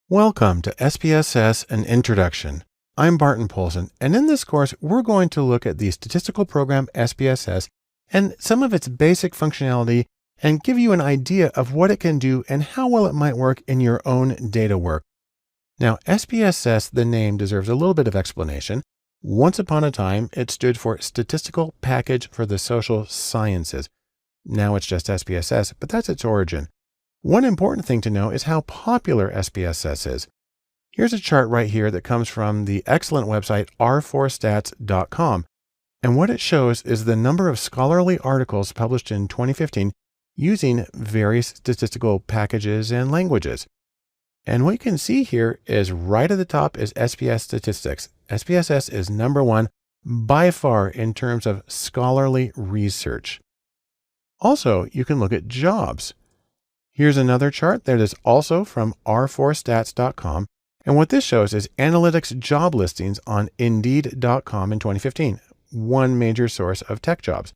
Welcome to SPSS An Introduction. I'm Barton Polson, and in this course, we're going to look at the statistical program SPSS and some of its basic functionality and give you an idea of what it can do and how well it might work in your own data work. Now, SPSS, the name, deserves a little bit of explanation. Once upon a time, it stood for Statistical Package for the Social Sciences. Now it's just SPSS, but that's its origin. One important thing to know is how popular SPSS is. Here's a chart right here that comes from the excellent website r4stats.com. And what it shows is the number of scholarly articles published in 2015 using various statistical packages and languages. And what you can see here is right at the top is SPS Statistics. SPSS is number one by far in terms of scholarly research. Also, you can look at jobs. Here's another chart that is also from r4stats.com. And what this shows is analytics job listings on indeed.com in 2015, one major source of tech jobs.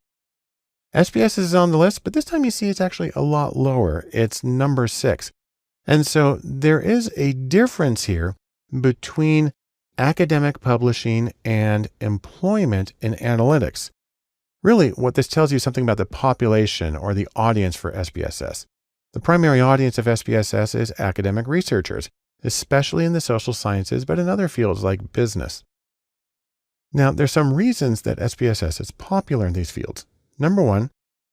SPS is on the list, but this time you see it's actually a lot lower. It's number 6. And so there is a difference here between academic publishing and employment in analytics. Really, what this tells you is something about the population or the audience for SPSS. The primary audience of SPSS is academic researchers, especially in the social sciences, but in other fields like business. Now, there's some reasons that SPSS is popular in these fields. Number one,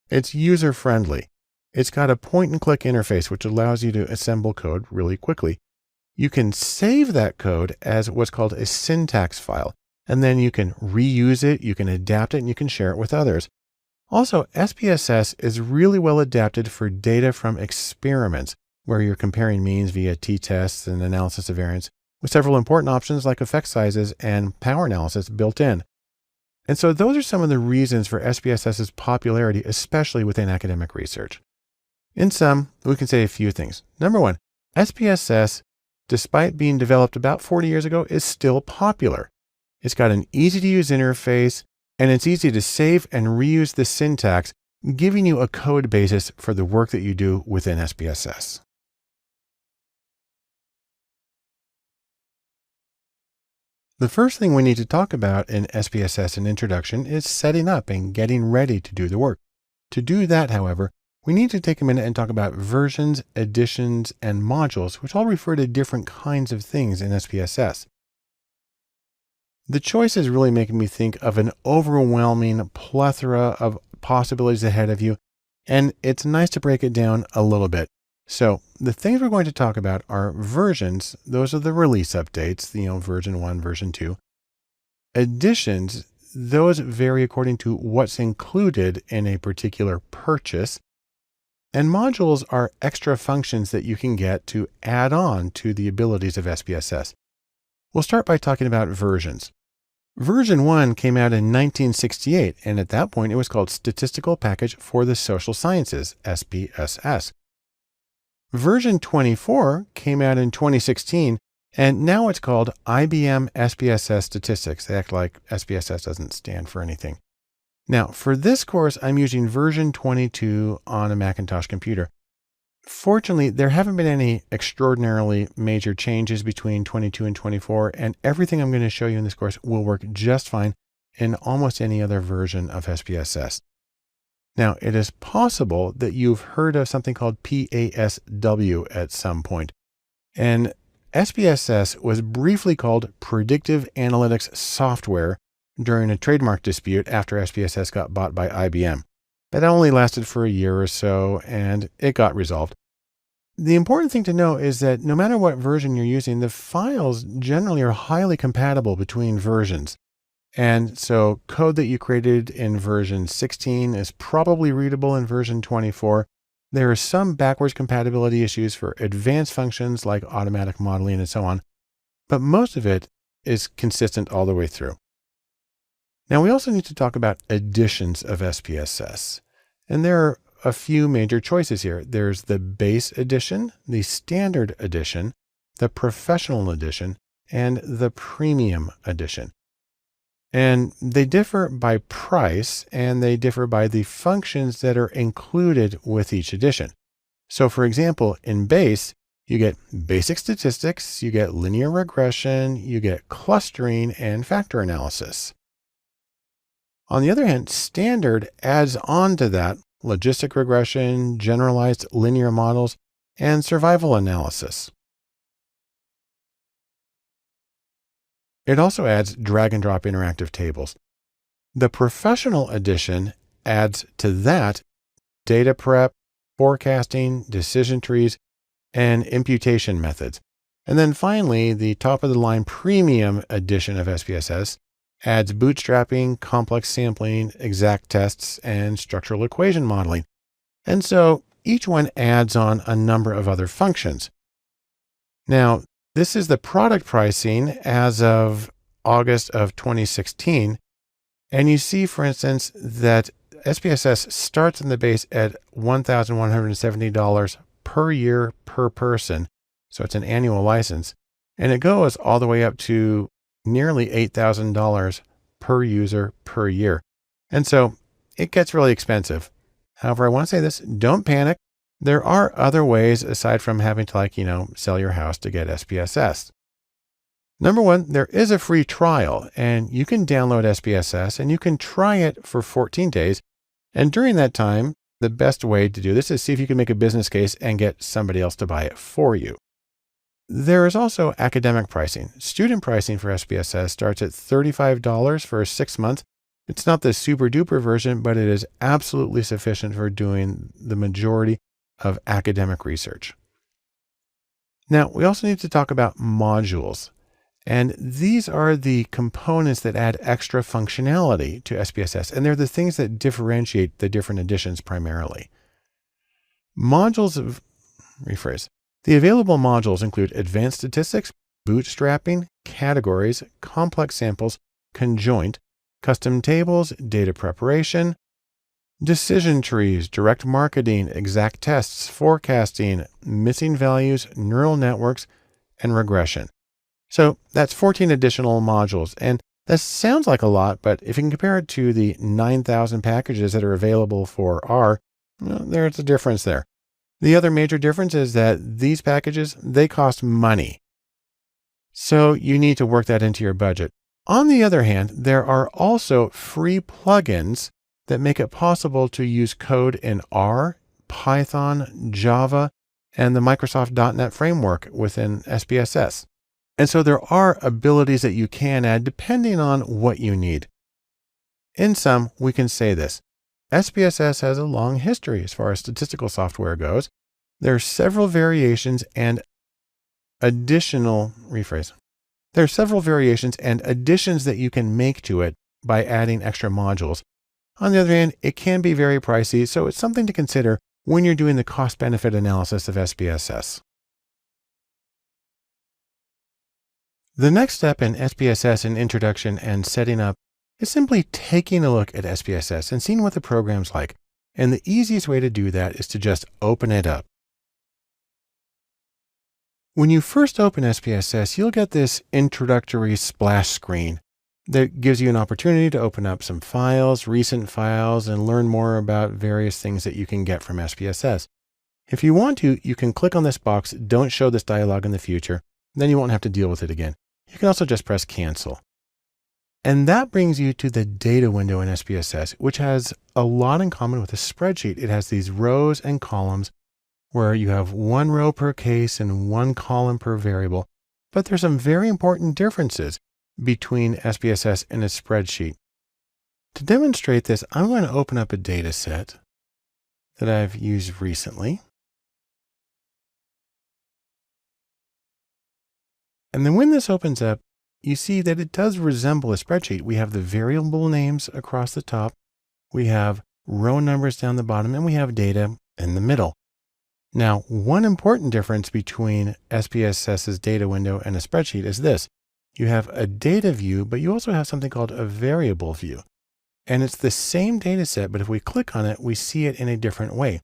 it's user-friendly. It's got a point-and-click interface, which allows you to assemble code really quickly. You can save that code as what's called a syntax file, and then you can reuse it, you can adapt it, and you can share it with others. Also, SPSS is really well adapted for data from experiments, where you're comparing means via t-tests and analysis of variance, with several important options like effect sizes and power analysis built in. And so those are some of the reasons for SPSS's popularity, especially within academic research. In sum, we can say a few things. Number one, SPSS, despite being developed about 40 years ago, is still popular. It's got an easy-to-use interface, and it's easy to save and reuse the syntax, giving you a code basis for the work that you do within SPSS. The first thing we need to talk about in SPSS in Introduction is setting up and getting ready to do the work. To do that, however, we need to take a minute and talk about versions, editions, and modules, which all refer to different kinds of things in SPSS. The choice is really making me think of an overwhelming plethora of possibilities ahead of you, and it's nice to break it down a little bit. So the things we're going to talk about are versions. Those are the release updates, version 1, version 2. Editions, those vary according to what's included in a particular purchase. And modules are extra functions that you can get to add on to the abilities of SPSS. We'll start by talking about versions. Version 1 came out in 1968, and at that point it was called Statistical Package for the Social Sciences, SPSS. Version 24 came out in 2016, and now it's called IBM SPSS Statistics. They act like SPSS doesn't stand for anything. Now, for this course, I'm using version 22 on a Macintosh computer. Fortunately, there haven't been any extraordinarily major changes between 22 and 24, and everything I'm going to show you in this course will work just fine in almost any other version of SPSS. Now, it is possible that you've heard of something called PASW at some point, and SPSS was briefly called Predictive Analytics Software during a trademark dispute after SPSS got bought by IBM. That only lasted for a year or so, and it got resolved. The important thing to know is that no matter what version you're using, the files generally are highly compatible between versions. And so code that you created in version 16 is probably readable in version 24. There are some backwards compatibility issues for advanced functions like automatic modeling and so on, but most of it is consistent all the way through. Now, we also need to talk about editions of SPSS. And there are a few major choices here. There's the base edition, the standard edition, the professional edition, and the premium edition. And they differ by price, and they differ by the functions that are included with each edition. So for example, in base, You get basic statistics, you get linear regression, you get clustering and factor analysis. On the other hand, standard adds on to that logistic regression, generalized linear models, and survival analysis. It also adds drag and drop interactive tables. The professional edition adds to that data prep, forecasting, decision trees, and imputation methods. And then finally, the top of the line premium edition of SPSS adds bootstrapping, complex sampling, exact tests, and structural equation modeling. And so each one adds on a number of other functions. Now, this is the product pricing as of August of 2016. And you see, for instance, that SPSS starts in the base at $1,170 per year per person. So it's an annual license. And it goes all the way up to nearly $8,000 per user per year. And so it gets really expensive. However, I want to say this, don't panic. There are other ways aside from having to sell your house to get SPSS. Number one, there is a free trial and you can download SPSS and you can try it for 14 days. And during that time, the best way to do this is see if you can make a business case and get somebody else to buy it for you. There is also academic pricing. Student pricing for SPSS starts at $35 for 6 months. It's not the super duper version, but it is absolutely sufficient for doing the majority of academic research. Now, we also need to talk about modules. And these are the components that add extra functionality to SPSS, and they're the things that differentiate the different editions primarily. The available modules include advanced statistics, bootstrapping, categories, complex samples, conjoint, custom tables, data preparation, decision trees, direct marketing, exact tests, forecasting, missing values, neural networks, and regression. So that's 14 additional modules. And that sounds like a lot, but if you can compare it to the 9,000 packages that are available for R, there's a difference there. The other major difference is that these packages, they cost money. So you need to work that into your budget. On the other hand, there are also free plugins that make it possible to use code in R, Python, Java, and the Microsoft .NET framework within SPSS. And so there are abilities that you can add depending on what you need. In sum, we can say this. SPSS has a long history as far as statistical software goes. There are several variations and additions that you can make to it by adding extra modules. On the other hand, it can be very pricey, so it's something to consider when you're doing the cost-benefit analysis of SPSS. The next step in SPSS in introduction and setting up is simply taking a look at SPSS and seeing what the program's like. And the easiest way to do that is to just open it up. When you first open SPSS, you'll get this introductory splash screen that gives you an opportunity to open up some files, recent files, and learn more about various things that you can get from SPSS. If you want to, you can click on this box, don't show this dialog in the future, then you won't have to deal with it again. You can also just press cancel. And that brings you to the data window in SPSS, which has a lot in common with a spreadsheet. It has these rows and columns where you have one row per case and one column per variable. But there's some very important differences between SPSS and a spreadsheet. To demonstrate this, I'm going to open up a data set that I've used recently. And then when this opens up, you see that it does resemble a spreadsheet. We have the variable names across the top, we have row numbers down the bottom, and we have data in the middle. Now, one important difference between SPSS's data window and a spreadsheet is this. You have a data view, but you also have something called a variable view. And it's the same data set, but if we click on it, we see it in a different way.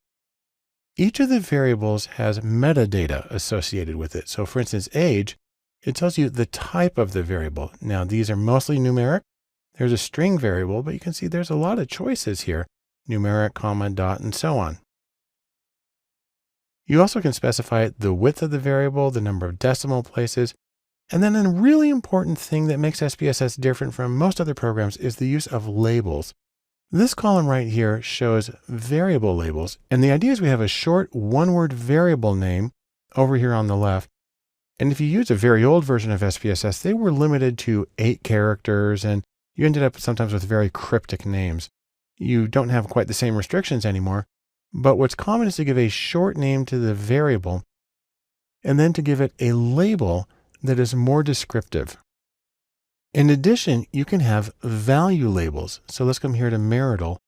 Each of the variables has metadata associated with it. So for instance, age, it tells you the type of the variable. Now, these are mostly numeric. There's a string variable, but you can see there's a lot of choices here. Numeric, comma, dot, and so on. You also can specify the width of the variable, the number of decimal places, and then a really important thing that makes SPSS different from most other programs is the use of labels. This column right here shows variable labels, and the idea is we have a short one-word variable name over here on the left. And if you use a very old version of SPSS, they were limited to 8 characters, and you ended up sometimes with very cryptic names. You don't have quite the same restrictions anymore, but what's common is to give a short name to the variable and then to give it a label that is more descriptive. In addition, you can have value labels. So let's come here to marital,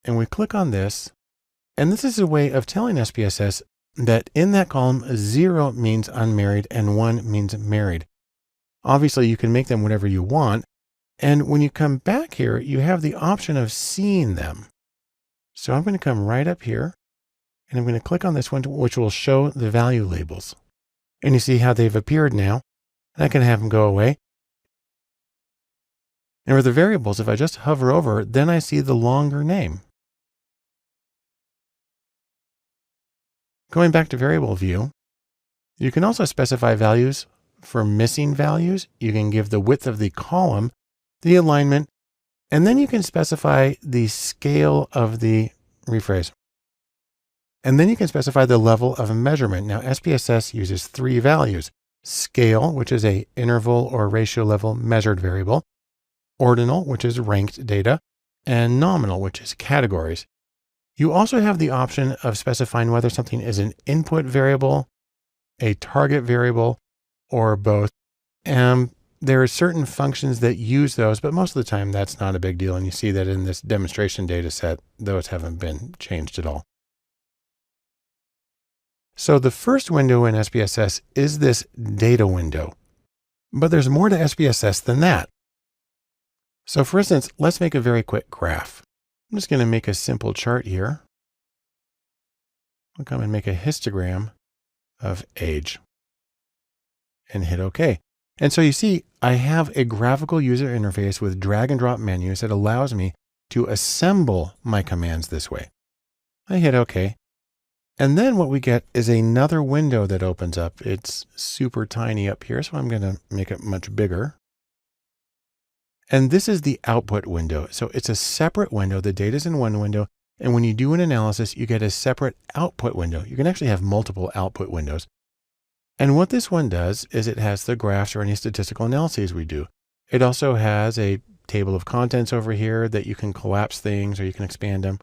and we click on this, and this is a way of telling SPSS that in that column, 0 means unmarried and 1 means married. Obviously, you can make them whatever you want. And when you come back here, you have the option of seeing them. So I'm going to come right up here and I'm going to click on this one, which will show the value labels. And you see how they've appeared now. And I can have them go away. And with the variables, if I just hover over, then I see the longer name. Going back to variable view, you can also specify values for missing values. You can give the width of the column, the alignment, and then you can specify the scale of the rephrase. And then you can specify the level of measurement. Now, SPSS uses 3 values: scale, which is a interval or ratio level measured variable; ordinal, which is ranked data; and nominal, which is categories. You also have the option of specifying whether something is an input variable, a target variable, or both. There are certain functions that use those, but most of the time that's not a big deal. And you see that in this demonstration data set, those haven't been changed at all. So the first window in SPSS is this data window, but there's more to SPSS than that. So for instance, let's make a very quick graph. I'm just going to make a simple chart here. I'll come and make a histogram of age and hit OK. And so you see, I have a graphical user interface with drag and drop menus that allows me to assemble my commands this way. I hit OK. And then what we get is another window that opens up. It's super tiny up here, so I'm going to make it much bigger. And this is the output window. So it's a separate window. The data is in one window. And when you do an analysis, you get a separate output window. You can actually have multiple output windows. And what this one does is it has the graphs or any statistical analyses we do. It also has a table of contents over here that you can collapse things or you can expand them.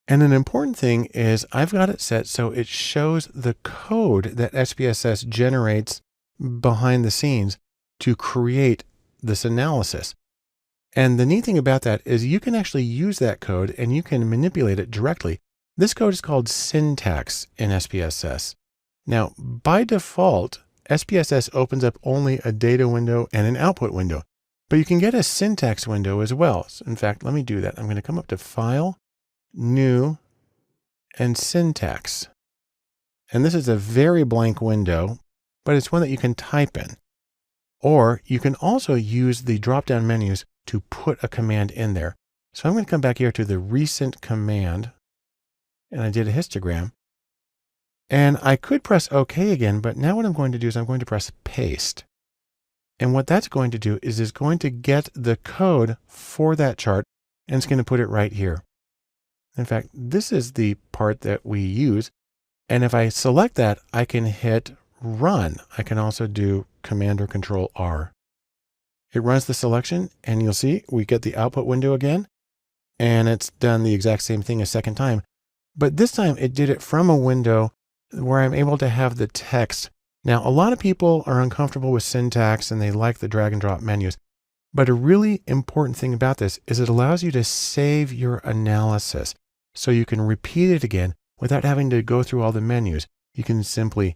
And an important thing is I've got it set so it shows the code that SPSS generates behind the scenes to create this analysis. And the neat thing about that is you can actually use that code and you can manipulate it directly. This code is called syntax in SPSS. Now, by default, SPSS opens up only a data window and an output window, but you can get a syntax window as well. So in fact, let me do that. I'm going to come up to File, New, and Syntax. And this is a very blank window, but it's one that you can type in. Or you can also use the drop-down menus to put a command in there. So I'm going to come back here to the recent command, and I did a histogram. And I could press OK again, but now what I'm going to do is I'm going to press paste. And what that's going to do is it's going to get the code for that chart, and it's going to put it right here. In fact, this is the part that we use. And if I select that, I can hit run. I can also do Command or Control R. It runs the selection, and you'll see we get the output window again, and it's done the exact same thing a second time. But this time it did it from a window where I'm able to have the text. Now, a lot of people are uncomfortable with syntax and they like the drag and drop menus. But a really important thing about this is it allows you to save your analysis. So you can repeat it again without having to go through all the menus. You can simply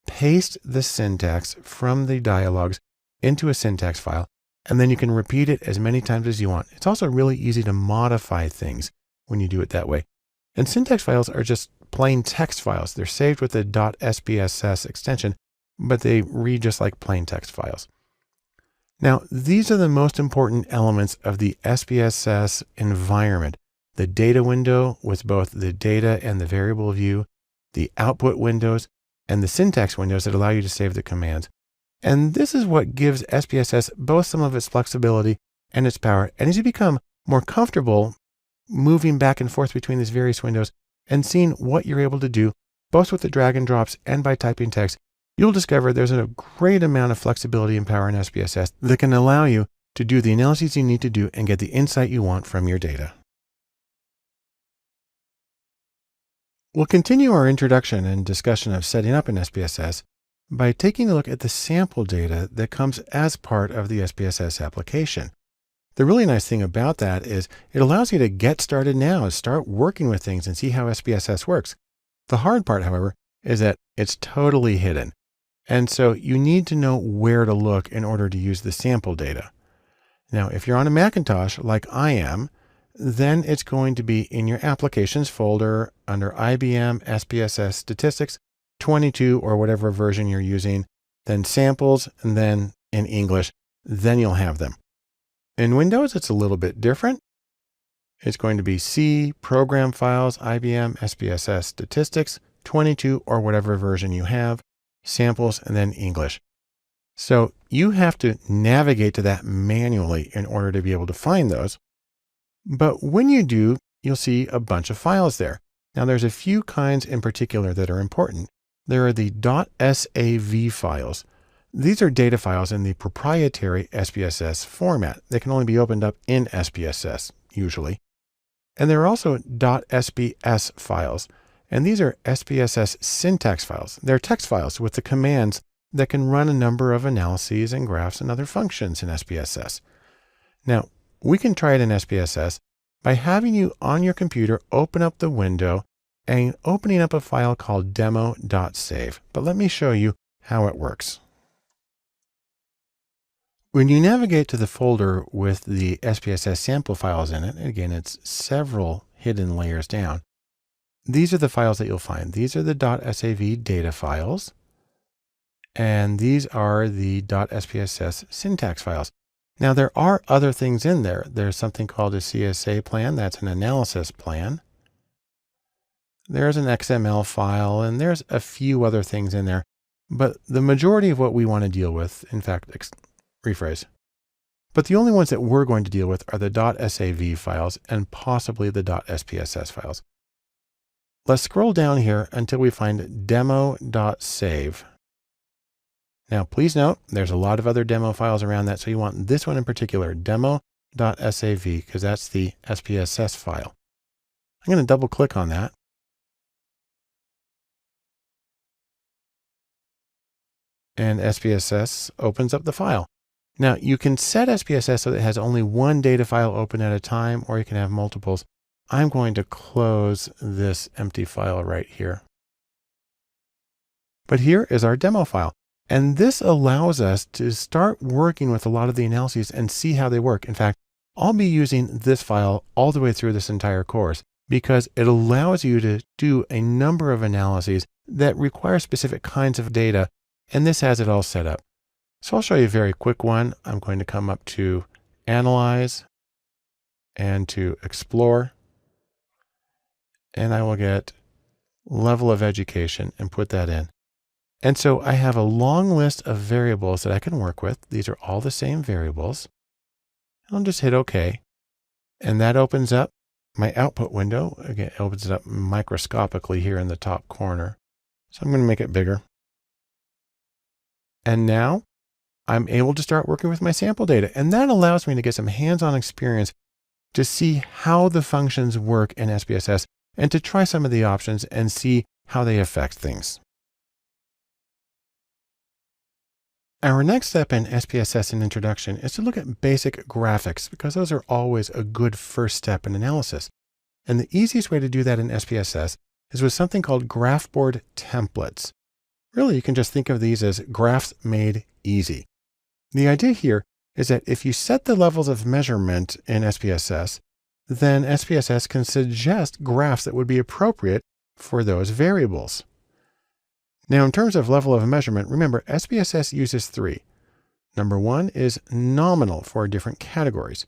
paste the syntax from the dialogues into a syntax file, and then you can repeat it as many times as you want. It's also really easy to modify things when you do it that way. And syntax files are just plain text files. They're saved with the .spss extension, but they read just like plain text files. Now, these are the most important elements of the SPSS environment. the data window with both the data and the variable view, the output windows, and the syntax windows that allow you to save the commands. And this is what gives SPSS both some of its flexibility and its power. And as you become more comfortable moving back and forth between these various windows and seeing what you're able to do, both with the drag and drops and by typing text, you'll discover there's a great amount of flexibility and power in SPSS that can allow you to do the analyses you need to do and get the insight you want from your data. We'll continue our introduction and discussion of setting up an SPSS by taking a look at the sample data that comes as part of the SPSS application. The really nice thing about that is it allows you to get started now and start working with things and see how SPSS works. The hard part, however, is that it's totally hidden. And so you need to know where to look in order to use the sample data. Now, if you're on a Macintosh like I am, then it's going to be in your applications folder under IBM SPSS Statistics 22 or whatever version you're using, then samples, and then in English, then you'll have them. In Windows, it's a little bit different. It's going to be C, Program Files, IBM, SPSS Statistics, 22 or whatever version you have, samples, and then English. So you have to navigate to that manually in order to be able to find those. But when you do, you'll see a bunch of files there. Now there's a few kinds in particular that are important. There are the .sav files. These are data files in the proprietary SPSS format. They can only be opened up in SPSS, usually. And there are also .sps files. And these are SPSS syntax files. They're text files with the commands that can run a number of analyses and graphs and other functions in SPSS. Now, we can try it in SPSS by having you on your computer open up the window and opening up a file called demo.save. But let me show you how it works. When you navigate to the folder with the SPSS sample files in it, again, it's several hidden layers down. These are the files that you'll find. These are the .sav data files, and these are the .spss syntax files. Now, there are other things in there. There's something called a CSA plan. That's an analysis plan. There's an XML file, and there's a few other things in there. But the majority of what we want to deal with, in fact, rephrase. But the only ones that we're going to deal with are the .sav files and possibly the .spss files. Let's scroll down here until we find demo.save. Now, please note, there's a lot of other demo files around that, so you want this one in particular, demo.sav, because that's the SPSS file. I'm going to double click on that. And SPSS opens up the file. Now, you can set SPSS so that it has only one data file open at a time, or you can have multiples. I'm going to close this empty file right here. But here is our demo file. And this allows us to start working with a lot of the analyses and see how they work. In fact, I'll be using this file all the way through this entire course because it allows you to do a number of analyses that require specific kinds of data. And this has it all set up. So I'll show you a very quick one. I'm going to come up to Analyze and to Explore. And I will get Level of Education and put that in. And so I have a long list of variables that I can work with. These are all the same variables. I'll just hit OK. And that opens up my output window. Again, it opens it up microscopically here in the top corner. So I'm going to make it bigger. And now I'm able to start working with my sample data. And that allows me to get some hands-on experience to see how the functions work in SPSS and to try some of the options and see how they affect things. Our next step in SPSS in Introduction is to look at basic graphics because those are always a good first step in analysis. And the easiest way to do that in SPSS is with something called Graphboard templates. Really, you can just think of these as graphs made easy. The idea here is that if you set the levels of measurement in SPSS, then SPSS can suggest graphs that would be appropriate for those variables. Now, in terms of level of measurement, remember, SPSS uses three. Number one is nominal for different categories.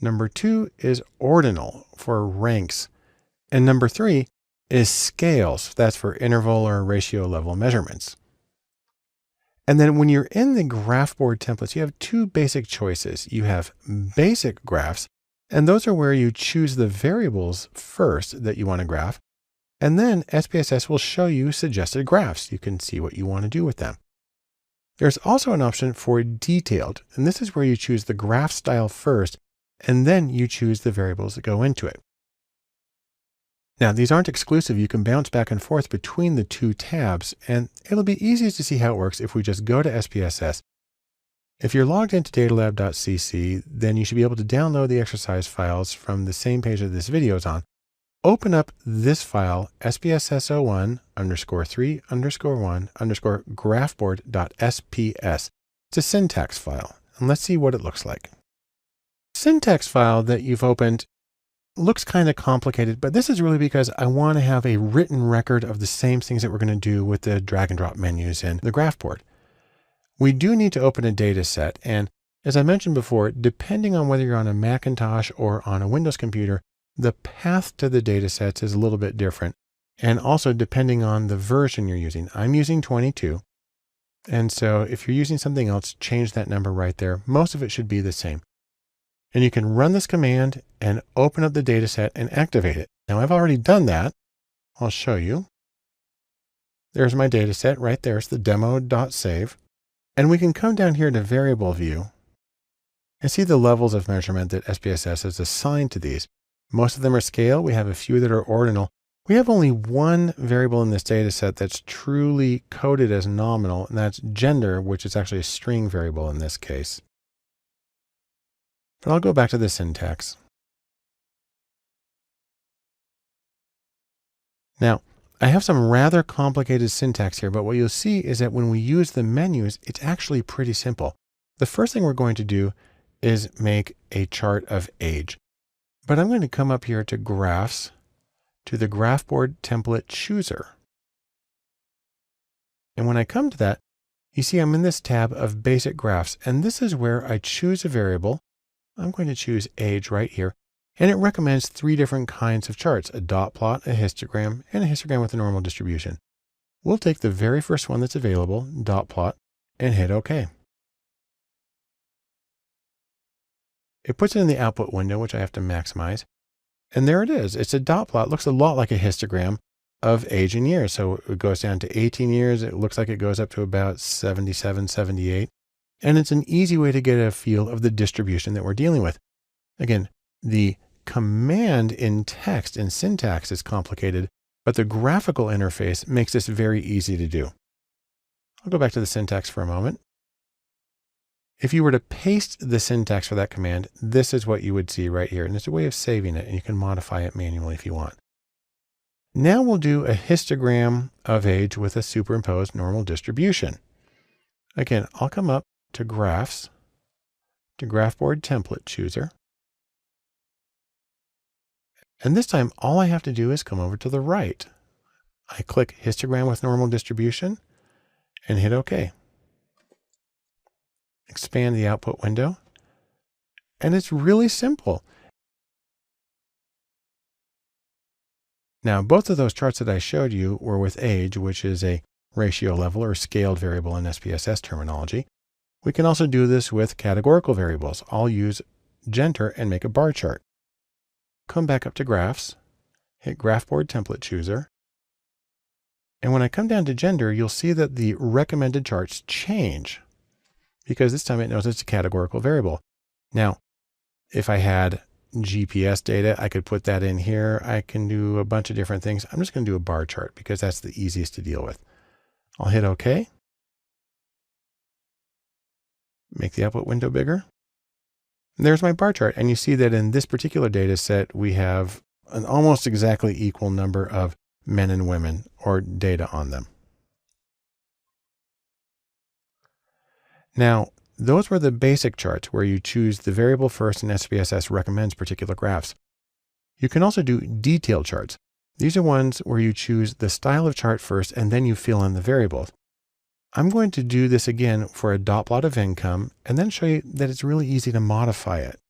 Number 2 is ordinal for ranks. And number 3 is scales. That's for interval or ratio level measurements. And then when you're in the graph board templates, you have two basic choices. You have basic graphs, and those are where you choose the variables first that you want to graph. And then SPSS will show you suggested graphs. You can see what you want to do with them. There's also an option for detailed, and this is where you choose the graph style first, and then you choose the variables that go into it. Now, these aren't exclusive. You can bounce back and forth between the two tabs, and it'll be easiest to see how it works if we just go to SPSS. If you're logged into datalab.cc, then you should be able to download the exercise files from the same page that this video is on. Open up this file, SPSS01_3_1_graphboard.sps. It's a syntax file, and let's see what it looks like. Syntax file that you've opened looks kind of complicated, but this is really because I want to have a written record of the same things that we're going to do with the drag and drop menus in the graph board. We do need to open a data set, and as I mentioned before, depending on whether you're on a Macintosh or on a Windows computer, the path to the data sets is a little bit different, and also depending on the version you're using. I'm using 22, and so if you're using something else, change that number right there. Most of it should be the same. And you can run this command and open up the data set and activate it. Now I've already done that. I'll show you. There's my data set right there. It's the demo.save. And we can come down here to variable view and see the levels of measurement that SPSS has assigned to these. Most of them are scale. We have a few that are ordinal. We have only one variable in this data set that's truly coded as nominal, and that's gender, which is actually a string variable in this case. But I'll go back to the syntax. Now, I have some rather complicated syntax here, but what you'll see is that when we use the menus, it's actually pretty simple. The first thing we're going to do is make a chart of age. But I'm going to come up here to Graphs, to the Graph Board Template Chooser. And when I come to that, you see I'm in this tab of Basic Graphs, and this is where I choose a variable. I'm going to choose age right here, and it recommends 3 different kinds of charts: a dot plot, a histogram, and a histogram with a normal distribution. We'll take the very first one that's available, dot plot, and hit OK. It puts it in the output window, which I have to maximize. And there it is. It's a dot plot. It looks a lot like a histogram of age in years. So it goes down to 18 years. It looks like it goes up to about 77, 78. And it's an easy way to get a feel of the distribution that we're dealing with. Again, the command in text and syntax is complicated, but the graphical interface makes this very easy to do. I'll go back to the syntax for a moment. If you were to paste the syntax for that command, this is what you would see right here. And it's a way of saving it, and you can modify it manually if you want. Now we'll do a histogram of age with a superimposed normal distribution. Again, I'll come up to Graphs, to Graph Board Template Chooser. And this time, all I have to do is come over to the right. I click Histogram with normal distribution and hit OK. Expand the output window, and it's really simple. Now, both of those charts that I showed you were with age, which is a ratio level or scaled variable in SPSS terminology. We can also do this with categorical variables. I'll use gender and make a bar chart. Come back up to Graphs, hit Graph Board Template Chooser. And when I come down to gender, you'll see that the recommended charts change, because this time it knows it's a categorical variable. Now, if I had GPS data, I could put that in here. I can do a bunch of different things. I'm just going to do a bar chart because that's the easiest to deal with. I'll hit OK. Make the output window bigger. And there's my bar chart. And you see that in this particular data set, we have an almost exactly equal number of men and women or data on them. Now, those were the basic charts where you choose the variable first and SPSS recommends particular graphs. You can also do detailed charts. These are ones where you choose the style of chart first and then you fill in the variables. I'm going to do this again for a dot plot of income and then show you that it's really easy to modify it.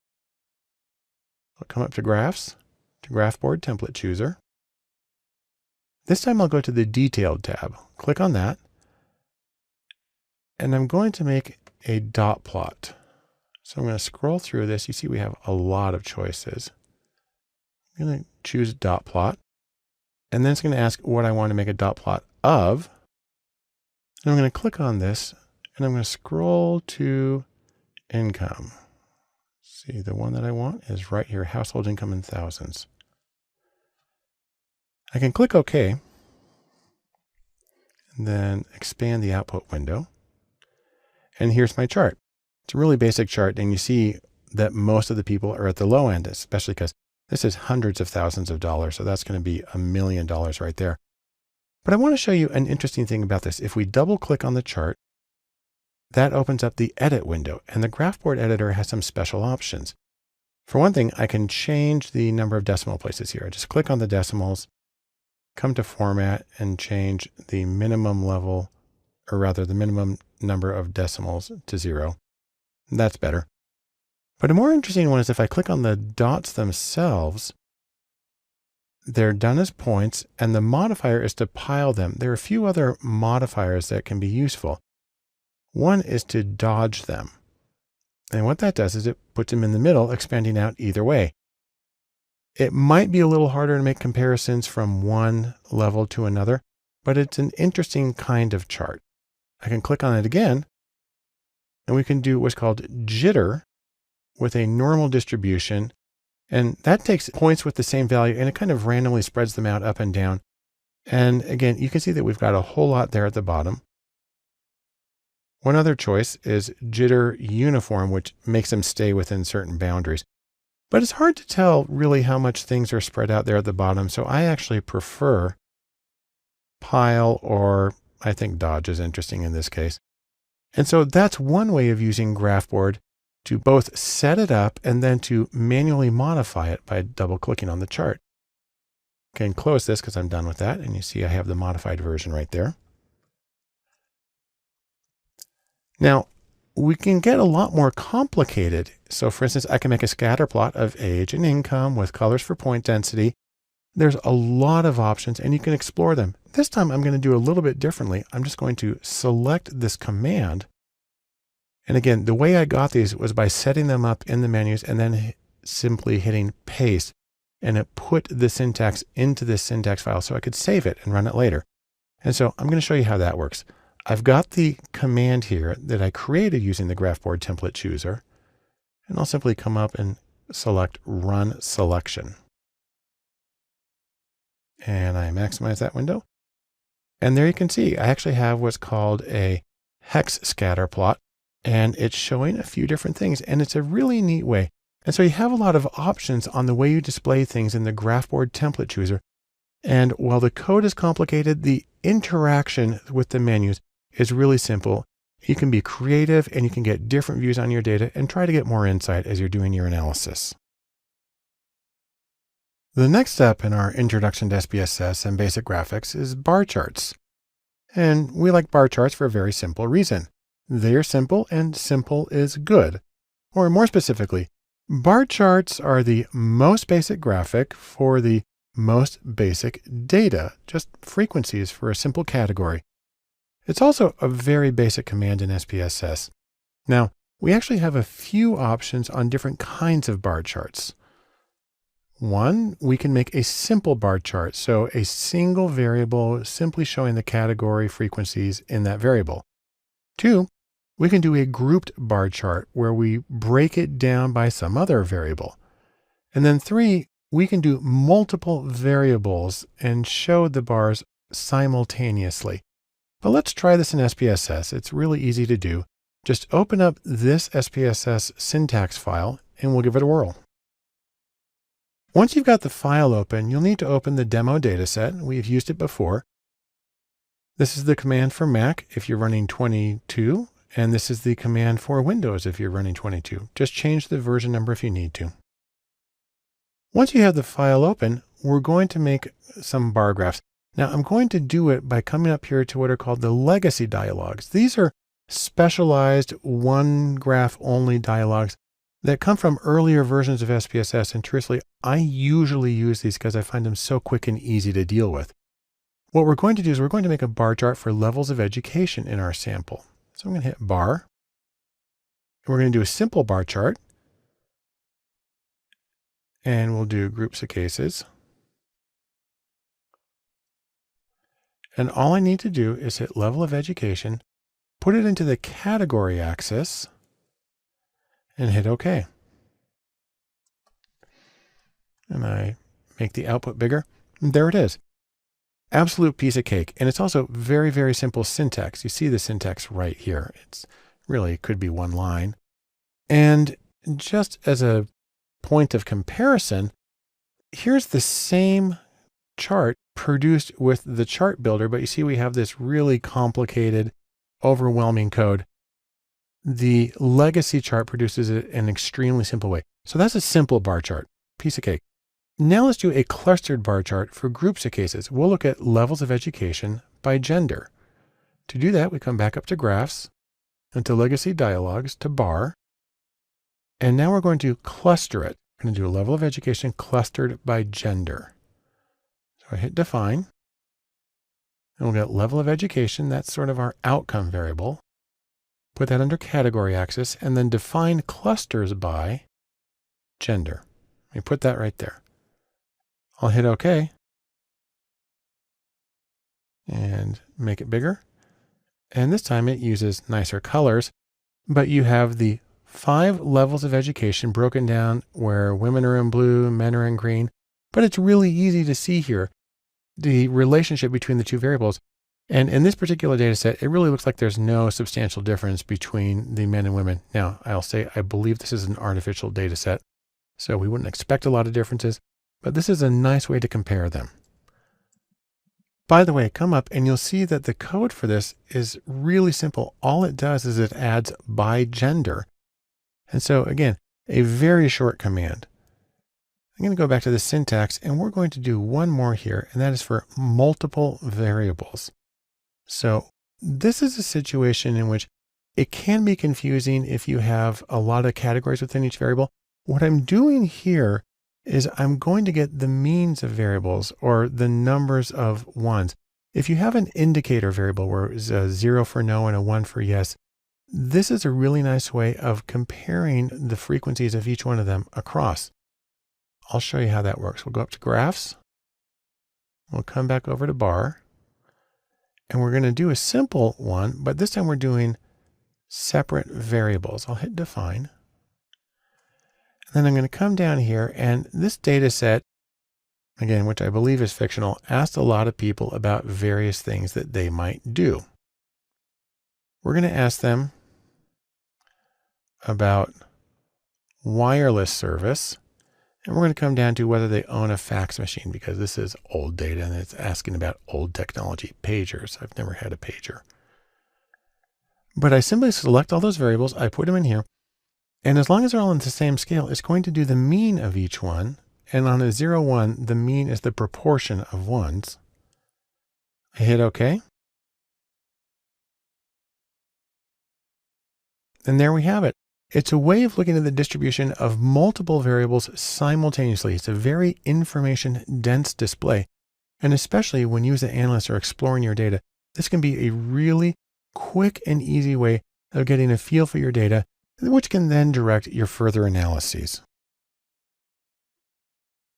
I'll come up to Graphs, to Graph Board Template Chooser. This time I'll go to the Detailed tab. Click on that. And I'm going to make a dot plot. So I'm going to scroll through this. You see we have a lot of choices. I'm going to choose dot plot. And then it's going to ask what I want to make a dot plot of. And I'm going to click on this. And I'm going to scroll to income. See, the one that I want is right here, household income in thousands. I can click OK. And then expand the output window. And here's my chart. It's a really basic chart, and you see that most of the people are at the low end, especially because this is hundreds of thousands of dollars. So that's going to be $1 million right there. But I want to show you an interesting thing about this. If we double click on the chart, that opens up the edit window, and the Graphboard editor has some special options. For one thing, I can change the number of decimal places here. I just click on the decimals, come to format, and change the minimum level, or rather the minimum number of decimals to 0. That's better. But a more interesting one is if I click on the dots themselves, they're done as points, and the modifier is to pile them. There are a few other modifiers that can be useful. One is to dodge them. And what that does is it puts them in the middle, expanding out either way. It might be a little harder to make comparisons from one level to another, but it's an interesting kind of chart. I can click on it again, and we can do what's called jitter with a normal distribution. And that takes points with the same value, and it kind of randomly spreads them out up and down. And again, you can see that we've got a whole lot there at the bottom. One other choice is jitter uniform, which makes them stay within certain boundaries. But it's hard to tell really how much things are spread out there at the bottom. So I actually prefer pile, or I think dodge is interesting in this case. And so that's one way of using Graphboard to both set it up and then to manually modify it by double clicking on the chart. I can close this because I'm done with that. And you see I have the modified version right there. Now, we can get a lot more complicated. So for instance, I can make a scatter plot of age and income with colors for point density. There's a lot of options, and you can explore them. This time I'm going to do a little bit differently. I'm just going to select this command. And again, the way I got these was by setting them up in the menus and then simply hitting paste. And it put the syntax into this syntax file so I could save it and run it later. And so I'm going to show you how that works. I've got the command here that I created using the Graphboard Template Chooser. And I'll simply come up and select Run Selection. And I maximize that window. And there you can see, I actually have what's called a hex scatter plot. And it's showing a few different things. And it's a really neat way. And so you have a lot of options on the way you display things in the Graphboard Template Chooser. And while the code is complicated, the interaction with the menus is really simple. You can be creative, and you can get different views on your data and try to get more insight as you're doing your analysis. The next step in our introduction to SPSS and basic graphics is bar charts. And we like bar charts for a very simple reason. They're simple, and simple is good. Or more specifically, bar charts are the most basic graphic for the most basic data, just frequencies for a simple category. It's also a very basic command in SPSS. Now, we actually have a few options on different kinds of bar charts. One, we can make a simple bar chart, so a single variable simply showing the category frequencies in that variable. Two, we can do a grouped bar chart where we break it down by some other variable. And then three, we can do multiple variables and show the bars simultaneously. But let's try this in SPSS. It's really easy to do. Just open up this SPSS syntax file and we'll give it a whirl. Once you've got the file open, you'll need to open the demo dataset. We've used it before. This is the command for Mac if you're running 22, and this is the command for Windows if you're running 22. Just change the version number if you need to. Once you have the file open, we're going to make some bar graphs. Now I'm going to do it by coming up here to what are called the legacy dialogues. These are specialized one graph only dialogues that come from earlier versions of SPSS, and truthfully, I usually use these because I find them so quick and easy to deal with. What we're going to do is we're going to make a bar chart for levels of education in our sample. So I'm going to hit bar. And we're going to do a simple bar chart. And we'll do groups of cases. And all I need to do is hit level of education, put it into the category axis, and hit OK. And I make the output bigger. And there it is. Absolute piece of cake. And it's also very, very simple syntax. You see the syntax right here. It's really could be one line. And just as a point of comparison, here's the same chart produced with the chart builder, but you see we have this really complicated, overwhelming code. The legacy chart produces it in an extremely simple way. So that's a simple bar chart, piece of cake. Now let's do a clustered bar chart for groups of cases. We'll look at levels of education by gender. To do that, we come back up to graphs and to legacy dialogues to bar. And now we're going to cluster it. We're going to do a level of education clustered by gender. So I hit define. And we'll get level of education. That's sort of our outcome variable. Put that under category axis and then define clusters by gender. Let me put that right there. I'll hit OK and make it bigger. And this time it uses nicer colors, but you have the 5 levels of education broken down where women are in blue, men are in green. But it's really easy to see here the relationship between the two variables. And in this particular data set, it really looks like there's no substantial difference between the men and women. Now, I'll say I believe this is an artificial data set, so we wouldn't expect a lot of differences, but this is a nice way to compare them. By the way, come up and you'll see that the code for this is really simple. All it does is it adds by gender. And so again, a very short command. I'm going to go back to the syntax and we're going to do one more here, and that is for multiple variables. So this is a situation in which it can be confusing if you have a lot of categories within each variable. What I'm doing here is I'm going to get the means of variables or the numbers of ones. If you have an indicator variable where it's a 0 for no and a 1 for yes, this is a really nice way of comparing the frequencies of each one of them across. I'll show you how that works. We'll go up to graphs. We'll come back over to bar. And we're going to do a simple one, but this time we're doing separate variables. I'll hit define. And then I'm going to come down here, and this data set, again, which I believe is fictional, asked a lot of people about various things that they might do. We're going to ask them about wireless service. And we're going to come down to whether they own a fax machine, because this is old data and it's asking about old technology, pagers. I've never had a pager. But I simply select all those variables, I put them in here, and as long as they're all on the same scale, it's going to do the mean of each one. And on a 0, 1, the mean is the proportion of ones. I hit OK. And there we have it. It's a way of looking at the distribution of multiple variables simultaneously. It's a very information-dense display. And especially when you as an analyst are exploring your data, this can be a really quick and easy way of getting a feel for your data, which can then direct your further analyses.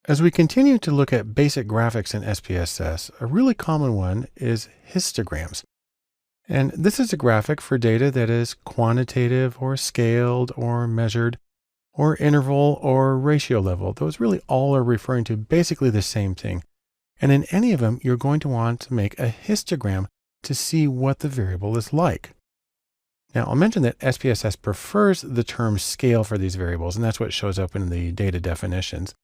As we continue to look at basic graphics in SPSS, a really common one is histograms. And this is a graphic for data that is quantitative or scaled or measured or interval or ratio level. Those really all are referring to basically the same thing. And in any of them, you're going to want to make a histogram to see what the variable is like. Now, I'll mention that SPSS prefers the term scale for these variables, and that's what shows up in the data definitions.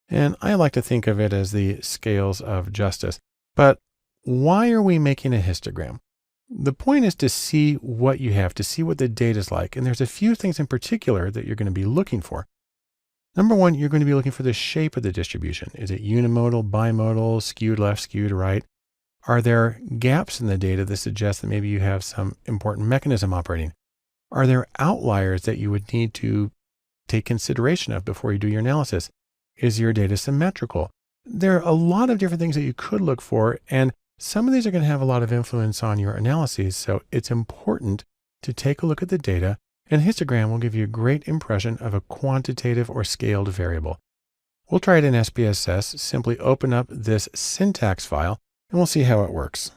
And I like to think of it as the scales of justice. But why are we making a histogram? The point is to see what you have, to see what the data is like. And there's a few things in particular that you're going to be looking for. Number one, you're going to be looking for the shape of the distribution. Is it unimodal, bimodal, skewed left, skewed right? Are there gaps in the data that suggest that maybe you have some important mechanism operating? Are there outliers that you would need to take consideration of before you do your analysis? Is your data symmetrical? There are a lot of different things that you could look for, and some of these are going to have a lot of influence on your analyses. So it's important to take a look at the data, and histogram will give you a great impression of a quantitative or scaled variable. We'll try it in SPSS. Simply open up this syntax file and we'll see how it works.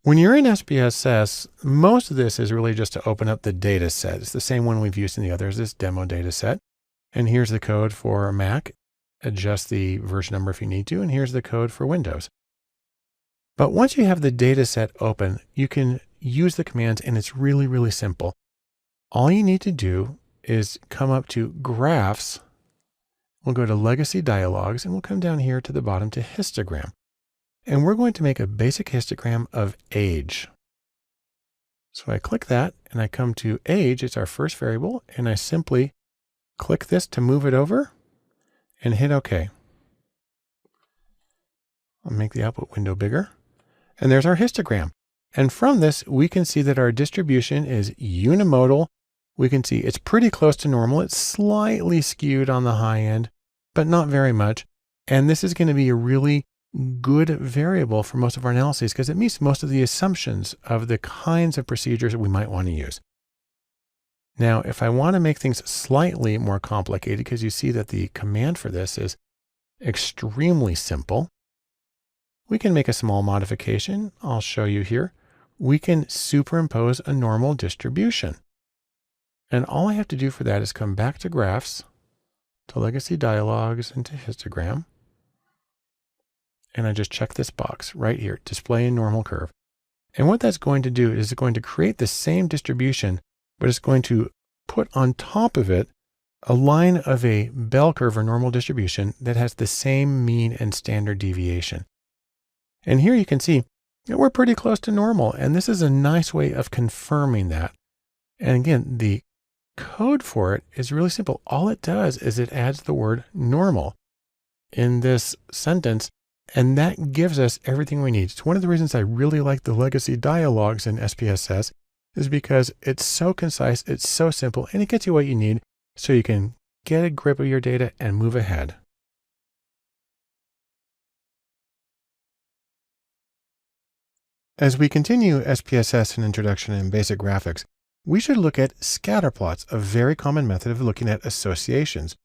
When you're in SPSS, most of this is really just to open up the data set. It's the same one we've used in the others, this demo data set. And here's the code for Mac. Adjust the version number if you need to. And here's the code for Windows. But once you have the data set open, you can use the commands, and it's really, really simple. All you need to do is come up to Graphs. We'll go to Legacy Dialogues, and we'll come down here to the bottom to Histogram. And we're going to make a basic histogram of age. So I click that, and I come to age. It's our first variable, and I simply click this to move it over and hit OK. I'll make the output window bigger. And there's our histogram. And from this, we can see that our distribution is unimodal. We can see it's pretty close to normal. It's slightly skewed on the high end, but not very much. And this is going to be a really good variable for most of our analyses because it meets most of the assumptions of the kinds of procedures that we might want to use. Now, if I want to make things slightly more complicated, because you see that the command for this is extremely simple, we can make a small modification. I'll show you here. We can superimpose a normal distribution. And all I have to do for that is come back to Graphs, to Legacy Dialogues, and to Histogram. And I just check this box right here, Display in Normal Curve. And what that's going to do is it's going to create the same distribution, but it's going to put on top of it a line of a bell curve or normal distribution that has the same mean and standard deviation. And here you can see that we're pretty close to normal. And this is a nice way of confirming that. And again, the code for it is really simple. All it does is it adds the word normal in this sentence, and that gives us everything we need. It's one of the reasons I really like the legacy dialogues in SPSS is because it's so concise, it's so simple, and it gets you what you need so you can get a grip of your data and move ahead. As we continue SPSS and Introduction in Basic Graphics, we should look at scatter plots, a very common method of looking at associations,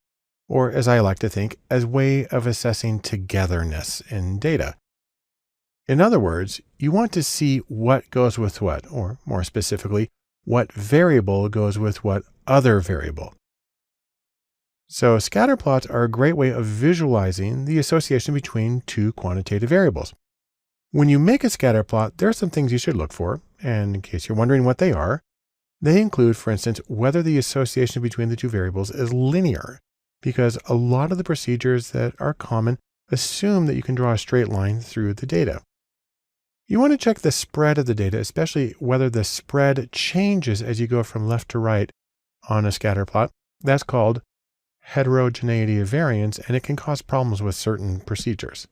or as I like to think, as a way of assessing togetherness in data. In other words, you want to see what goes with what, or more specifically, what variable goes with what other variable. So scatter plots are a great way of visualizing the association between two quantitative variables. When you make a scatter plot, there are some things you should look for, and in case you're wondering what they are, they include, for instance, whether the association between the two variables is linear, because a lot of the procedures that are common assume that you can draw a straight line through the data. You want to check the spread of the data, especially whether the spread changes as you go from left to right on a scatter plot. That's called heterogeneity of variance, and it can cause problems with certain procedures.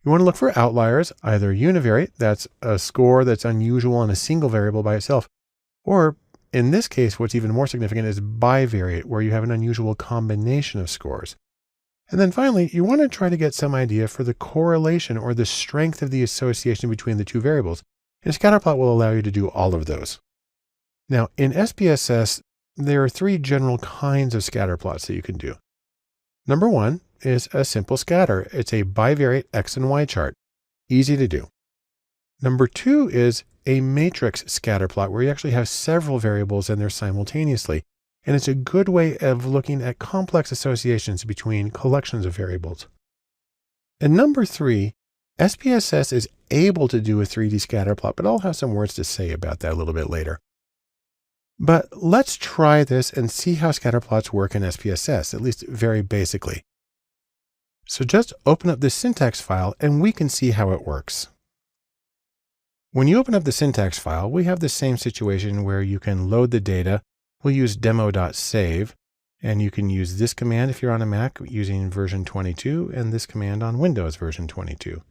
You want to look for outliers, either univariate, that's a score that's unusual on a single variable by itself, or in this case, what's even more significant is bivariate, where you have an unusual combination of scores. And then finally, you want to try to get some idea for the correlation or the strength of the association between the two variables. And a scatterplot will allow you to do all of those. Now, in SPSS, there are three general kinds of scatter plots that you can do. Number one is a simple scatter. It's a bivariate X and Y chart. Easy to do. Number two is a matrix scatter plot where you actually have several variables in there simultaneously. And it's a good way of looking at complex associations between collections of variables. And number three, SPSS is able to do a 3D scatter plot, but I'll have some words to say about that a little bit later. But let's try this and see how scatter plots work in SPSS, at least very basically. So just open up this syntax file and we can see how it works. When you open up the syntax file, we have the same situation where you can load the data. We'll use demo.save, and you can use this command if you're on a Mac using version 22 and this command on Windows version 22.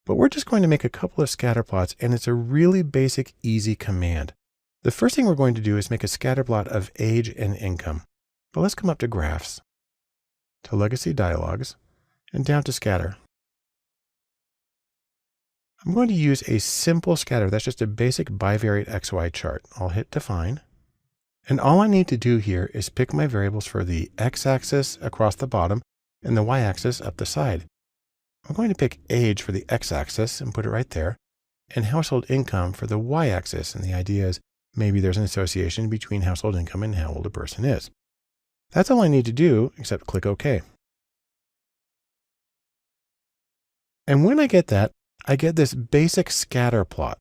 But we're just going to make a couple of scatter plots, and it's a really basic, easy command. The first thing we're going to do is make a scatter plot of age and income. But let's come up to Graphs, to Legacy Dialogues, and down to Scatter. I'm going to use a simple scatter. That's just a basic bivariate XY chart. I'll hit Define. And all I need to do here is pick my variables for the x-axis across the bottom and the y-axis up the side. I'm going to pick age for the x-axis and put it right there, and household income for the y-axis. And the idea is maybe there's an association between household income and how old a person is. That's all I need to do, except click OK. And when I get that, I get this basic scatter plot.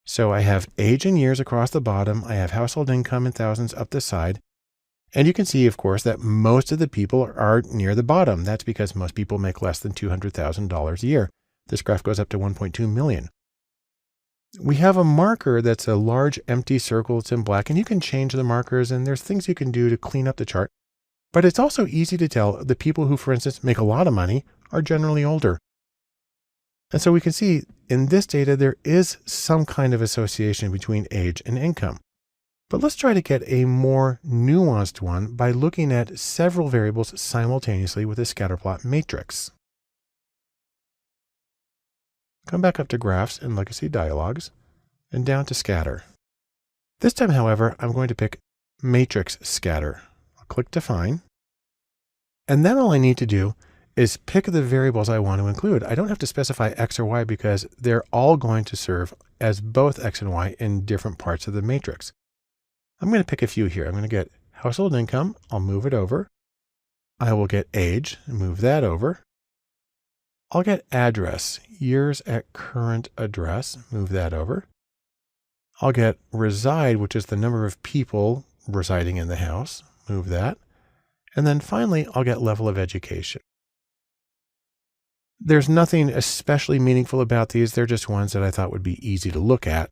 So I have age in years across the bottom. I have household income in thousands up the side. And you can see, of course, that most of the people are near the bottom. That's because most people make less than $200,000 a year. This graph goes up to 1.2 million. We have a marker that's a large empty circle. It's in black, and you can change the markers, and there's things you can do to clean up the chart. But it's also easy to tell the people who, for instance, make a lot of money are generally older. And so we can see in this data, there is some kind of association between age and income. But let's try to get a more nuanced one by looking at several variables simultaneously with a scatterplot matrix. Come back up to Graphs and Legacy Dialogues and down to Scatter. This time, however, I'm going to pick Matrix Scatter. I'll click Define. And then all I need to do is pick the variables I want to include. I don't have to specify X or Y because they're all going to serve as both X and Y in different parts of the matrix. I'm going to pick a few here. I'm going to get household income. I'll move it over. I will get age and move that over. I'll get address, years at current address, move that over. I'll get reside, which is the number of people residing in the house, move that. And then finally, I'll get level of education. There's nothing especially meaningful about these. They're just ones that I thought would be easy to look at.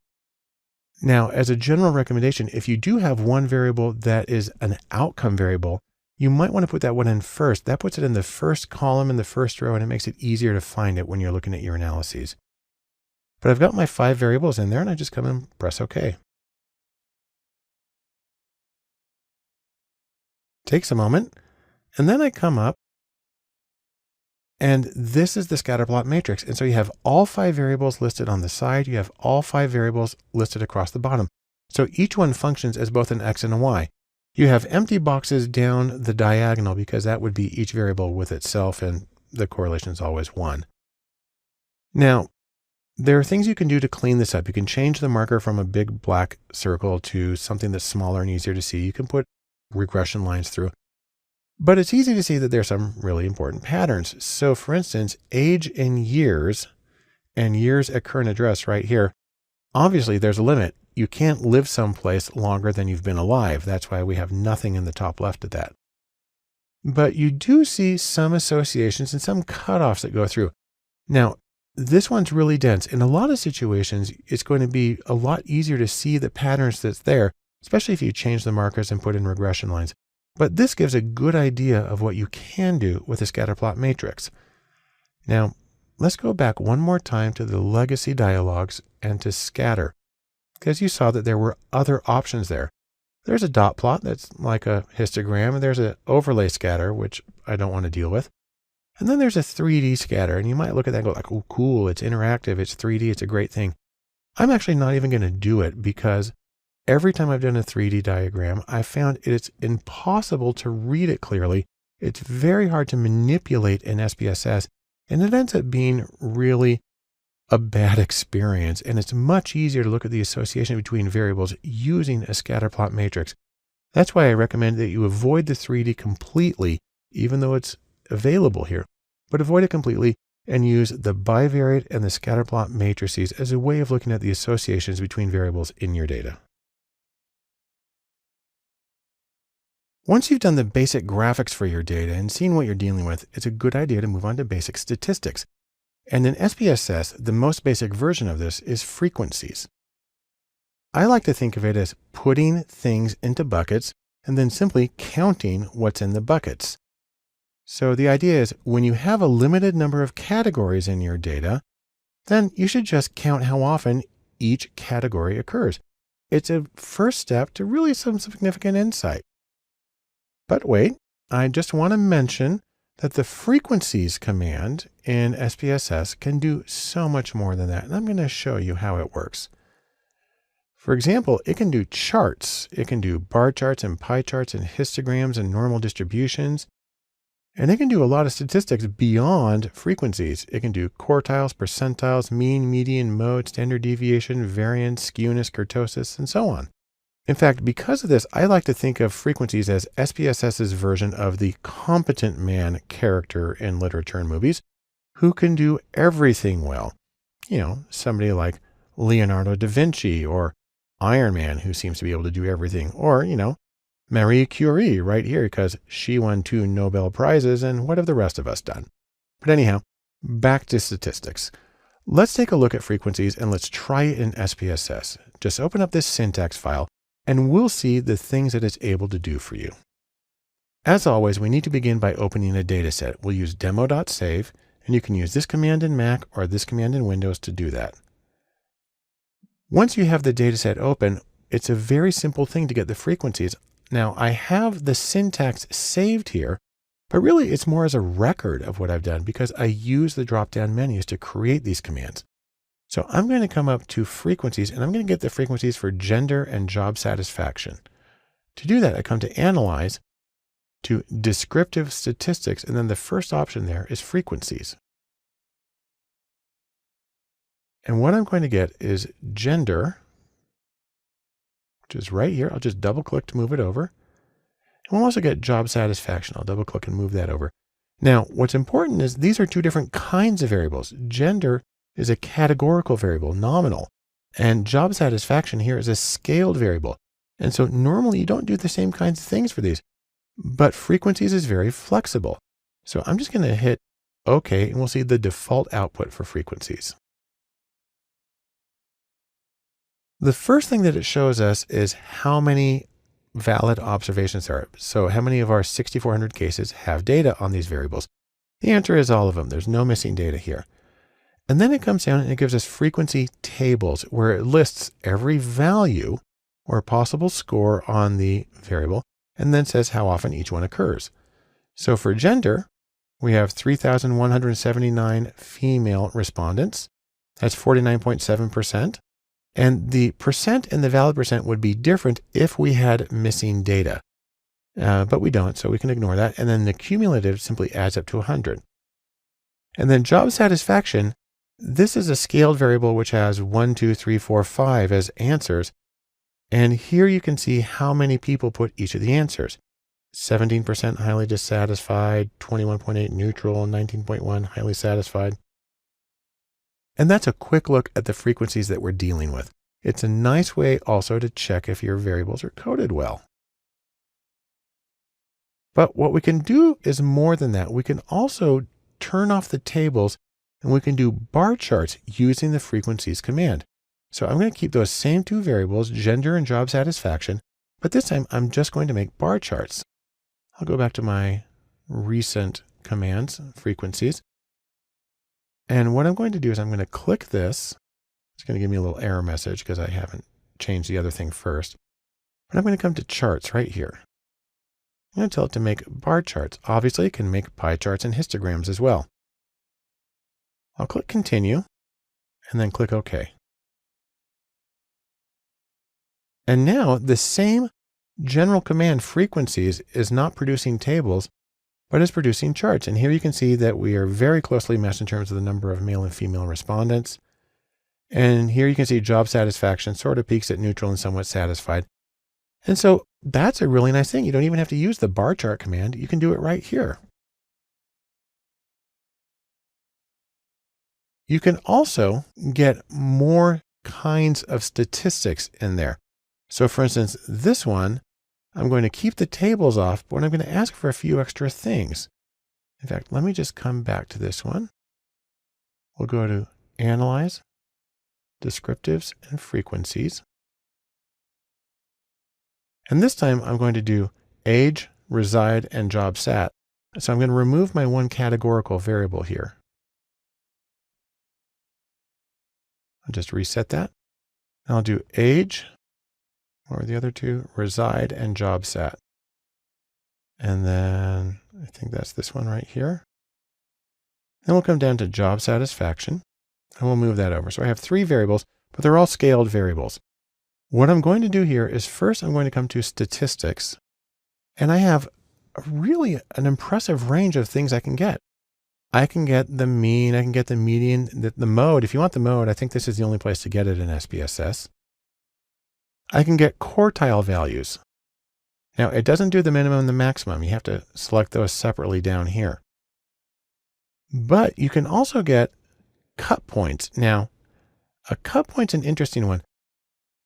Now, as a general recommendation, if you do have one variable that is an outcome variable, you might want to put that one in first. That puts it in the first column in the first row, and it makes it easier to find it when you're looking at your analyses. But I've got my 5 variables in there, and I just come and press OK. Takes a moment, and then I come up, and this is the scatterplot matrix. And so you have all 5 variables listed on the side. You have all 5 variables listed across the bottom. So each one functions as both an X and a Y. You have empty boxes down the diagonal because that would be each variable with itself, and the correlation is always 1. Now, there are things you can do to clean this up. You can change the marker from a big black circle to something that's smaller and easier to see. You can put regression lines through. But it's easy to see that there's some really important patterns. So for instance, age in years and years at current address right here, obviously there's a limit. You can't live someplace longer than you've been alive. That's why we have nothing in the top left of that. But you do see some associations and some cutoffs that go through. Now, this one's really dense. In a lot of situations, it's going to be a lot easier to see the patterns that's there, especially if you change the markers and put in regression lines. But this gives a good idea of what you can do with a scatterplot matrix. Now, let's go back one more time to the legacy dialogues and to scatter, because you saw that there were other options there. There's a dot plot that's like a histogram, and there's an overlay scatter, which I don't want to deal with. And then there's a 3D scatter, and you might look at that and go like, oh, cool, it's interactive, it's 3D, it's a great thing. I'm actually not even going to do it because every time I've done a 3D diagram, I found it's impossible to read it clearly. It's very hard to manipulate in SPSS, and it ends up being really a bad experience. And it's much easier to look at the association between variables using a scatterplot matrix. That's why I recommend that you avoid the 3D completely, even though it's available here, but avoid it completely and use the bivariate and the scatterplot matrices as a way of looking at the associations between variables in your data. Once you've done the basic graphics for your data and seen what you're dealing with, it's a good idea to move on to basic statistics. And in SPSS, the most basic version of this is frequencies. I like to think of it as putting things into buckets and then simply counting what's in the buckets. So the idea is when you have a limited number of categories in your data, then you should just count how often each category occurs. it's a first step to really some significant insight. But wait, I just want to mention that the frequencies command in SPSS can do so much more than that. And I'm going to show you how it works. For example, it can do charts. It can do bar charts and pie charts and histograms and normal distributions. And it can do a lot of statistics beyond frequencies. It can do quartiles, percentiles, mean, median, mode, standard deviation, variance, skewness, kurtosis, and so on. In fact, because of this, I like to think of frequencies as SPSS's version of the competent man character in literature and movies who can do everything well. You know, somebody like Leonardo da Vinci or Iron Man who seems to be able to do everything. Or, you know, Marie Curie right here because she won 2 Nobel Prizes, and what have the rest of us done? But anyhow, back to statistics. Let's take a look at frequencies and let's try it in SPSS. Just open up this syntax file and we'll see the things that it's able to do for you. As always, we need to begin by opening a data set. We'll use demo.save, and you can use this command in Mac or this command in Windows to do that. Once you have the data set open, it's a very simple thing to get the frequencies. Now, I have the syntax saved here, but really it's more as a record of what I've done because I use the drop-down menus to create these commands. So I'm going to come up to frequencies, and I'm going to get the frequencies for gender and job satisfaction. To do that, I come to Analyze, to Descriptive Statistics, and then the first option there is Frequencies. And what I'm going to get is gender, which is right here. I'll just double click to move it over. And we'll also get job satisfaction. I'll double click and move that over. Now, what's important is these are 2 different kinds of variables. Gender is a categorical variable, nominal, and job satisfaction here is a scaled variable. And so normally you don't do the same kinds of things for these, but frequencies is very flexible. So I'm just going to hit OK, and we'll see the default output for frequencies. The first thing that it shows us is how many valid observations there are. So how many of our 6,400 cases have data on these variables? The answer is all of them. There's no missing data here. And then it comes down and it gives us frequency tables where it lists every value or possible score on the variable and then says how often each one occurs. So for gender, we have 3,179 female respondents. That's 49.7%. And the percent and the valid percent would be different if we had missing data. But we don't, so we can ignore that. And then the cumulative simply adds up to 100. And then job satisfaction, this is a scaled variable which has 1, 2, 3, 4, 5 as answers. And here you can see how many people put each of the answers. 17% highly dissatisfied, 21.8 neutral, 19.1 highly satisfied. And that's a quick look at the frequencies that we're dealing with. It's a nice way also to check if your variables are coded well. But what we can do is more than that. We can also turn off the tables and we can do bar charts using the frequencies command. So I'm going to keep those same 2 variables, gender and job satisfaction, but this time I'm just going to make bar charts. I'll go back to my recent commands, frequencies. And what I'm going to do is I'm going to click this. It's going to give me a little error message because I haven't changed the other thing first. But I'm going to come to charts right here. I'm going to tell it to make bar charts. Obviously, it can make pie charts and histograms as well. I'll click continue and then click OK. And now the same general command frequencies is not producing tables, but is producing charts. And here you can see that we are very closely matched in terms of the number of male and female respondents. And here you can see job satisfaction sort of peaks at neutral and somewhat satisfied. And so that's a really nice thing. You don't even have to use the bar chart command. You can do it right here. You can also get more kinds of statistics in there. So for instance, this one, I'm going to keep the tables off, but I'm going to ask for a few extra things. In fact, let me just come back to this one. We'll go to Analyze, Descriptives, and Frequencies. And this time I'm going to do age, reside, and job sat. So I'm going to remove my one categorical variable here. I'll just reset that. I'll do age, What were the other two? Reside and job sat. And then I think that's this one right here. Then we'll come down to job satisfaction and we'll move that over. So I have 3 variables, but they're all scaled variables. What I'm going to do here is first I'm going to come to statistics, and I have really an impressive range of things I can get. I can get the mean, I can get the median, the mode. If you want the mode, I think this is the only place to get it in SPSS. I can get quartile values. Now it doesn't do the minimum and the maximum. You have to select those separately down here. But you can also get cut points. Now, a cut point's an interesting one.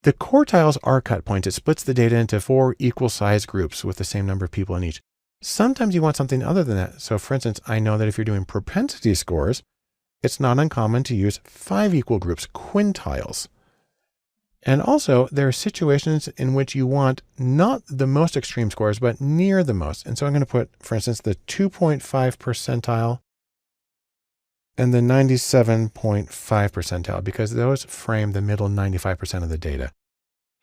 The quartiles are cut points. It splits the data into 4 equal size groups with the same number of people in each. Sometimes you want something other than that. So for instance, I know that if you're doing propensity scores, it's not uncommon to use 5 equal groups, quintiles. And also there are situations in which you want not the most extreme scores, but near the most. And so I'm going to put, for instance, the 2.5 percentile and the 97.5 percentile, because those frame the middle 95% of the data.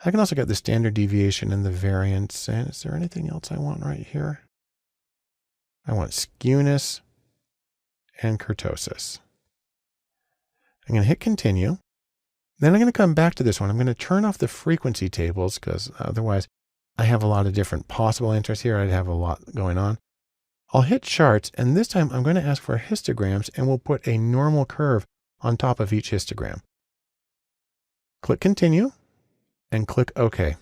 I can also get the standard deviation and the variance. And is there anything else I want right here? I want skewness and kurtosis. I'm going to hit continue. Then I'm going to come back to this one. I'm going to turn off the frequency tables because otherwise I have a lot of different possible answers here. I'd have a lot going on. I'll hit charts, and this time I'm going to ask for histograms, and we'll put a normal curve on top of each histogram. Click continue and click OK.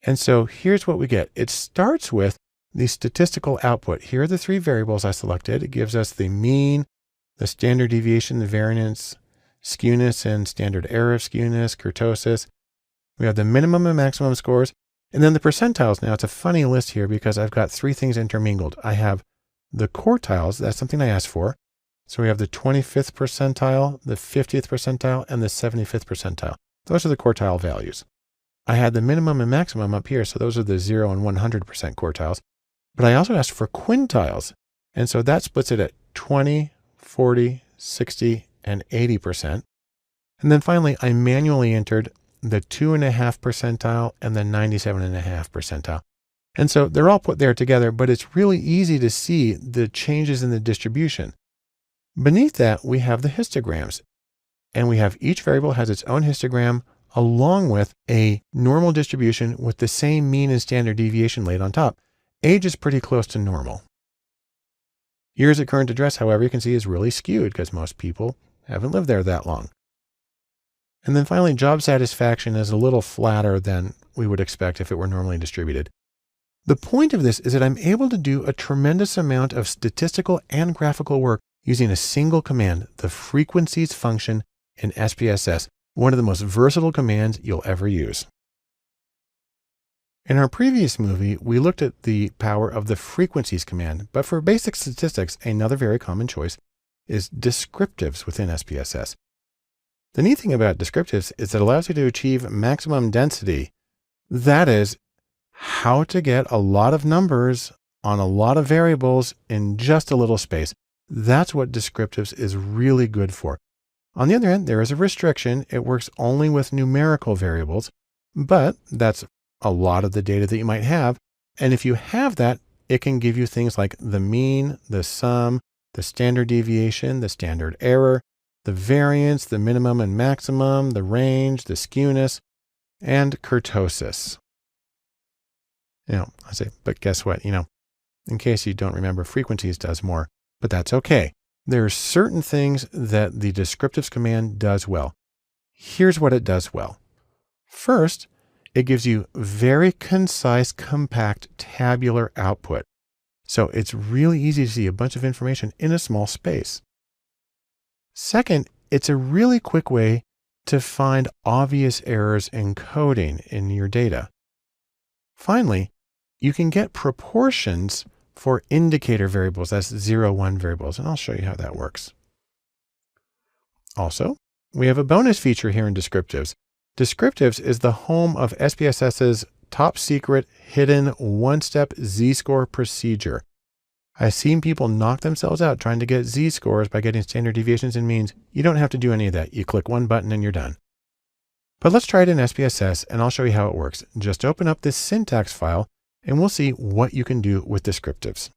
And so here's what we get. It starts with the statistical output. Here are the 3 variables I selected. It gives us the mean, the standard deviation, the variance, skewness and standard error of skewness, kurtosis. We have the minimum and maximum scores, and then the percentiles. Now it's a funny list here because I've got 3 things intermingled. I have the quartiles. That's something I asked for. So we have the 25th percentile, the 50th percentile, and the 75th percentile. Those are the quartile values. I had the minimum and maximum up here. So those are the 0 and 100% quartiles. But I also asked for quintiles. And so that splits it at 20, 40, 60, and 80%. And then finally, I manually entered the 2.5 percentile and the 97.5 percentile. And so they're all put there together, but it's really easy to see the changes in the distribution. Beneath that, we have the histograms, and we have each variable has its own histogram along with a normal distribution with the same mean and standard deviation laid on top. Age is pretty close to normal. Years at current address, however, you can see is really skewed because most people haven't lived there that long. And then finally, job satisfaction is a little flatter than we would expect if it were normally distributed. The point of this is that I'm able to do a tremendous amount of statistical and graphical work using a single command, the frequencies function in SPSS, one of the most versatile commands you'll ever use. In our previous movie, we looked at the power of the frequencies command, but for basic statistics, another very common choice is descriptives within SPSS. The neat thing about descriptives is it allows you to achieve maximum density. That is, how to get a lot of numbers on a lot of variables in just a little space. That's what descriptives is really good for. On the other hand, there is a restriction. It works only with numerical variables, but that's a lot of the data that you might have. And if you have that, it can give you things like the mean, the sum, the standard deviation, the standard error, the variance, the minimum and maximum, the range, the skewness, and kurtosis. I say, but guess what? In case you don't remember, frequencies does more, but that's okay. There are certain things that the descriptives command does well. Here's what it does well. First, it gives you very concise, compact, tabular output. So it's really easy to see a bunch of information in a small space. Second, it's a really quick way to find obvious errors in coding in your data. Finally, you can get proportions for indicator variables, that's 0, 1 variables, and I'll show you how that works. Also, we have a bonus feature here in descriptives. Descriptives is the home of SPSS's top secret hidden one-step z-score procedure. I've seen people knock themselves out trying to get z-scores by getting standard deviations and means. You don't have to do any of that. You click one button and you're done. But let's try it in SPSS and I'll show you how it works. Just open up this syntax file and we'll see what you can do with descriptives.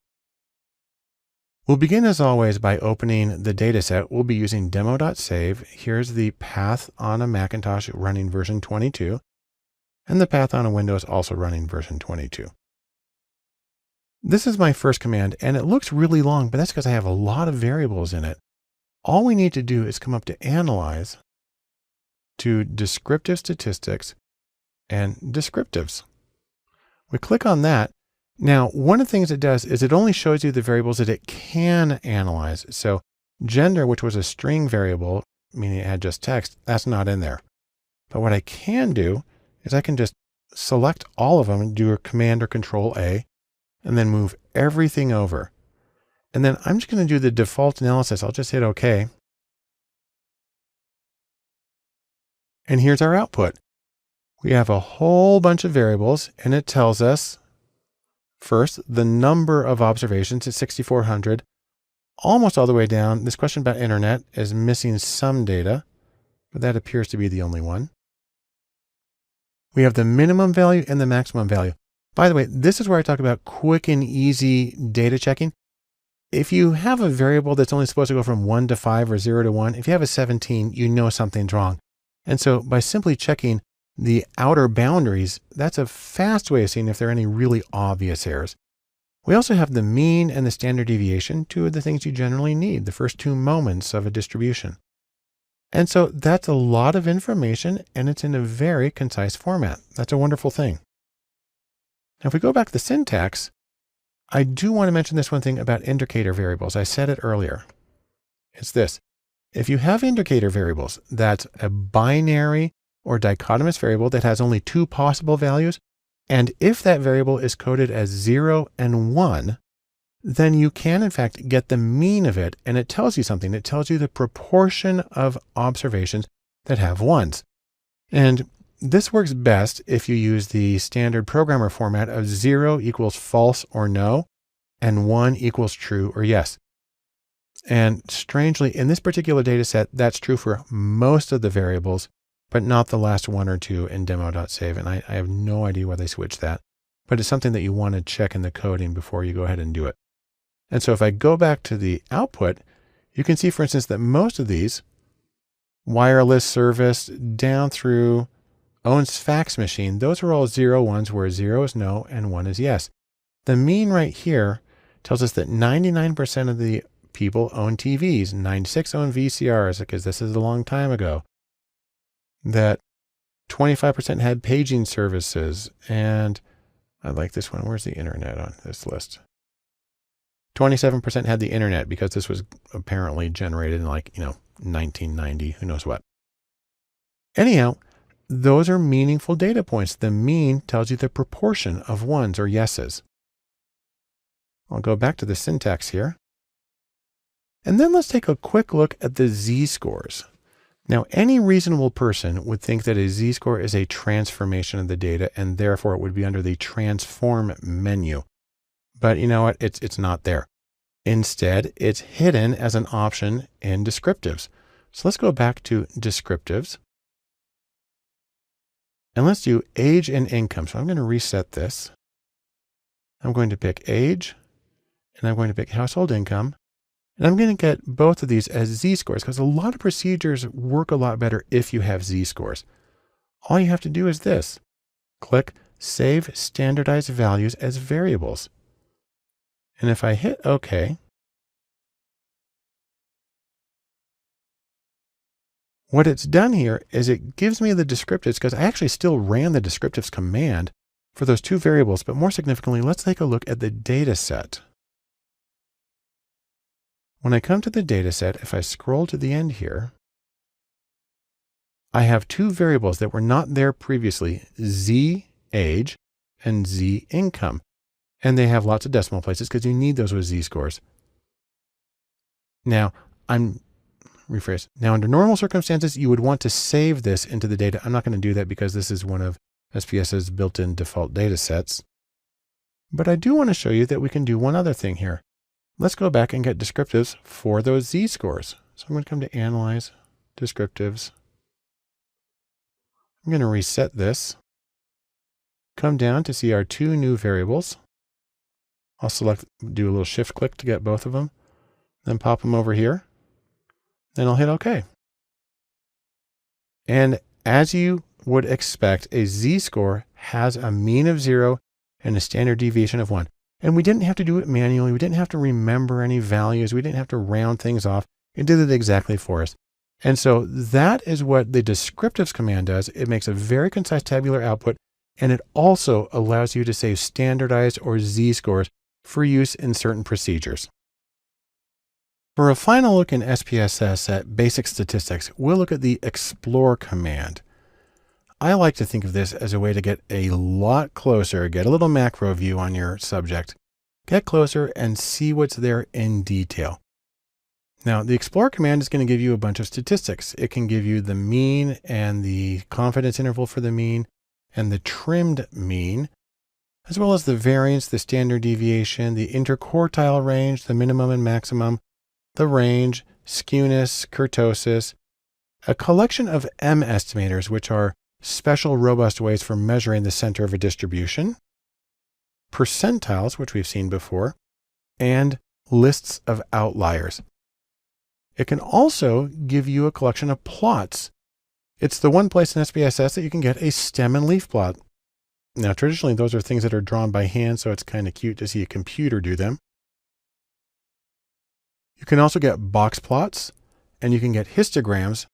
We'll begin as always by opening the dataset. We'll be using demo.save. Here's the path on a Macintosh running version 22, and the path on a Windows also running version 22. This is my first command, and it looks really long, but that's because I have a lot of variables in it. All we need to do is come up to Analyze, to Descriptive Statistics, and Descriptives. We click on that. Now, one of the things it does is it only shows you the variables that it can analyze. So gender, which was a string variable, meaning it had just text, that's not in there. But what I can do is I can just select all of them and do a Command or Control A, and then move everything over. And then I'm just going to do the default analysis. I'll just hit OK. And here's our output. We have a whole bunch of variables, and it tells us first, the number of observations is 6,400, almost all the way down. This question about internet is missing some data, but that appears to be the only one. We have the minimum value and the maximum value. By the way, this is where I talk about quick and easy data checking. If you have a variable that's only supposed to go from 1 to 5 or 0 to 1, if you have a 17, you know something's wrong. And so by simply checking the outer boundaries, that's a fast way of seeing if there are any really obvious errors. We also have the mean and the standard deviation, two of the things you generally need, the first two moments of a distribution. And so that's a lot of information, and it's in a very concise format. That's a wonderful thing. Now, if we go back to the syntax, I do want to mention this one thing about indicator variables. I said it earlier. It's this. If you have indicator variables, that's a binary or dichotomous variable that has only two possible values, and if that variable is coded as 0 and 1, then you can in fact get the mean of it, and it tells you something. It tells you the proportion of observations that have ones. And this works best if you use the standard programmer format of 0 equals false or no, and 1 equals true or yes. And strangely, in this particular data set, that's true for most of the variables, but not the last one or two in demo.save. And I have no idea why they switched that, but it's something that you want to check in the coding before you go ahead and do it. And so if I go back to the output, you can see, for instance, that most of these, wireless service down through owns fax machine, those are all 0 ones where 0 is no and 1 is yes. The mean right here tells us that 99% of the people own TVs, 96 own VCRs, because this is a long time ago, that 25% had paging services, and I like this one. Where's the internet on this list? 27% had the internet because this was apparently generated in 1990, who knows what. Anyhow, those are meaningful data points. The mean tells you the proportion of ones or yeses. I'll go back to the syntax here. And then let's take a quick look at the z-scores. Now, any reasonable person would think that a z-score is a transformation of the data, and therefore it would be under the transform menu. But you know what? It's not there. Instead, it's hidden as an option in descriptives. So let's go back to descriptives. And let's do age and income. So I'm going to reset this. I'm going to pick age, and I'm going to pick household income. And I'm going to get both of these as z-scores because a lot of procedures work a lot better if you have z-scores. All you have to do is this. Click Save Standardized Values as Variables. And if I hit OK, what it's done here is it gives me the descriptives, because I actually still ran the descriptives command for those two variables. But more significantly, let's take a look at the data set. When I come to the data set, if I scroll to the end here, I have two variables that were not there previously, z age and z income. And they have lots of decimal places because you need those with z-scores. Now, rephrase. Now, under normal circumstances, you would want to save this into the data. I'm not going to do that because this is one of SPSS's built-in default data sets. But I do want to show you that we can do one other thing here. Let's go back and get descriptives for those z-scores. So I'm going to come to Analyze, Descriptives. I'm going to reset this. Come down to see our two new variables. I'll do a little shift click to get both of them, then pop them over here. Then I'll hit OK. And as you would expect, a z-score has a mean of 0 and a standard deviation of 1. And we didn't have to do it manually. We didn't have to remember any values. We didn't have to round things off. It did it exactly for us. And so that is what the descriptives command does. It makes a very concise tabular output, and it also allows you to save standardized or z-scores for use in certain procedures. For a final look in SPSS at basic statistics, we'll look at the explore command. I like to think of this as a way to get a lot closer, get a little macro view on your subject, get closer and see what's there in detail. Now, the explore command is going to give you a bunch of statistics. It can give you the mean and the confidence interval for the mean and the trimmed mean, as well as the variance, the standard deviation, the interquartile range, the minimum and maximum, the range, skewness, kurtosis, a collection of M estimators, which are special robust ways for measuring the center of a distribution, percentiles, which we've seen before, and lists of outliers. It can also give you a collection of plots. It's the one place in SPSS that you can get a stem and leaf plot. Now, traditionally, those are things that are drawn by hand, so it's kind of cute to see a computer do them. You can also get box plots, and you can get histograms,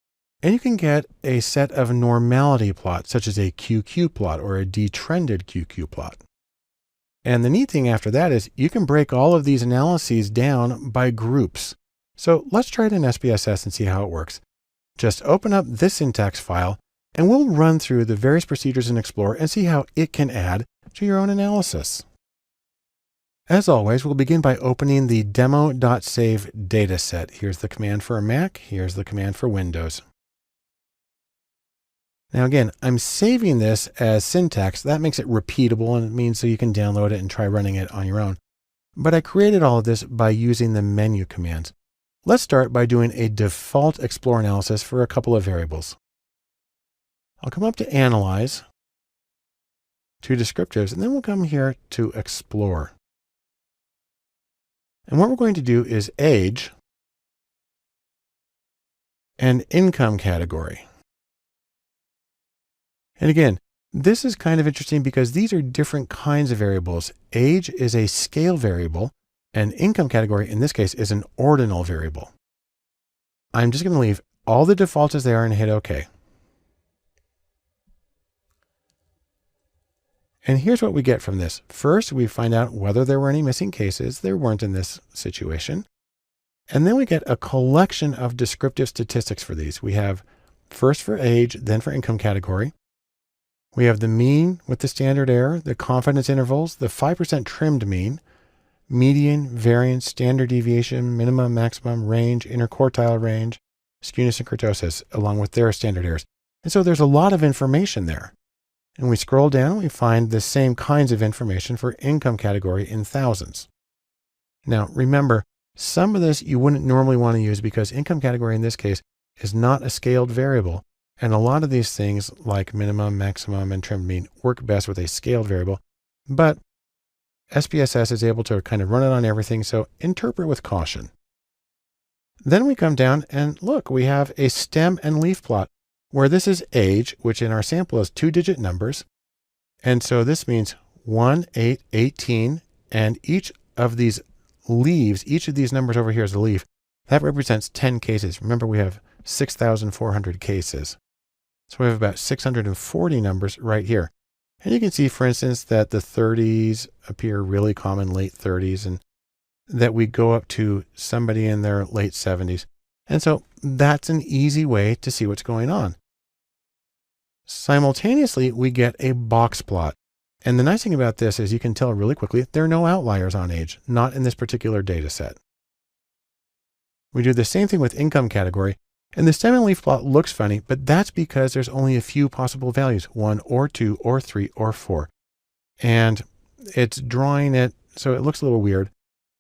and you can get a set of normality plots, such as a QQ plot or a detrended QQ plot. And the neat thing after that is you can break all of these analyses down by groups. So let's try it in SPSS and see how it works. Just open up this syntax file, and we'll run through the various procedures in Explore and see how it can add to your own analysis. As always, we'll begin by opening the demo.save dataset. Here's the command for a Mac. Here's the command for Windows. Now again, I'm saving this as syntax. That makes it repeatable, and it means so you can download it and try running it on your own. But I created all of this by using the menu commands. Let's start by doing a default Explore analysis for a couple of variables. I'll come up to Analyze, to Descriptives, and then we'll come here to Explore. And what we're going to do is age and income category. And again, this is kind of interesting because these are different kinds of variables. Age is a scale variable, and income category in this case is an ordinal variable. I'm just going to leave all the defaults as they are and hit OK. And here's what we get from this. First, we find out whether there were any missing cases. There weren't in this situation. And then we get a collection of descriptive statistics for these. We have first for age, then for income category. We have the mean with the standard error, the confidence intervals, the 5% trimmed mean, median, variance, standard deviation, minimum, maximum, range, interquartile range, skewness and kurtosis, along with their standard errors. And so there's a lot of information there. And we scroll down, we find the same kinds of information for income category in thousands. Now, remember, some of this you wouldn't normally want to use because income category in this case is not a scaled variable. And a lot of these things like minimum, maximum, and trimmed mean work best with a scaled variable. But SPSS is able to kind of run it on everything, so interpret with caution. Then we come down and look, we have a stem and leaf plot where this is age, which in our sample is 2-digit numbers. And so this means 1, 8, 18, and each of these leaves, each of these numbers over here is a leaf. That represents 10 cases. Remember, we have 6,400 cases. So we have about 640 numbers right here. And you can see, for instance, that the 30s appear really common, late 30s, and that we go up to somebody in their late 70s. And so that's an easy way to see what's going on. Simultaneously, we get a box plot. And the nice thing about this is you can tell really quickly there are no outliers on age, not in this particular data set. We do the same thing with income category. And the stem and leaf plot looks funny, but that's because there's only a few possible values, 1 or 2 or 3 or 4. And it's drawing it, so it looks a little weird.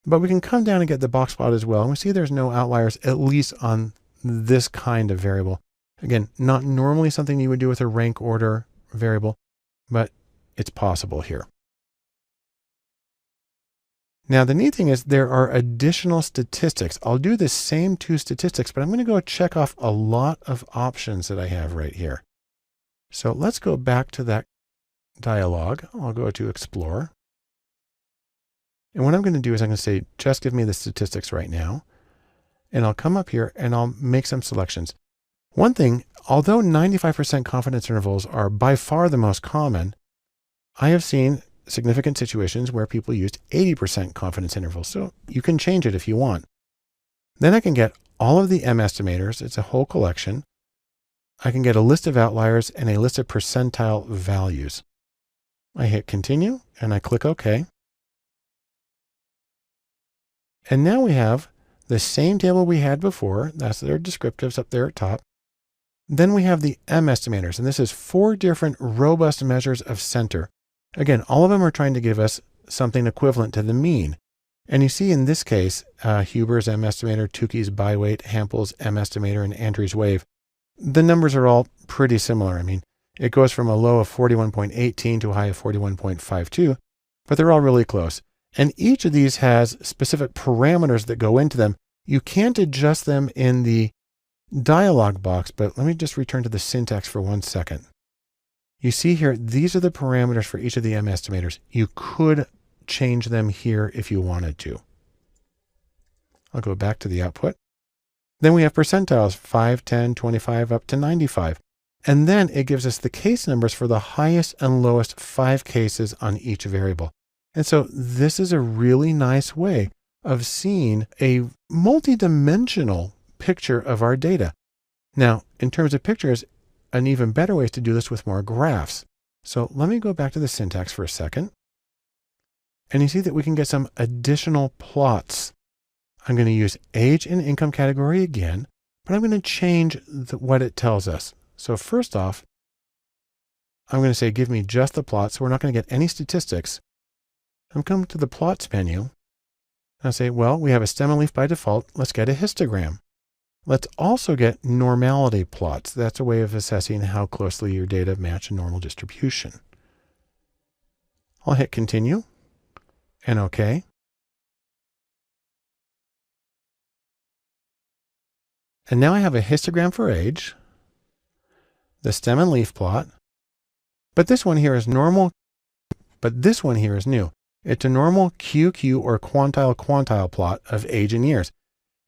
But we can come down and get the box plot as well. And we see there's no outliers, at least on this kind of variable. Again, not normally something you would do with a rank order variable, but it's possible here. Now, the neat thing is there are additional statistics. I'll do the same two statistics, but I'm going to go check off a lot of options that I have right here. So let's go back to that dialog. I'll go to Explore. And what I'm going to do is I'm going to say, just give me the statistics right now. And I'll come up here and I'll make some selections. One thing, although 95% confidence intervals are by far the most common, I have seen significant situations where people used 80% confidence intervals. So you can change it if you want. Then I can get all of the M estimators. It's a whole collection. I can get a list of outliers and a list of percentile values. I hit continue and I click OK. And now we have the same table we had before. That's their descriptives up there at top. Then we have the M estimators, and this is 4 different robust measures of center. Again, all of them are trying to give us something equivalent to the mean. And you see in this case, Huber's M estimator, Tukey's byweight, Hampel's M estimator, and Andrews wave. The numbers are all pretty similar. I mean, it goes from a low of 41.18 to a high of 41.52, but they're all really close. And each of these has specific parameters that go into them. You can't adjust them in the dialog box, but let me just return to the syntax for 1 second. You see here, these are the parameters for each of the M estimators. You could change them here if you wanted to. I'll go back to the output. Then we have percentiles, 5, 10, 25, up to 95. And then it gives us the case numbers for the highest and lowest 5 cases on each variable. And so this is a really nice way of seeing a multidimensional picture of our data. Now, in terms of pictures, an even better way is to do this with more graphs. So let me go back to the syntax for a second. And you see that we can get some additional plots. I'm going to use age and income category again, but I'm going to change what it tells us. So first off, I'm going to say, give me just the plots. So we're not going to get any statistics. I'm coming to the plots menu. I'll say, well, we have a stem and leaf by default. Let's get a histogram. Let's also get normality plots. That's a way of assessing how closely your data match a normal distribution. I'll hit continue and OK. And now I have a histogram for age, the stem and leaf plot, but this one here is normal, but this one here is new. It's a normal QQ or quantile plot of age in years.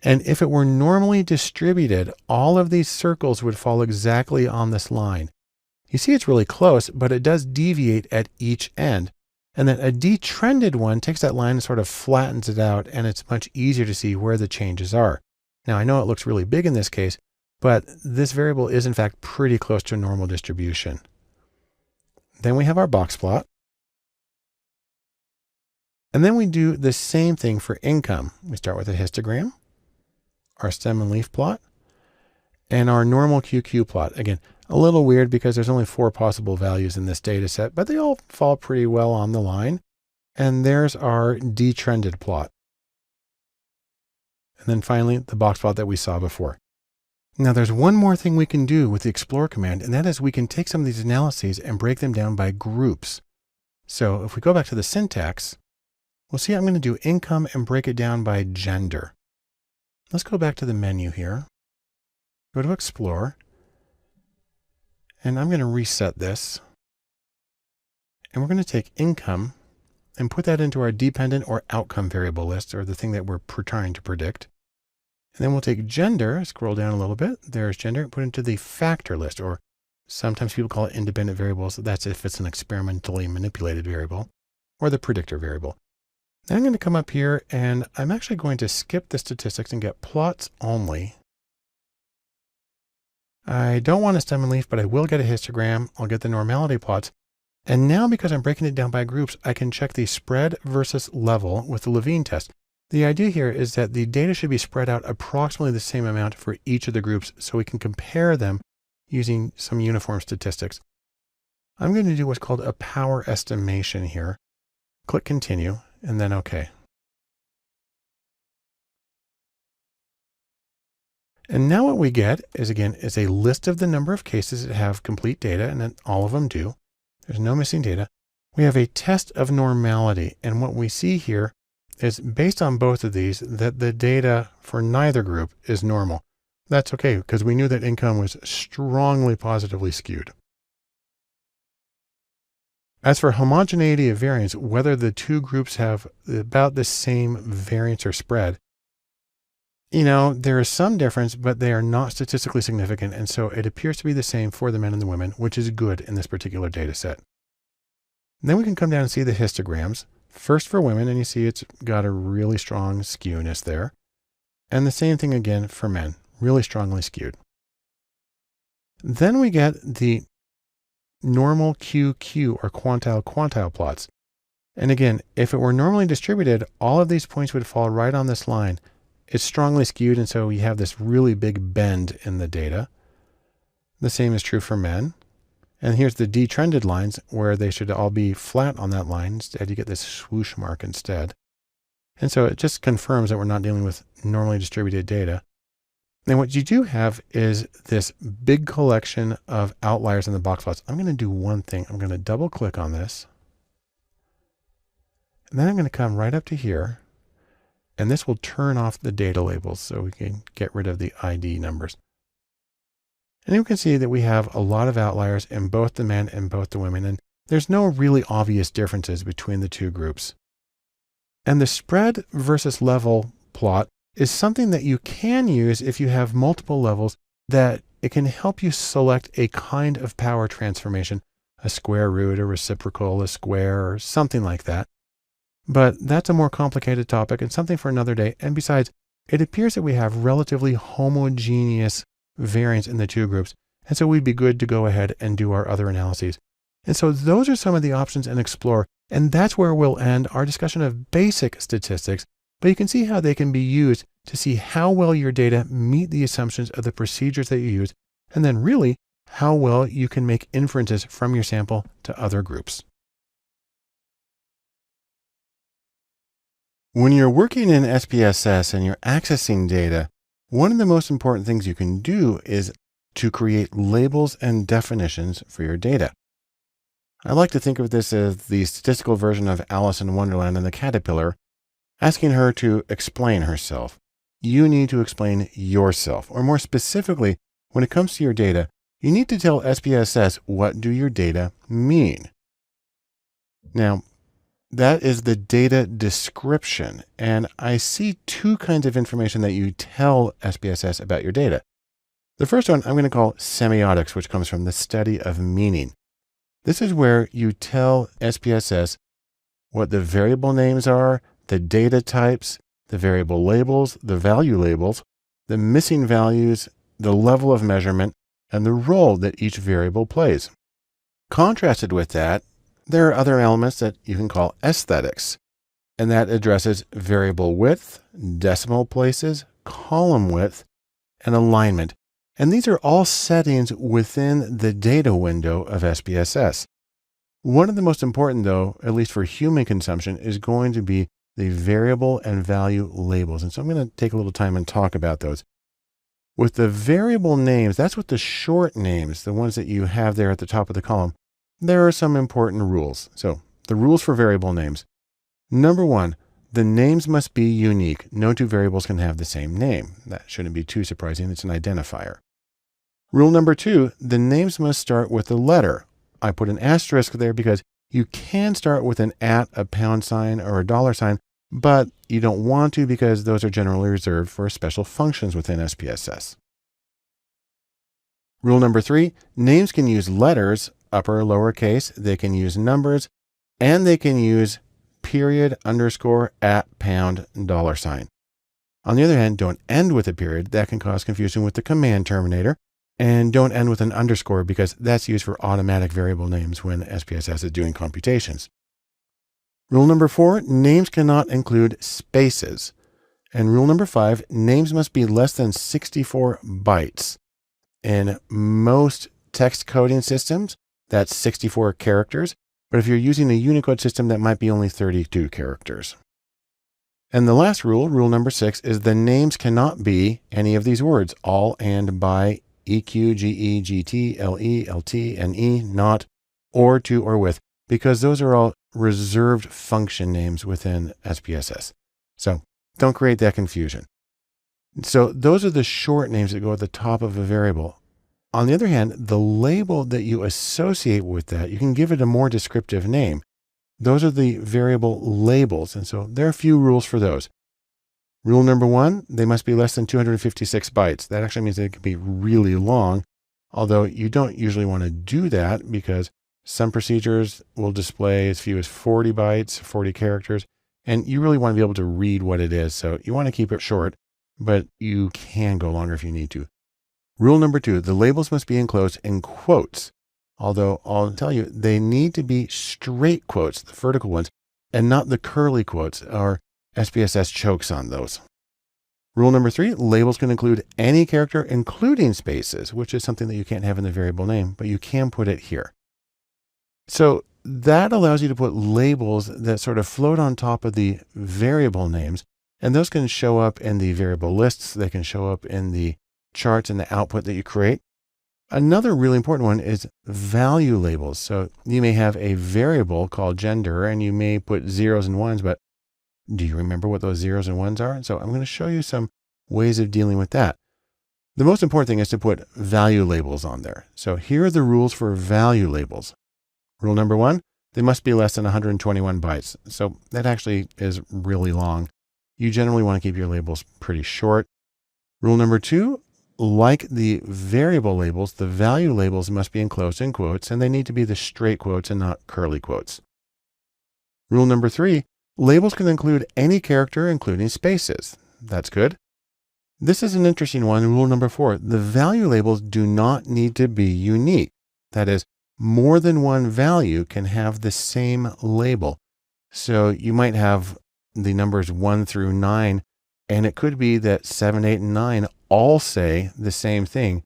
And if it were normally distributed, all of these circles would fall exactly on this line. You see it's really close, but it does deviate at each end. And then a detrended one takes that line and sort of flattens it out, and it's much easier to see where the changes are. Now, I know it looks really big in this case, but this variable is in fact pretty close to a normal distribution. Then we have our box plot. And then we do the same thing for income. We start with a histogram, our stem and leaf plot, and our normal QQ plot. Again, a little weird because there's only 4 possible values in this data set, but they all fall pretty well on the line. And there's our detrended plot. And then finally, the box plot that we saw before. Now there's one more thing we can do with the Explore command, and that is we can take some of these analyses and break them down by groups. So if we go back to the syntax, we'll see I'm going to do income and break it down by gender. Let's go back to the menu here. Go to Explore. And I'm going to reset this. And we're going to take income and put that into our dependent or outcome variable list, or the thing that we're trying to predict. And then we'll take gender, scroll down a little bit. There's gender, put into the factor list, or sometimes people call it independent variables. That's if it's an experimentally manipulated variable, or the predictor variable. Then I'm going to come up here and I'm actually going to skip the statistics and get plots only. I don't want a stem and leaf, but I will get a histogram. I'll get the normality plots. And now because I'm breaking it down by groups, I can check the spread versus level with the Levine test. The idea here is that the data should be spread out approximately the same amount for each of the groups so we can compare them using some uniform statistics. I'm going to do what's called a power estimation here. Click continue and then OK. And now what we get is, again, is a list of the number of cases that have complete data, and then all of them do. There's no missing data. We have a test of normality. And what we see here is, based on both of these, that the data for neither group is normal. That's okay, because we knew that income was strongly positively skewed. As for homogeneity of variance, whether the two groups have about the same variance or spread, there is some difference, but they are not statistically significant. And so it appears to be the same for the men and the women, which is good in this particular data set. Then we can come down and see the histograms. First for women, and you see it's got a really strong skewness there. And the same thing again for men, really strongly skewed. Then we get the normal QQ or quantile plots. And again, if it were normally distributed, all of these points would fall right on this line. It's strongly skewed, and so we have this really big bend in the data. The same is true for men. And here's the detrended lines where they should all be flat on that line. Instead, you get this swoosh mark instead. And so it just confirms that we're not dealing with normally distributed data. And what you do have is this big collection of outliers in the box plots. I'm going to do one thing. I'm going to double click on this. And then I'm going to come right up to here. And this will turn off the data labels so we can get rid of the ID numbers. And you can see that we have a lot of outliers in both the men and both the women. And there's no really obvious differences between the two groups. And the spread versus level plot is something that you can use if you have multiple levels, that it can help you select a kind of power transformation, a square root, a reciprocal, a square, or something like that. But that's a more complicated topic and something for another day. And besides, it appears that we have relatively homogeneous variance in the two groups. And so we'd be good to go ahead and do our other analyses. And so those are some of the options in Explore. And that's where we'll end our discussion of basic statistics. But you can see how they can be used to see how well your data meet the assumptions of the procedures that you use, and then really how well you can make inferences from your sample to other groups. When you're working in SPSS and you're accessing data, one of the most important things you can do is to create labels and definitions for your data. I like to think of this as the statistical version of Alice in Wonderland and the caterpillar, asking her to explain herself. You need to explain yourself, or more specifically, when it comes to your data, you need to tell SPSS what do your data mean. Now, that is the data description, and I see two kinds of information that you tell SPSS about your data. The first one I'm going to call semiotics, which comes from the study of meaning. This is where you tell SPSS what the variable names are, the data types, the variable labels, the value labels, the missing values, the level of measurement, and the role that each variable plays. Contrasted with that, there are other elements that you can call aesthetics, and that addresses variable width, decimal places, column width, and alignment. And these are all settings within the data window of SPSS. One of the most important, though, at least for human consumption, is going to be the variable and value labels. And so I'm going to take a little time and talk about those. With the variable names, that's what the short names, the ones that you have there at the top of the column, there are some important rules. So the rules for variable names. Number one, the names must be unique. No two variables can have the same name. That shouldn't be too surprising. It's an identifier. Rule number two, the names must start with a letter. I put an asterisk there because you can start with an @ a pound sign, or a dollar sign, but you don't want to because those are generally reserved for special functions within SPSS. Rule number three, names can use letters, upper or lowercase, they can use numbers, and they can use period, underscore, @ pound, dollar sign. On the other hand, don't end with a period. That can cause confusion with the command terminator. And don't end with an underscore because that's used for automatic variable names when SPSS is doing computations. Rule number four, names cannot include spaces. And rule number five, names must be less than 64 bytes. In most text coding systems, that's 64 characters. But if you're using a Unicode system, that might be only 32 characters. And the last rule, rule number 6, is the names cannot be any of these words: all, and, by, EQ, GE, GT, LE, LT, NE, not, or, to, or with, because those are all reserved function names within SPSS. So don't create that confusion. So those are the short names that go at the top of a variable. On the other hand, the label that you associate with that, you can give it a more descriptive name. Those are the variable labels. And so there are a few rules for those. Rule number 1, they must be less than 256 bytes. That actually means they can be really long, although you don't usually want to do that because some procedures will display as few as 40 bytes, 40 characters, and you really want to be able to read what it is. So you want to keep it short, but you can go longer if you need to. Rule number 2, the labels must be enclosed in quotes, although I'll tell you, they need to be straight quotes, the vertical ones, and not the curly quotes, or SPSS chokes on those. Rule number 3, labels can include any character, including spaces, which is something that you can't have in the variable name, but you can put it here. So that allows you to put labels that sort of float on top of the variable names, and those can show up in the variable lists. They can show up in the charts and the output that you create. Another really important one is value labels. So you may have a variable called gender, and you may put zeros and ones, but do you remember what those zeros and ones are? So I'm going to show you some ways of dealing with that. The most important thing is to put value labels on there. So here are the rules for value labels. Rule number 1, they must be less than 121 bytes. So that actually is really long. You generally want to keep your labels pretty short. Rule number 2, like the variable labels, the value labels must be enclosed in quotes, and they need to be the straight quotes and not curly quotes. Rule number 3, labels can include any character, including spaces. That's good. This is an interesting one. Rule number 4, the value labels do not need to be unique. That is, more than one value can have the same label. So you might have the numbers 1 through 9, and it could be that 7, 8, and 9 all say the same thing,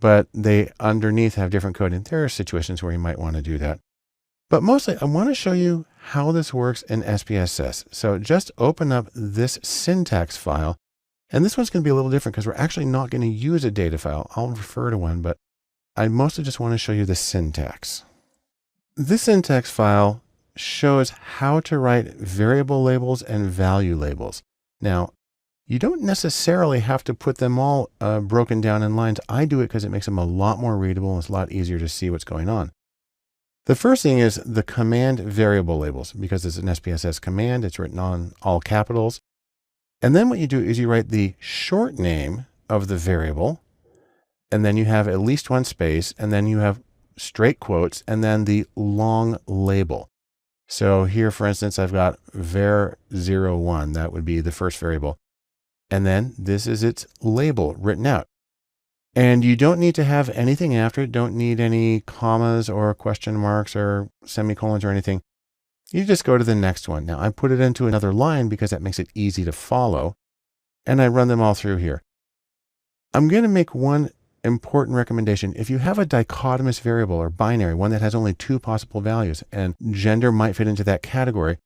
but they underneath have different coding. There are situations where you might want to do that. But mostly, I want to show you how this works in SPSS. So just open up this syntax file, and this one's going to be a little different because we're actually not going to use a data file. I'll refer to one, but I mostly just want to show you the syntax. This syntax file shows how to write variable labels and value labels. Now, you don't necessarily have to put them all broken down in lines. I do it because it makes them a lot more readable and it's a lot easier to see what's going on. The first thing is the command variable labels. Because it's an SPSS command, it's written on all capitals. And then what you do is you write the short name of the variable, and then you have at least one space, and then you have straight quotes, and then the long label. So here, for instance, I've got var01. That would be the first variable. And then this is its label written out. And you don't need to have anything after it. Don't need any commas or question marks or semicolons or anything. You just go to the next one. Now I put it into another line because that makes it easy to follow. And I run them all through here. I'm going to make one important recommendation. If you have a dichotomous variable or binary, one that has only 2 possible values, and gender might fit into that category,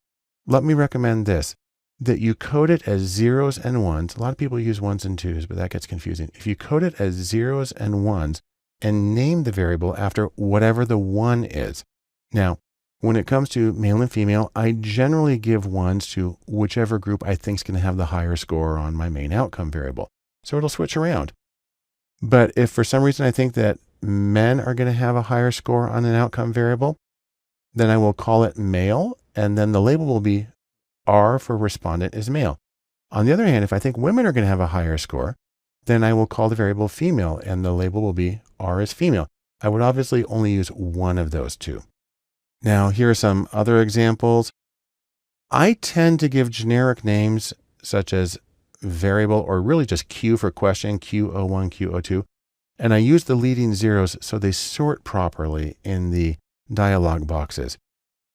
let me recommend this, that you code it as zeros and ones. A lot of people use ones and twos, but that gets confusing. If you code it as zeros and ones and name the variable after whatever the one is. Now, when it comes to male and female, I generally give ones to whichever group I think is going to have the higher score on my main outcome variable. So it'll switch around. But if for some reason I think that men are going to have a higher score on an outcome variable, then I will call it male, and then the label will be R for respondent is male. On the other hand, if I think women are going to have a higher score, then I will call the variable female, and the label will be R is female. I would obviously only use one of those two. Now, here are some other examples. I tend to give generic names such as variable, or really just Q for question, Q01, Q02. And I use the leading zeros so they sort properly in the dialog boxes.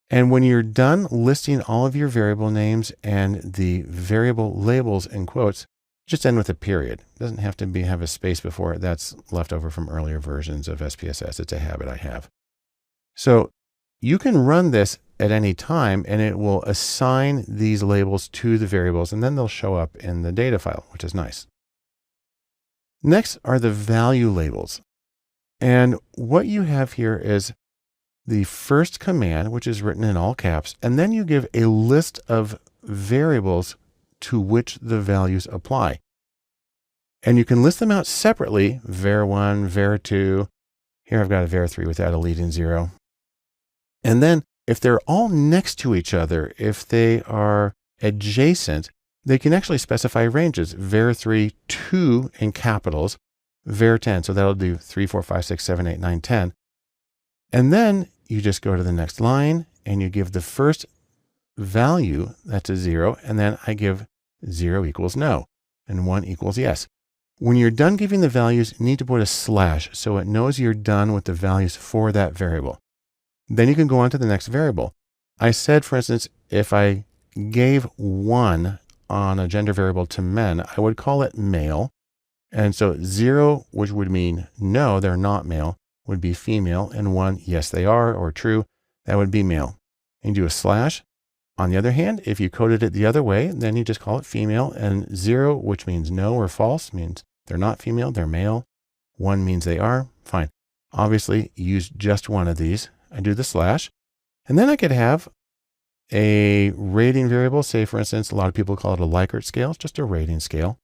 And when you're done listing all of your variable names and the variable labels in quotes, just end with a period. It doesn't have to have a space before it. That's left over from earlier versions of SPSS. It's a habit I have. So you can run this at any time and it will assign these labels to the variables and then they'll show up in the data file, which is nice. Next are the value labels. And what you have here is the first command, which is written in all caps, and then you give a list of variables to which the values apply. And you can list them out separately, var1, var2. Here I've got a var3 without a leading 0. And then if they're all next to each other, if they are adjacent, they can actually specify ranges, var3, 2 in capitals, var10. So that'll do 3, 4, 5, 6, 7, 8, 9, 10. And then you just go to the next line and you give the first value, that's a 0, and then I give 0 equals no, and 1 equals yes. When you're done giving the values, you need to put a slash so it knows you're done with the values for that variable. Then you can go on to the next variable. I said, for instance, if I gave 1 on a gender variable to men, I would call it male. And so 0, which would mean no, they're not male, would be female, and 1, yes, they are, or true, that would be male. And you do a slash. On the other hand, if you coded it the other way, then you just call it female, and 0, which means no or false, means they're not female, they're male. 1 means they are, fine. Obviously, use just one of these. I do the slash, and then I could have a rating variable. Say, for instance, a lot of people call it a Likert scale. It's just a rating scale.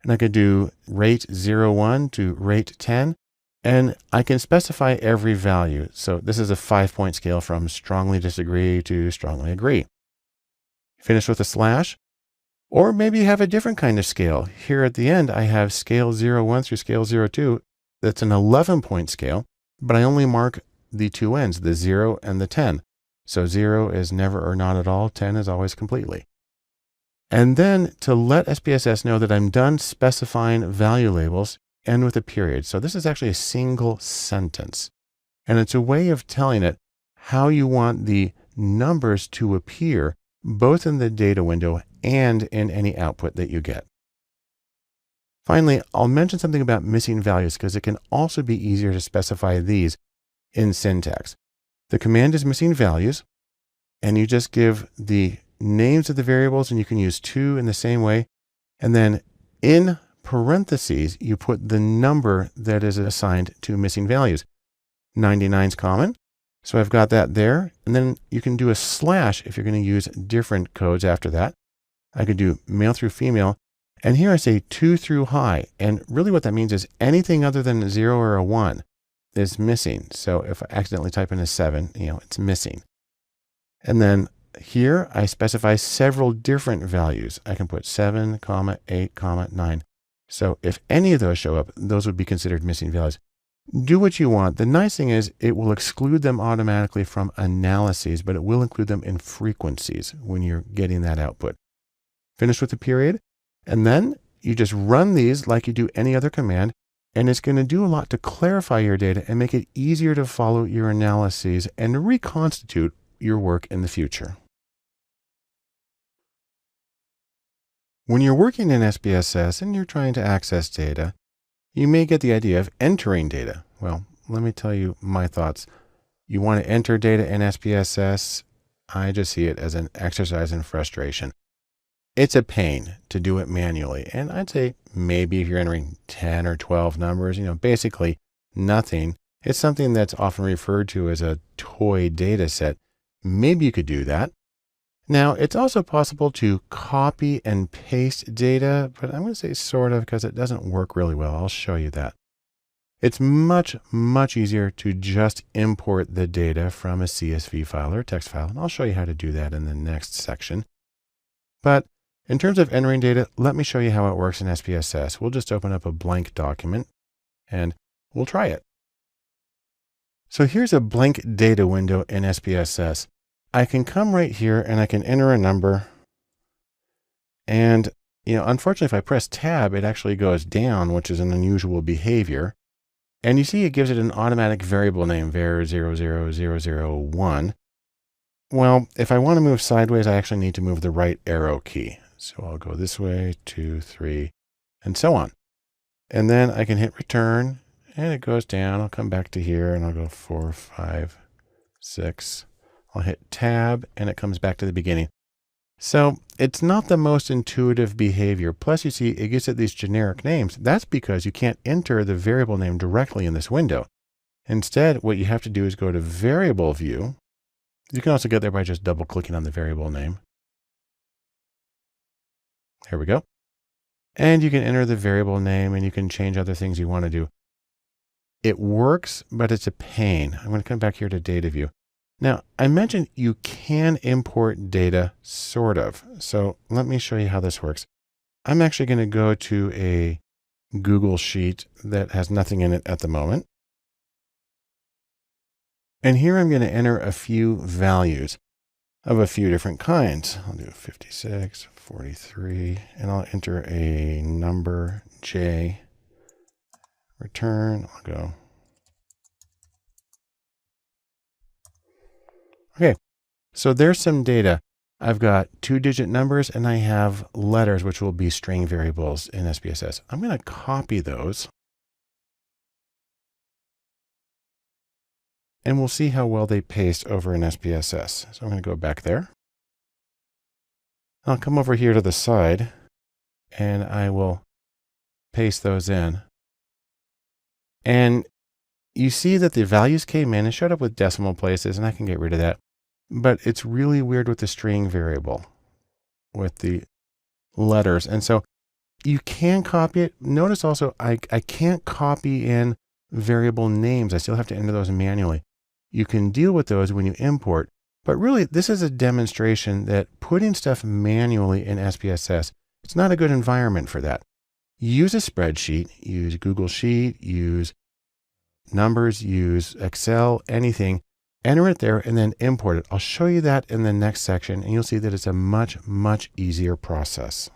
And I could do rate 01 to rate 10, and I can specify every value. So this is a 5-point scale from strongly disagree to strongly agree. Finish with a slash, or maybe you have a different kind of scale. Here at the end, I have scale 01 through scale 02. That's an 11-point scale, but I only mark the two ends, the 0 and the 10. So 0 is never or not at all, 10 is always completely. And then to let SPSS know that I'm done specifying value labels, end with a period. So this is actually a single sentence. And it's a way of telling it how you want the numbers to appear both in the data window and in any output that you get. Finally, I'll mention something about missing values because it can also be easier to specify these in syntax. The command is missing values, and you just give the names of the variables, and you can use to in the same way. And then in parentheses, you put the number that is assigned to missing values. 99 is common, so I've got that there. And then you can do a slash if you're going to use different codes after that. I could do male through female, and here I say 2 through high. And really what that means is anything other than a 0 or a 1 is missing. So if I accidentally type in a 7, it's missing. And then here I specify several different values. I can put 7, 8, 9. So if any of those show up, those would be considered missing values. Do what you want. The nice thing is it will exclude them automatically from analyses, but it will include them in frequencies when you're getting that output. Finish with the period, and then you just run these like you do any other command, and it's going to do a lot to clarify your data and make it easier to follow your analyses and reconstitute your work in the future. When you're working in SPSS and you're trying to access data, you may get the idea of entering data. Well, let me tell you my thoughts. You want to enter data in SPSS, I just see it as an exercise in frustration. It's a pain to do it manually. And I'd say maybe if you're entering 10 or 12 numbers, basically nothing. It's something that's often referred to as a toy data set. Maybe you could do that. Now, it's also possible to copy and paste data, but I'm going to say sort of because it doesn't work really well. I'll show you that. It's much, much easier to just import the data from a CSV file or text file, and I'll show you how to do that in the next section. But in terms of entering data, let me show you how it works in SPSS. We'll just open up a blank document, and we'll try it. So here's a blank data window in SPSS. I can come right here and I can enter a number. And, unfortunately, if I press tab, it actually goes down, which is an unusual behavior. And you see it gives it an automatic variable name, var00001. Well, if I want to move sideways, I actually need to move the right arrow key. So I'll go this way, 2, 3, and so on. And then I can hit return and it goes down. I'll come back to here and I'll go 4, 5, 6. I'll hit tab and it comes back to the beginning. So it's not the most intuitive behavior. Plus you see it gives it these generic names. That's because you can't enter the variable name directly in this window. Instead, what you have to do is go to variable view. You can also get there by just double clicking on the variable name. Here we go. And you can enter the variable name and you can change other things you want to do. It works, but it's a pain. I'm going to come back here to data view. Now, I mentioned you can import data, sort of. So let me show you how this works. I'm actually going to go to a Google Sheet that has nothing in it at the moment. And here I'm going to enter a few values of a few different kinds. I'll do 56, 43, and I'll enter a number J. Return, I'll go. Okay, so there's some data. I've got 2-digit numbers and I have letters, which will be string variables in SPSS. I'm going to copy those. And we'll see how well they paste over in SPSS. So I'm going to go back there. I'll come over here to the side and I will paste those in. And you see that the values came in and showed up with decimal places, and I can get rid of that. But it's really weird with the string variable, with the letters. And so you can copy it. Notice also, I can't copy in variable names. I still have to enter those manually. You can deal with those when you import. But really, this is a demonstration that putting stuff manually in SPSS, it's not a good environment for that. Use a spreadsheet, use Google Sheet, use numbers, use Excel, anything. Enter it there and then import it. I'll show you that in the next section and you'll see that it's a much, much easier process.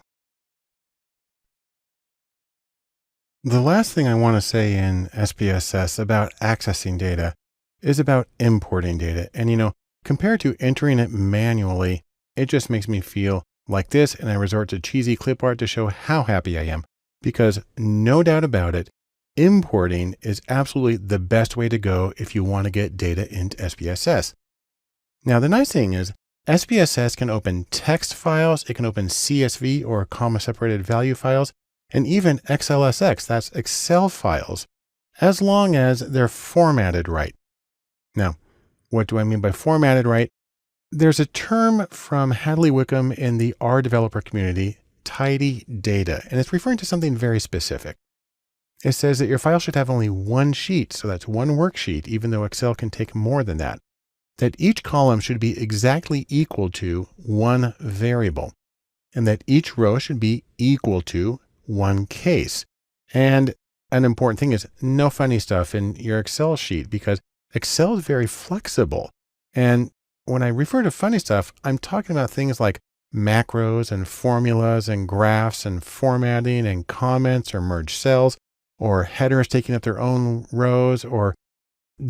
The last thing I want to say in SPSS about accessing data is about importing data. And compared to entering it manually, it just makes me feel like this, and I resort to cheesy clip art to show how happy I am. Because no doubt about it, importing is absolutely the best way to go if you want to get data into SPSS. Now, the nice thing is SPSS can open text files, it can open CSV or comma-separated value files, and even XLSX, that's Excel files, as long as they're formatted right. Now, what do I mean by formatted right? There's a term from Hadley Wickham in the R developer community, tidy data, and it's referring to something very specific. It says that your file should have only one sheet, so that's one worksheet, even though Excel can take more than that. That each column should be exactly equal to one variable, and that each row should be equal to one case. And an important thing is no funny stuff in your Excel sheet, because Excel is very flexible. And when I refer to funny stuff, I'm talking about things like macros and formulas and graphs and formatting and comments or merged cells, or headers taking up their own rows, or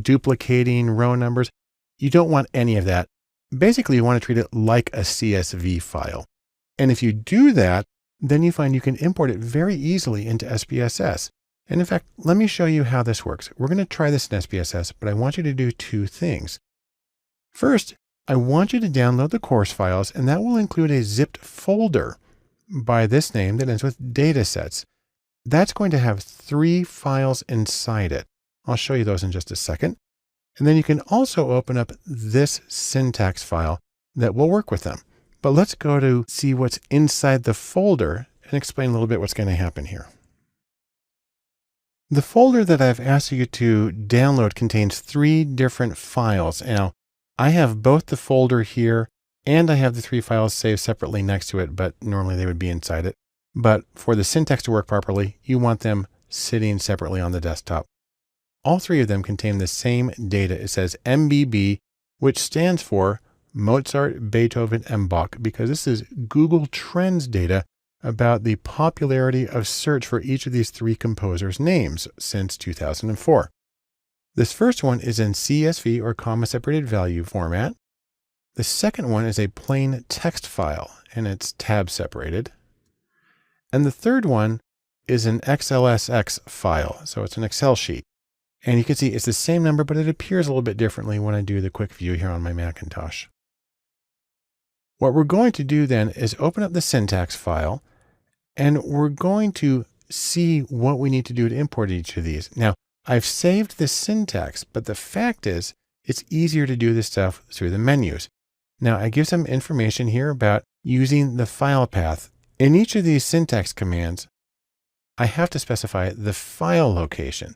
duplicating row numbers. You don't want any of that. Basically, you want to treat it like a CSV file. And if you do that, then you find you can import it very easily into SPSS. And in fact, let me show you how this works. We're going to try this in SPSS, but I want you to do two things. First, I want you to download the course files, and that will include a zipped folder by this name that ends with datasets. That's going to have 3 files inside it. I'll show you those in just a second. And then you can also open up this syntax file that will work with them. But let's go to see what's inside the folder and explain a little bit what's going to happen here. The folder that I've asked you to download contains 3 different files. Now, I have both the folder here and I have the 3 files saved separately next to it, but normally they would be inside it. But for the syntax to work properly, you want them sitting separately on the desktop. All 3 of them contain the same data. It says MBB, which stands for Mozart, Beethoven, and Bach, because this is Google Trends data about the popularity of search for each of these 3 composers' names since 2004. This first one is in CSV or comma-separated value format. The second one is a plain text file, and it's tab separated. And the third one is an XLSX file, so it's an Excel sheet. And you can see it's the same number, but it appears a little bit differently when I do the quick view here on my Macintosh. What we're going to do then is open up the syntax file, and we're going to see what we need to do to import each of these. Now, I've saved the syntax, but the fact is it's easier to do this stuff through the menus. Now, I give some information here about using the file path. In each of these syntax commands, I have to specify the file location.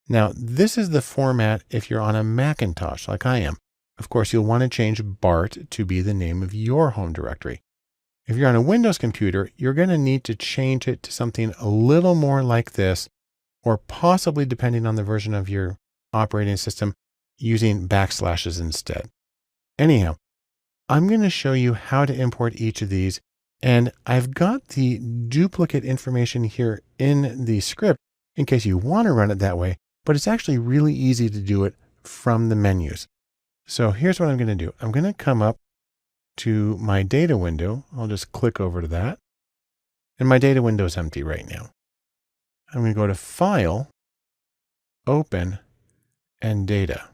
Now, this is the format if you're on a Macintosh like I am. Of course, you'll want to change BART to be the name of your home directory. If you're on a Windows computer, you're going to need to change it to something a little more like this, or possibly, depending on the version of your operating system, using backslashes instead. Anyhow, I'm going to show you how to import each of these, and I've got the duplicate information here in the script in case you want to run it that way, but it's actually really easy to do it from the menus. So here's what I'm going to do. I'm going to come up to my data window. I'll just click over to that. And my data window is empty right now. I'm going to go to File, Open, and Data.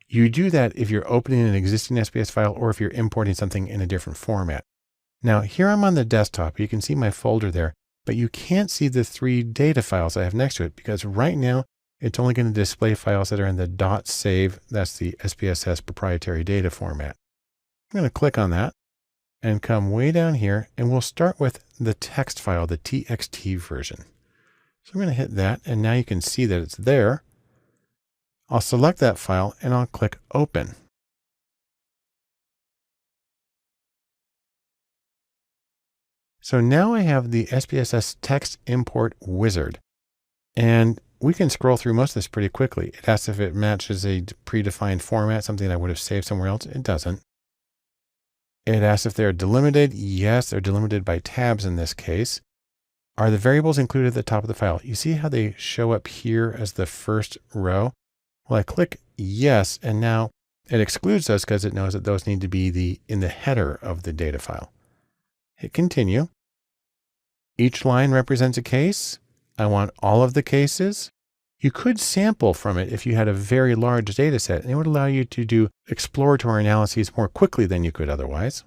You do that if you're opening an existing SPS file or if you're importing something in a different format. Now here I'm on the desktop. You can see my folder there, but you can't see the 3 data files I have next to it because right now it's only going to display files that are in the .save. That's the SPSS proprietary data format. I'm going to click on that and come way down here, and we'll start with the text file, the TXT version. So I'm going to hit that, and now you can see that it's there. I'll select that file and I'll click Open. So now I have the SPSS text import wizard, and we can scroll through most of this pretty quickly. It asks if it matches a predefined format, something I would have saved somewhere else. It doesn't. It asks if they're delimited. Yes, they're delimited by tabs in this case. Are the variables included at the top of the file? You see how they show up here as the first row? Well, I click yes, and now it excludes those because it knows that those need to be in the header of the data file. Hit continue. Each line represents a case. I want all of the cases. You could sample from it if you had a very large data set, and it would allow you to do exploratory analyses more quickly than you could otherwise.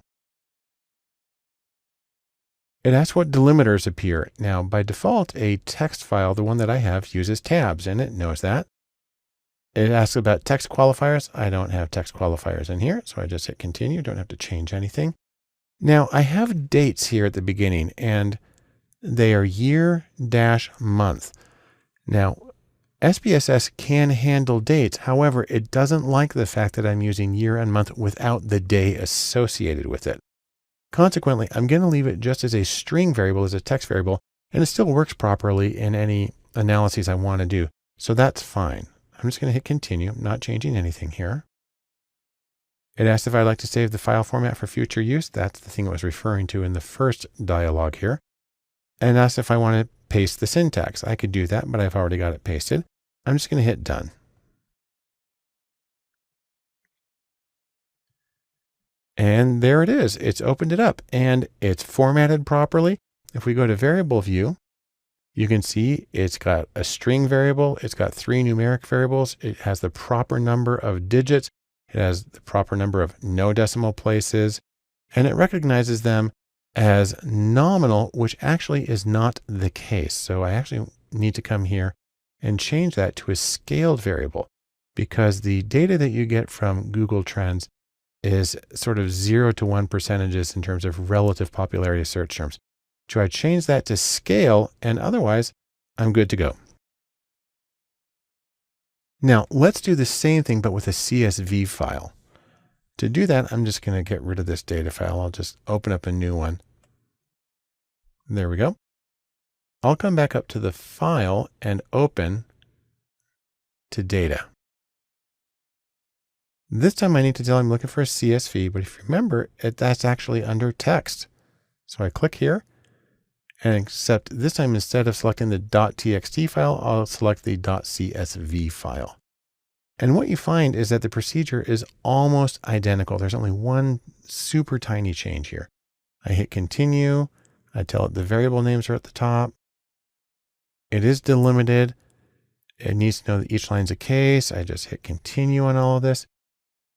It asks what delimiters appear. Now, by default, a text file, the one that I have, uses tabs, and it knows that. It asks about text qualifiers. I don't have text qualifiers in here, so I just hit continue. Don't have to change anything. Now, I have dates here at the beginning, and they are year-month. Now, SPSS can handle dates. However, it doesn't like the fact that I'm using year and month without the day associated with it. Consequently, I'm going to leave it just as a string variable, as a text variable, and it still works properly in any analyses I want to do. So that's fine. I'm just going to hit continue. I'm not changing anything here. It asks if I'd like to save the file format for future use. That's the thing it was referring to in the first dialog here. And asks if I want to paste the syntax. I could do that, but I've already got it pasted. I'm just going to hit done. And there it is. It's opened it up and it's formatted properly. If we go to variable view, you can see it's got a string variable. It's got 3 numeric variables. It has the proper number of digits. It has the proper number of no decimal places, and it recognizes them as nominal, which actually is not the case. So I actually need to come here and change that to a scaled variable, because the data that you get from Google Trends is sort of 0 to 1 percentages in terms of relative popularity of search terms. So I change that to scale, and otherwise I'm good to go. Now let's do the same thing, but with a CSV file. To do that, I'm just going to get rid of this data file. I'll just open up a new one. There we go. I'll come back up to the file and open to data. This time I need to tell I'm looking for a CSV, but if you remember, that's actually under text. So I click here, and except this time instead of selecting the .txt file, I'll select the .csv file. And what you find is that the procedure is almost identical. There's only one super tiny change here. I hit continue. I tell it the variable names are at the top. It is delimited. It needs to know that each line's a case. I just hit continue on all of this.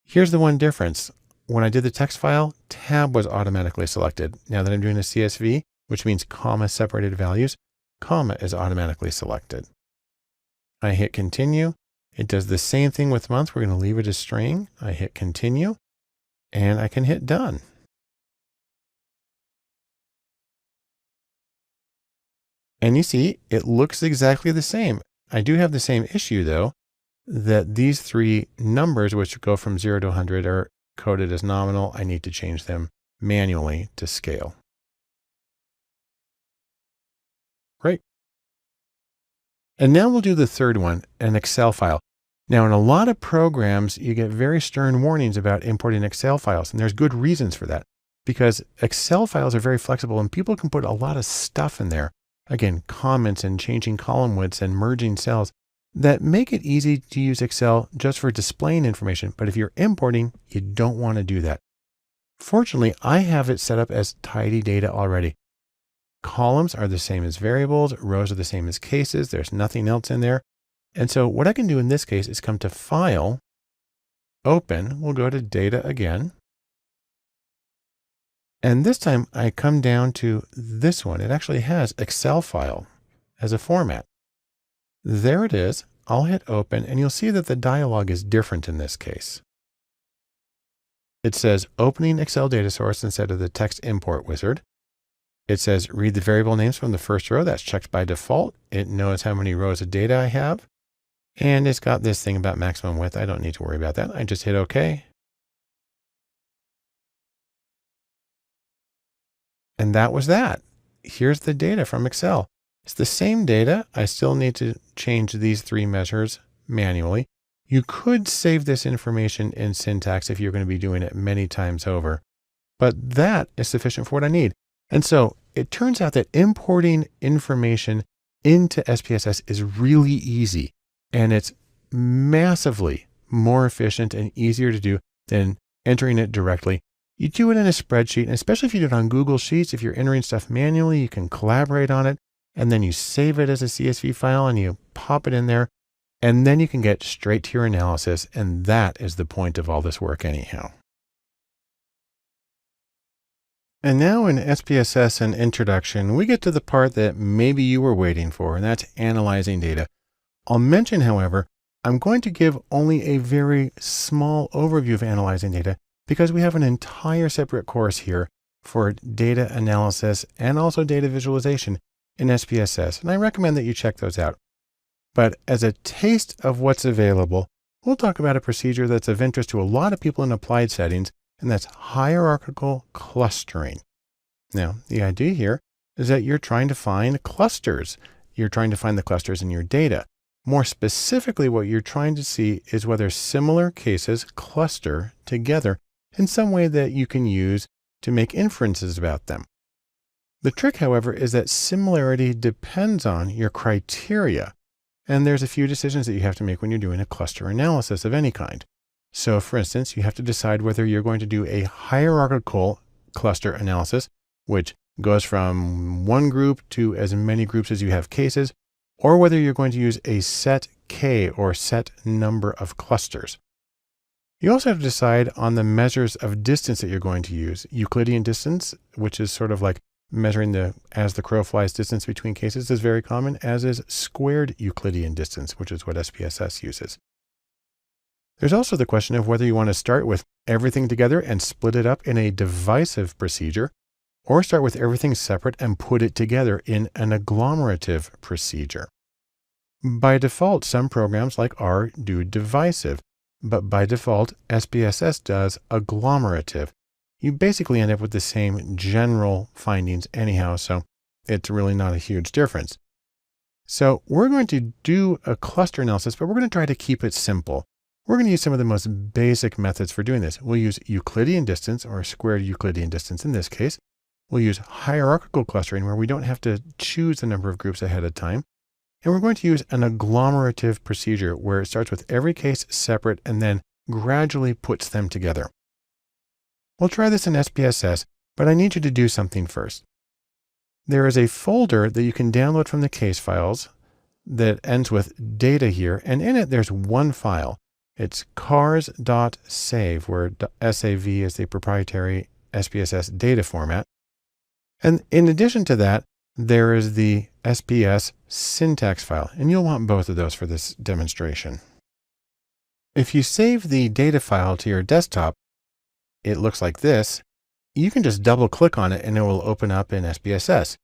Here's the one difference. When I did the text file, tab was automatically selected. Now that I'm doing a CSV, which means comma separated values, comma is automatically selected. I hit continue. It does the same thing with month. We're going to leave it as string. I hit continue and I can hit done. And you see, it looks exactly the same. I do have the same issue though, that these three numbers, which go from 0 to 100, are coded as nominal. I need to change them manually to scale. Great. And now we'll do the third one, an Excel file. Now, in a lot of programs, you get very stern warnings about importing Excel files, and there's good reasons for that, because Excel files are very flexible and people can put a lot of stuff in there. Again, comments and changing column widths and merging cells that make it easy to use Excel just for displaying information. But if you're importing, you don't want to do that. Fortunately, I have it set up as tidy data already. Columns are the same as variables. Rows are the same as cases. There's nothing else in there. And so what I can do in this case is come to File, Open. We'll go to Data again. And this time I come down to this one. It actually has Excel file as a format. There it is. I'll hit Open and you'll see that the dialog is different in this case. It says Opening Excel Data Source instead of the Text Import Wizard. It says read the variable names from the first row. That's checked by default. It knows how many rows of data I have. And it's got this thing about maximum width. I don't need to worry about that. I just hit OK. And that was that. Here's the data from Excel. It's the same data. I still need to change these three measures manually. You could save this information in syntax if you're going to be doing it many times over, but that is sufficient for what I need. And so it turns out that importing information into SPSS is really easy, and it's massively more efficient and easier to do than entering it directly. You do it in a spreadsheet, and especially if you do it on Google Sheets, if you're entering stuff manually, you can collaborate on it, and then you save it as a CSV file and you pop it in there, and then you can get straight to your analysis. And that is the point of all this work anyhow. And now in SPSS and Introduction, we get to the part that maybe you were waiting for, and that's analyzing data. I'll mention, however, I'm going to give only a very small overview of analyzing data because we have an entire separate course here for data analysis and also data visualization in SPSS. And I recommend that you check those out. But as a taste of what's available, we'll talk about a procedure that's of interest to a lot of people in applied settings, and that's hierarchical clustering. Now, the idea here is that you're trying to find clusters. You're trying to find the clusters in your data. More specifically, what you're trying to see is whether similar cases cluster together in some way that you can use to make inferences about them. The trick, however, is that similarity depends on your criteria. And there's a few decisions that you have to make when you're doing a cluster analysis of any kind. So for instance, you have to decide whether you're going to do a hierarchical cluster analysis, which goes from one group to as many groups as you have cases, or whether you're going to use a set K or set number of clusters. You also have to decide on the measures of distance that you're going to use. Euclidean distance, which is sort of like measuring the as the crow flies distance between cases, is very common, as is squared Euclidean distance, which is what SPSS uses. There's also the question of whether you want to start with everything together and split it up in a divisive procedure, or start with everything separate and put it together in an agglomerative procedure. By default, some programs like R do divisive, but by default, SPSS does agglomerative. You basically end up with the same general findings anyhow, so it's really not a huge difference. So we're going to do a cluster analysis, but we're going to try to keep it simple. We're going to use some of the most basic methods for doing this. We'll use Euclidean distance, or squared Euclidean distance in this case. We'll use hierarchical clustering, where we don't have to choose the number of groups ahead of time. And we're going to use an agglomerative procedure, where it starts with every case separate and then gradually puts them together. We'll try this in SPSS, but I need you to do something first. There is a folder that you can download from the case files that ends with data here, and in it there's one file. It's cars.save, where SAV is the proprietary SPSS data format. And in addition to that, there is the SPS syntax file, and you'll want both of those for this demonstration. If you save the data file to your desktop, it looks like this. You can just double click on it and it will open up in SPSS.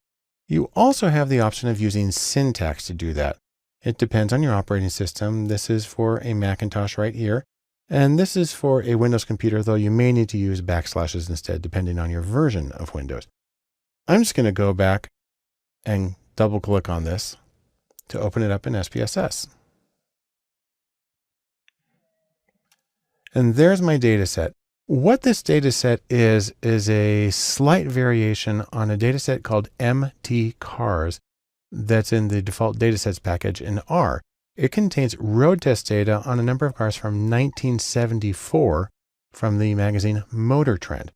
You also have the option of using syntax to do that. It depends on your operating system. This is for a Macintosh right here, and this is for a Windows computer, though you may need to use backslashes instead, depending on your version of Windows. I'm just going to go back and double click on this to open it up in SPSS. And there's my data set. What this data set is a slight variation on a data set called MT-CARS that's in the default datasets package in R. It contains road test data on a number of cars from 1974 from the magazine Motor Trend.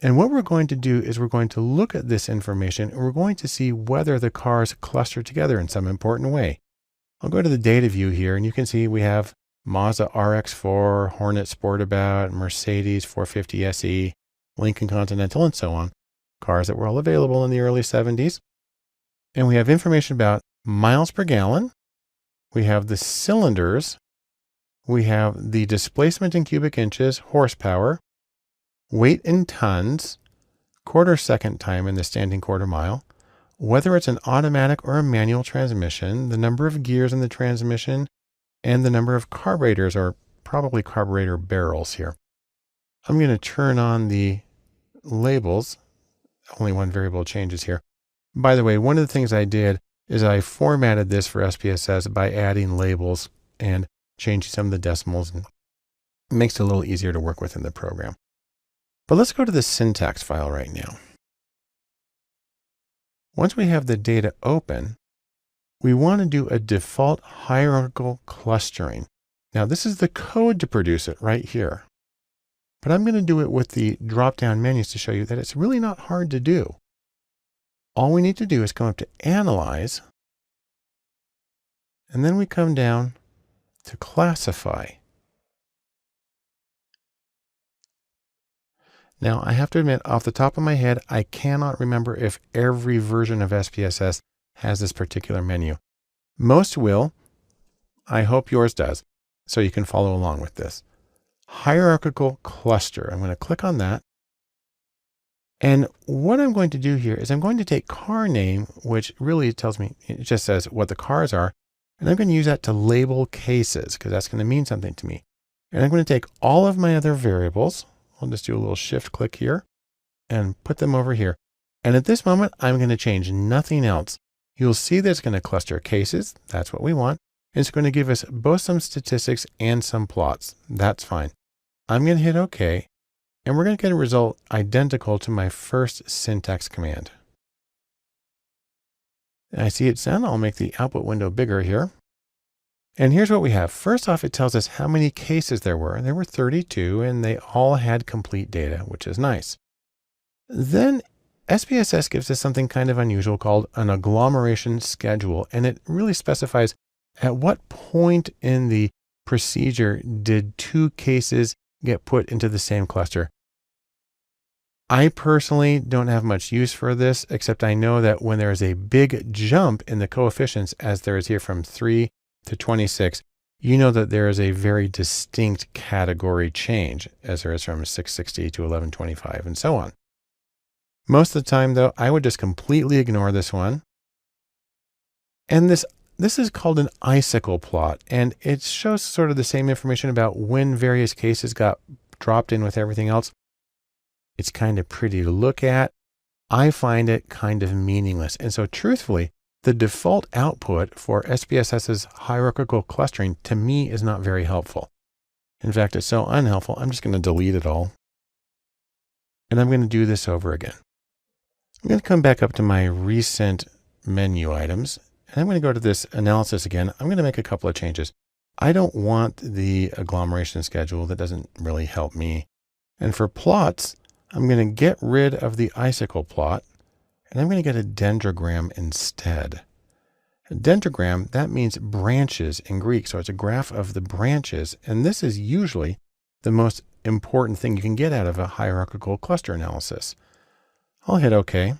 And what we're going to do is we're going to look at this information and we're going to see whether the cars cluster together in some important way. I'll go to the data view here and you can see we have Mazda RX-4, Hornet Sportabout, Mercedes 450 SE, Lincoln Continental, and so on. Cars that were all available in the early 70s. And we have information about miles per gallon. We have the cylinders. We have the displacement in cubic inches, horsepower, weight in tons, quarter second time in the standing quarter mile, whether it's an automatic or a manual transmission, the number of gears in the transmission, and the number of carburetors, or probably carburetor barrels here. I'm going to turn on the labels. Only one variable changes here. By the way, one of the things I did is I formatted this for SPSS by adding labels and changing some of the decimals, and it makes it a little easier to work with in the program. But let's go to the syntax file right now. Once we have the data open, we want to do a default hierarchical clustering. Now, this is the code to produce it right here. But I'm going to do it with the drop-down menus to show you that it's really not hard to do. All we need to do is come up to Analyze, and then we come down to Classify. Now, I have to admit, off the top of my head, I cannot remember if every version of SPSS has this particular menu. Most will. I hope yours does, so you can follow along with this. Hierarchical cluster. I'm going to click on that. And what I'm going to do here is I'm going to take car name, which really tells me, it just says what the cars are. And I'm going to use that to label cases because that's going to mean something to me. And I'm going to take all of my other variables. I'll just do a little shift click here and put them over here. And at this moment, I'm going to change nothing else. You'll see that it's going to cluster cases. That's what we want. It's going to give us both some statistics and some plots. That's fine. I'm going to hit OK. And we're going to get a result identical to my first syntax command. I see it's done. I'll make the output window bigger here. And here's what we have. First off, it tells us how many cases there were. There were 32, and they all had complete data, which is nice. Then SPSS gives us something kind of unusual called an agglomeration schedule, and it really specifies at what point in the procedure did two cases get put into the same cluster. I personally don't have much use for this, except I know that when there is a big jump in the coefficients, as there is here from 3 to 26, you know that there is a very distinct category change, as there is from 660 to 1125 and so on. Most of the time, though, I would just completely ignore this one. And this is called an icicle plot, and it shows sort of the same information about when various cases got dropped in with everything else. It's kind of pretty to look at. I find it kind of meaningless. And so truthfully, the default output for SPSS's hierarchical clustering to me is not very helpful. In fact, it's so unhelpful, I'm just going to delete it all. And I'm going to do this over again. I'm going to come back up to my recent menu items, and I'm going to go to this analysis again. I'm going to make a couple of changes. I don't want the agglomeration schedule. That doesn't really help me. And for plots, I'm going to get rid of the icicle plot, and I'm going to get a dendrogram instead. A dendrogram, that means branches in Greek. So it's a graph of the branches. And this is usually the most important thing you can get out of a hierarchical cluster analysis. I'll hit OK.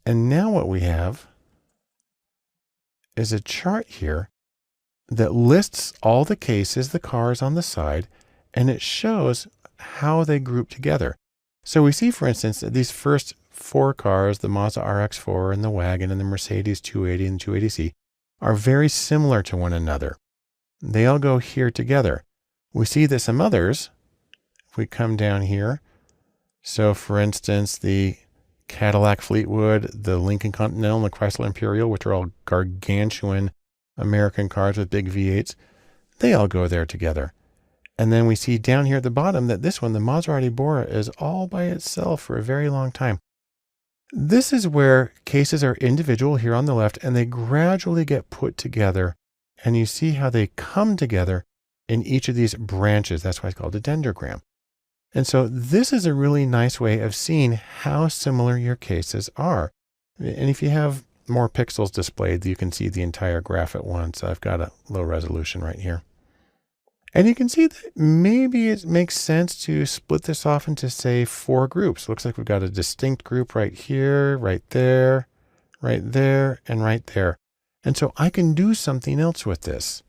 And now what we have is a chart here that lists all the cases, the cars on the side, and it shows how they group together. So we see, for instance, that these first 4 cars, the Mazda RX-4 and the wagon and the Mercedes 280 and 280C, are very similar to one another. They all go here together. We see that some others, if we come down here, so for instance, the Cadillac Fleetwood, the Lincoln Continental, and the Chrysler Imperial, which are all gargantuan American cars with big V8s, they all go there together. And then we see down here at the bottom that this one, the Maserati Bora, is all by itself for a very long time. This is where cases are individual here on the left, and they gradually get put together. And you see how they come together in each of these branches. That's why it's called a dendrogram. And so this is a really nice way of seeing how similar your cases are. And if you have more pixels displayed, you can see the entire graph at once. I've got a low resolution right here. And you can see that maybe it makes sense to split this off into, say, 4 groups. Looks like we've got a distinct group right here, right there, and right there. And so I can do something else with this.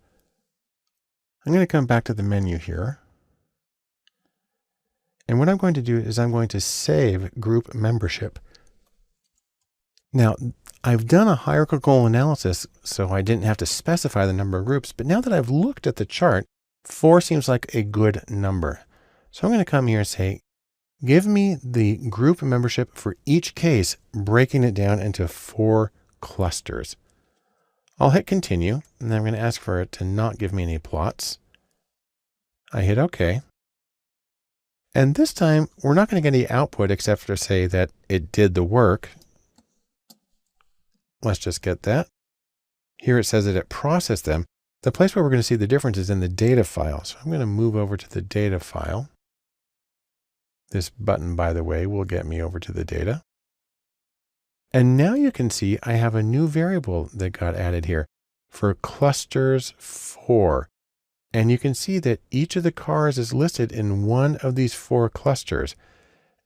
I'm going to come back to the menu here. And what I'm going to do is I'm going to save group membership. Now, I've done a hierarchical analysis, so I didn't have to specify the number of groups. But now that I've looked at the chart, 4 seems like a good number. So I'm going to come here and say, give me the group membership for each case, breaking it down into 4 clusters. I'll hit continue, and then I'm going to ask for it to not give me any plots. I hit OK. And this time, we're not going to get any output except for say that it did the work. Let's just get that. Here it says that it processed them. The place where we're going to see the difference is in the data file. So I'm going to move over to the data file. This button, by the way, will get me over to the data. And now you can see I have a new variable that got added here for clusters 4. And you can see that each of the cars is listed in one of these 4 clusters.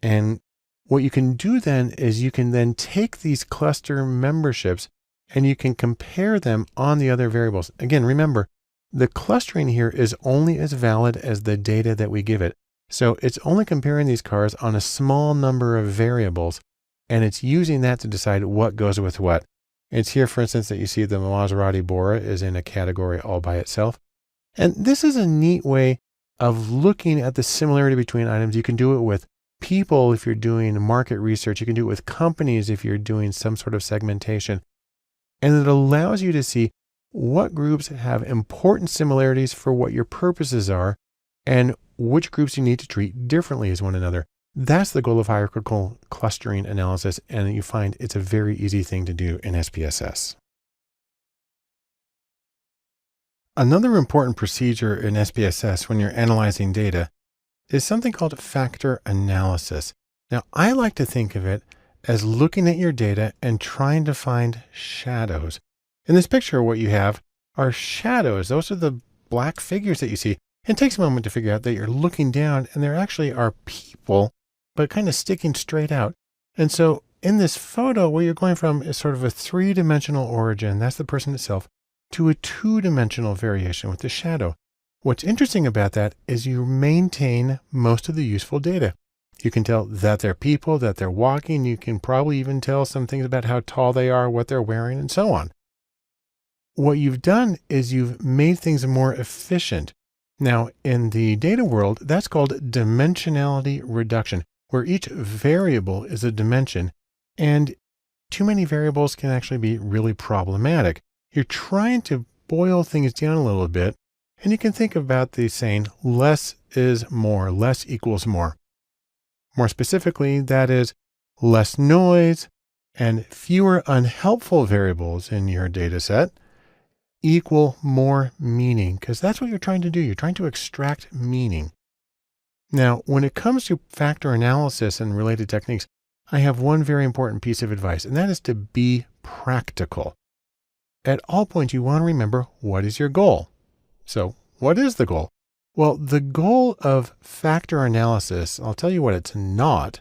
And what you can do then is you can then take these cluster memberships and you can compare them on the other variables. Again, remember, the clustering here is only as valid as the data that we give it. So it's only comparing these cars on a small number of variables, and it's using that to decide what goes with what. It's here, for instance, that you see the Maserati Bora is in a category all by itself. And this is a neat way of looking at the similarity between items. You can do it with people if you're doing market research. You can do it with companies if you're doing some sort of segmentation. And it allows you to see what groups have important similarities for what your purposes are and which groups you need to treat differently as one another. That's the goal of hierarchical clustering analysis, and you find it's a very easy thing to do in SPSS. Another important procedure in SPSS when you're analyzing data is something called factor analysis. Now, I like to think of it as looking at your data and trying to find shadows. In this picture, what you have are shadows. Those are the black figures that you see. It takes a moment to figure out that you're looking down and there actually are people, but kind of sticking straight out. And so in this photo, where you're going from is sort of a 3-dimensional origin, that's the person itself, to a 2-dimensional variation with the shadow. What's interesting about that is you maintain most of the useful data. You can tell that they're people, that they're walking. You can probably even tell some things about how tall they are, what they're wearing, and so on. What you've done is you've made things more efficient. Now, in the data world, that's called dimensionality reduction, where each variable is a dimension, and too many variables can actually be really problematic. You're trying to boil things down a little bit, and you can think about the saying, less is more, less equals more. More specifically, that is less noise and fewer unhelpful variables in your data set equal more meaning, because that's what you're trying to do. You're trying to extract meaning. Now, when it comes to factor analysis and related techniques, I have one very important piece of advice, and that is to be practical. At all points, you want to remember, what is your goal? So what is the goal? Well, the goal of factor analysis, I'll tell you what it's not.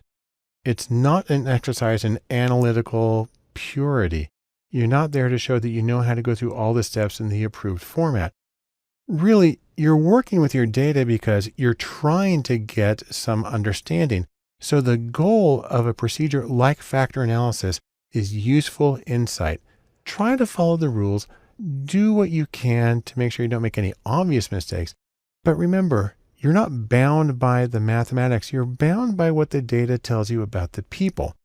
It's not an exercise in analytical purity. You're not there to show that you know how to go through all the steps in the approved format. Really, you're working with your data because you're trying to get some understanding. So the goal of a procedure like factor analysis is useful insight. Try to follow the rules. Do what you can to make sure you don't make any obvious mistakes. But remember, you're not bound by the mathematics. You're bound by what the data tells you about the people.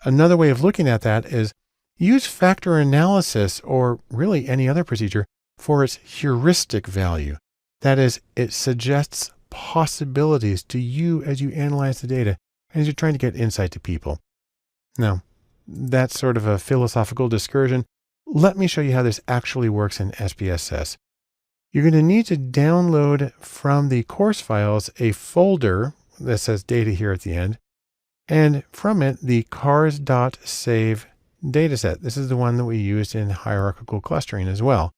Another way of looking at that is use factor analysis, or really any other procedure, for its heuristic value. That is, it suggests possibilities to you as you analyze the data and as you're trying to get insight to people. Now, that's sort of a philosophical discursion. Let me show you how this actually works in SPSS. You're going to need to download from the course files a folder that says data here at the end, and from it the cars.save dataset. This is the one that we used in hierarchical clustering as well.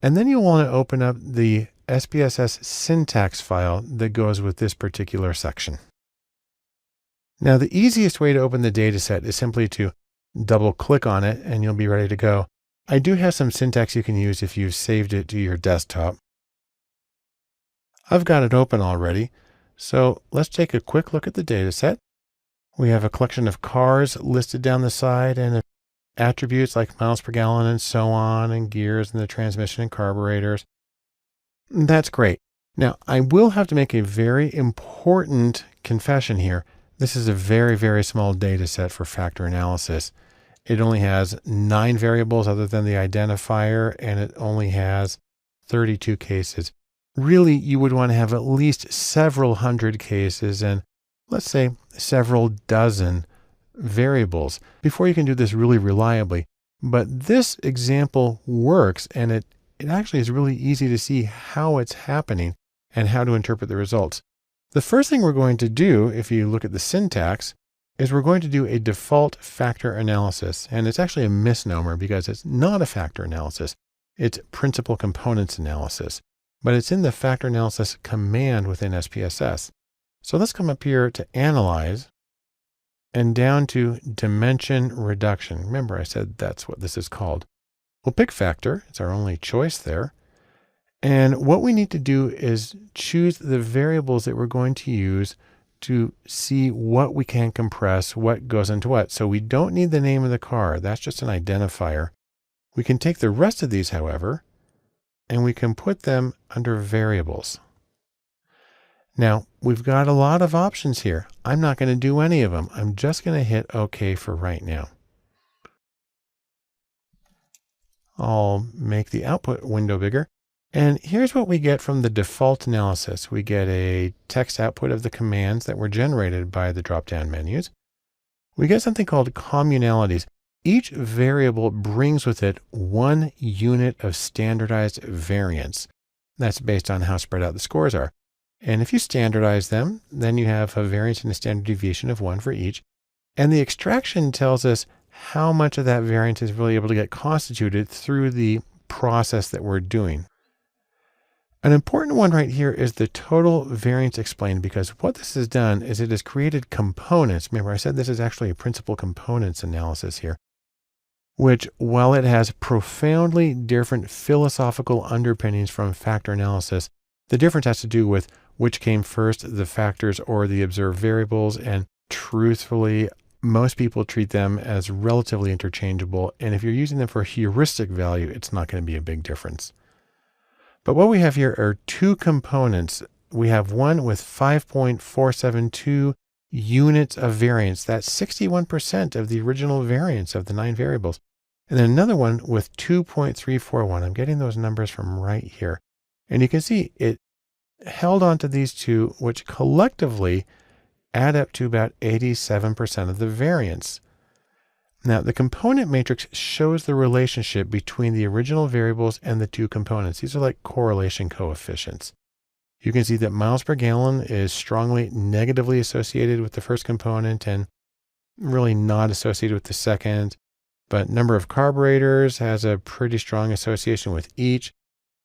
And then you'll want to open up the SPSS syntax file that goes with this particular section. Now, the easiest way to open the dataset is simply to double click on it and you'll be ready to go. I do have some syntax you can use if you've saved it to your desktop. I've got it open already. So let's take a quick look at the dataset. We have a collection of cars listed down the side and attributes like miles per gallon and so on, and gears and the transmission and carburetors. That's great. Now, I will have to make a very important confession here. This is a very, very small data set for factor analysis. It only has 9 variables other than the identifier, and it only has 32 cases. Really, you would want to have at least several hundred cases and let's say several dozen variables before you can do this really reliably. But this example works, and it actually is really easy to see how it's happening and how to interpret the results. The first thing we're going to do, if you look at the syntax, is we're going to do a default factor analysis. And it's actually a misnomer because it's not a factor analysis. It's principal components analysis, but it's in the factor analysis command within SPSS. So let's come up here to analyze and down to dimension reduction. Remember, I said that's what this is called. We'll pick factor. It's our only choice there. And what we need to do is choose the variables that we're going to use to see what we can compress, what goes into what. So we don't need the name of the car. That's just an identifier. We can take the rest of these, however, and we can put them under variables. Now, we've got a lot of options here. I'm not going to do any of them. I'm just going to hit OK for right now. I'll make the output window bigger. And here's what we get from the default analysis. We get a text output of the commands that were generated by the drop-down menus. We get something called communalities. Each variable brings with it one unit of standardized variance. That's based on how spread out the scores are. And if you standardize them, then you have a variance and a standard deviation of 1 for each. And the extraction tells us how much of that variance is really able to get constituted through the process that we're doing. An important one right here is the total variance explained, because what this has done is it has created components. Remember, I said this is actually a principal components analysis here, which, while it has profoundly different philosophical underpinnings from factor analysis, the difference has to do with which came first, the factors or the observed variables. And truthfully, most people treat them as relatively interchangeable. And if you're using them for heuristic value, it's not going to be a big difference. But what we have here are 2 components. We have one with 5.472 units of variance. That's 61% of the original variance of the 9 variables. And then another one with 2.341. I'm getting those numbers from right here. And you can see it held on to these 2, which collectively add up to about 87% of the variance. Now, the component matrix shows the relationship between the original variables and the 2 components. These are like correlation coefficients. You can see that miles per gallon is strongly negatively associated with the first component, and really not associated with the second, but number of carburetors has a pretty strong association with each.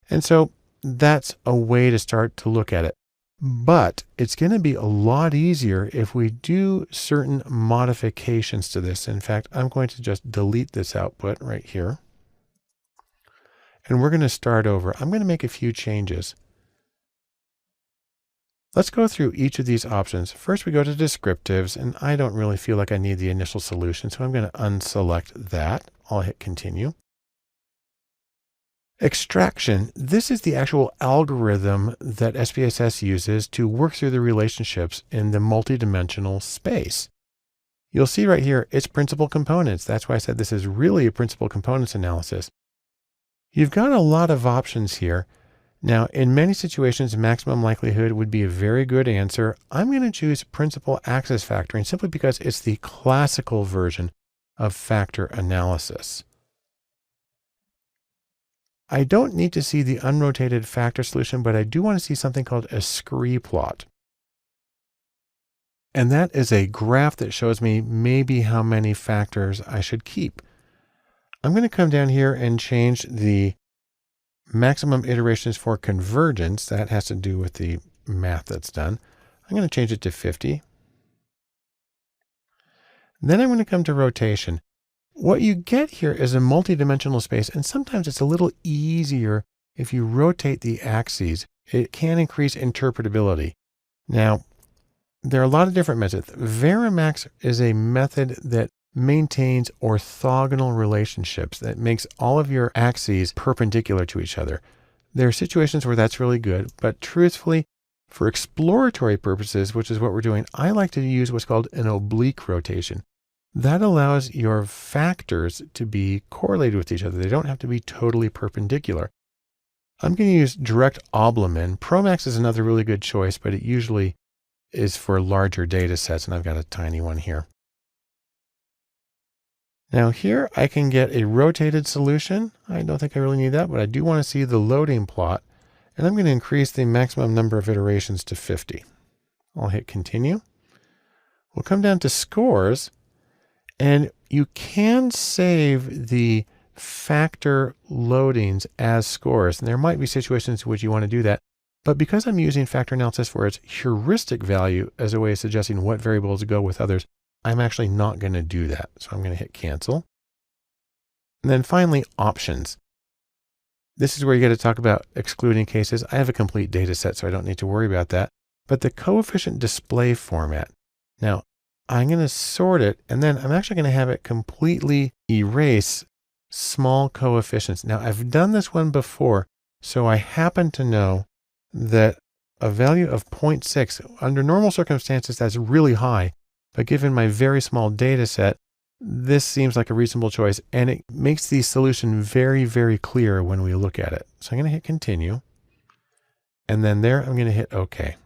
And so that's a way to start to look at it. But it's going to be a lot easier if we do certain modifications to this. In fact, I'm going to just delete this output right here. And we're going to start over. I'm going to make a few changes. Let's go through each of these options. First, we go to descriptives, and I don't really feel like I need the initial solution, so I'm going to unselect that. I'll hit continue. Extraction. This is the actual algorithm that SPSS uses to work through the relationships in the multidimensional space. You'll see right here, it's principal components. That's why I said this is really a principal components analysis. You've got a lot of options here. Now, in many situations, maximum likelihood would be a very good answer. I'm going to choose principal axis factoring simply because it's the classical version of factor analysis. I don't need to see the unrotated factor solution, but I do want to see something called a scree plot. And that is a graph that shows me maybe how many factors I should keep. I'm going to come down here and change the maximum iterations for convergence. That has to do with the math that's done. I'm going to change it to 50. Then I'm going to come to rotation. What you get here is a multidimensional space, and sometimes it's a little easier if you rotate the axes. It can increase interpretability. Now, there are a lot of different methods. Varimax is a method that maintains orthogonal relationships, that makes all of your axes perpendicular to each other. There are situations where that's really good, but truthfully, for exploratory purposes, which is what we're doing, I like to use what's called an oblique rotation. That allows your factors to be correlated with each other. They don't have to be totally perpendicular. I'm going to use direct Oblomin. Promax is another really good choice, but it usually is for larger data sets, and I've got a tiny one here. Now here I can get a rotated solution. I don't think I really need that, but I do want to see the loading plot, and I'm going to increase the maximum number of iterations to 50. I'll hit continue. We'll come down to scores. And you can save the factor loadings as scores. And there might be situations in which you want to do that. But because I'm using factor analysis for its heuristic value as a way of suggesting what variables go with others, I'm actually not going to do that. So I'm going to hit cancel. And then finally, options. This is where you get to talk about excluding cases. I have a complete data set, so I don't need to worry about that. But the coefficient display format. Now, I'm going to sort it, and then I'm actually going to have it completely erase small coefficients. Now, I've done this one before, so I happen to know that a value of 0.6, under normal circumstances, that's really high. But given my very small data set, this seems like a reasonable choice, and it makes the solution very, very clear when we look at it. So I'm going to hit continue, and then there I'm going to hit OK.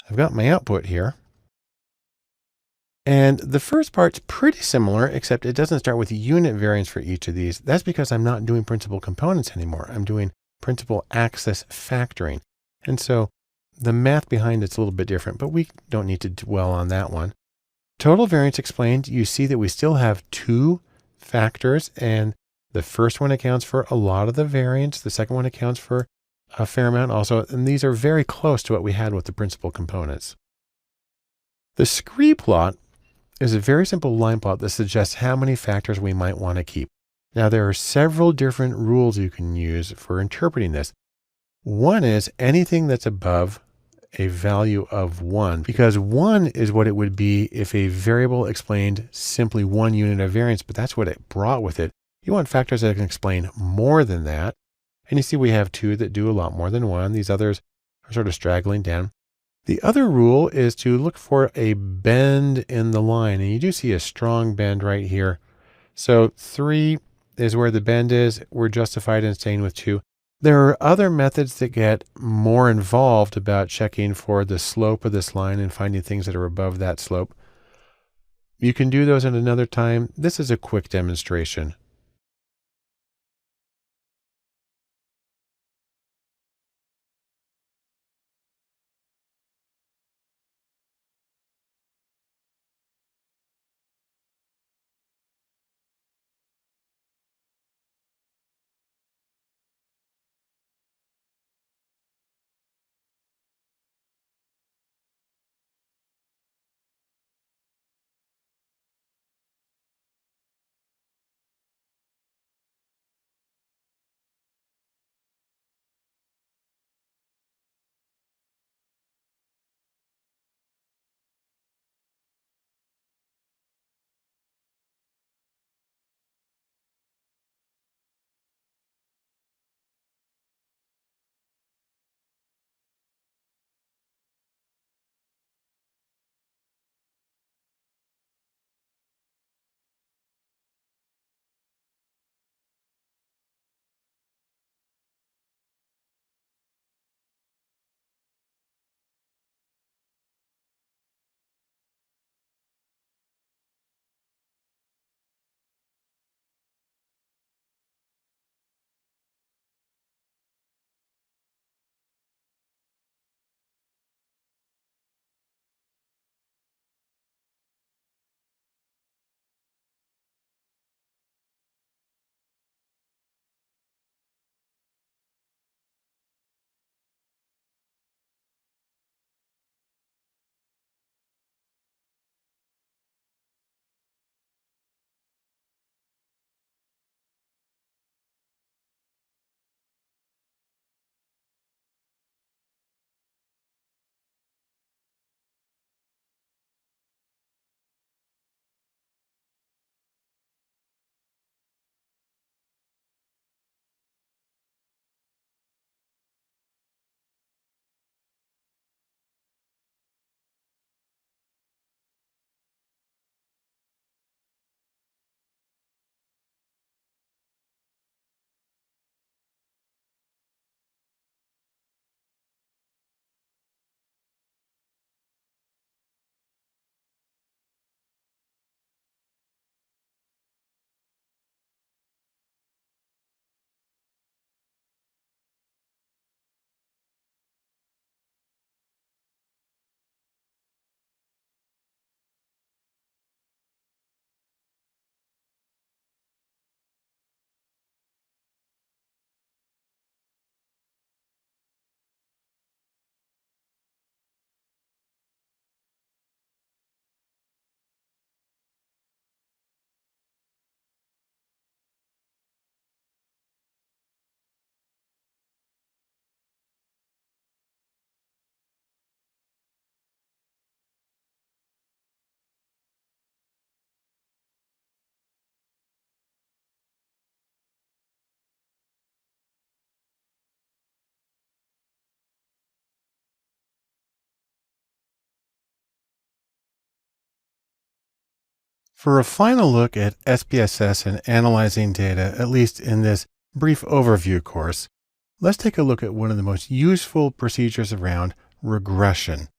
I've got my output here. And the first part's pretty similar, except it doesn't start with unit variance for each of these. That's because I'm not doing principal components anymore. I'm doing principal axis factoring. And so the math behind it's a little bit different, but we don't need to dwell on that one. Total variance explained, you see that we still have two factors, and the first one accounts for a lot of the variance. The second one accounts for a fair amount also, and these are very close to what we had with the principal components. The scree plot is a very simple line plot that suggests how many factors we might want to keep. Now, there are several different rules you can use for interpreting this. One is anything that's above a value of 1, because 1 is what it would be if a variable explained simply 1 unit of variance, but that's what it brought with it. You want factors that can explain more than that. And you see we have 2 that do a lot more than 1. These others are sort of straggling down. The other rule is to look for a bend in the line, and you do see a strong bend right here. So 3 is where the bend is. We're justified in staying with 2. There are other methods that get more involved about checking for the slope of this line and finding things that are above that slope. You can do those at another time. This is a quick demonstration. For a final look at SPSS and analyzing data, at least in this brief overview course, let's take a look at one of the most useful procedures around, regression.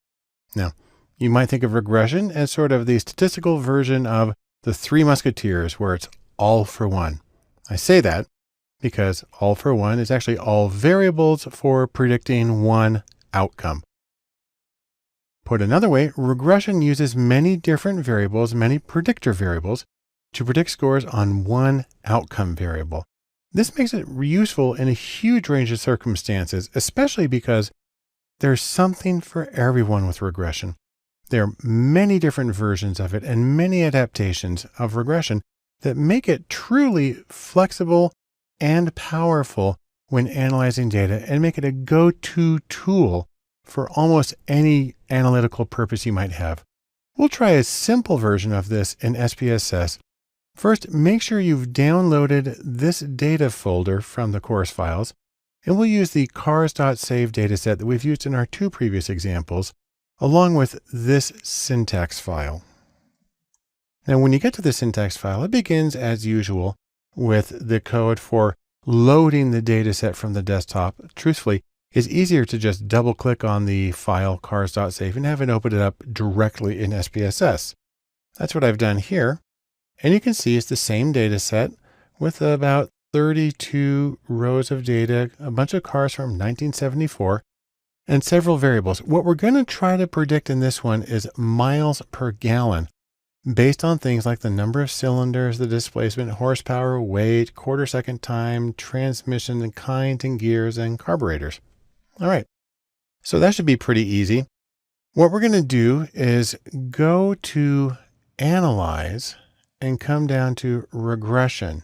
Now, you might think of regression as sort of the statistical version of the Three Musketeers, where it's all for one. I say that because all for one is actually all variables for predicting one outcome. Put another way, regression uses many different variables, many predictor variables, to predict scores on one outcome variable. This makes it useful in a huge range of circumstances, especially because there's something for everyone with regression. There are many different versions of it and many adaptations of regression that make it truly flexible and powerful when analyzing data and make it a go-to tool for almost any analytical purpose you might have. We'll try a simple version of this in SPSS. First, make sure you've downloaded this data folder from the course files, and we'll use the cars.save dataset that we've used in our two previous examples, along with this syntax file. Now, when you get to the syntax file, it begins as usual with the code for loading the dataset from the desktop. Truthfully, it's easier to just double click on the file cars.save and have it open it up directly in SPSS. That's what I've done here. And you can see it's the same data set with about 32 rows of data, a bunch of cars from 1974, and several variables. What we're going to try to predict in this one is miles per gallon, based on things like the number of cylinders, the displacement, horsepower, weight, quarter second time, transmission and kind and gears, and carburetors. All right, so that should be pretty easy. What we're going to do is go to Analyze and come down to Regression.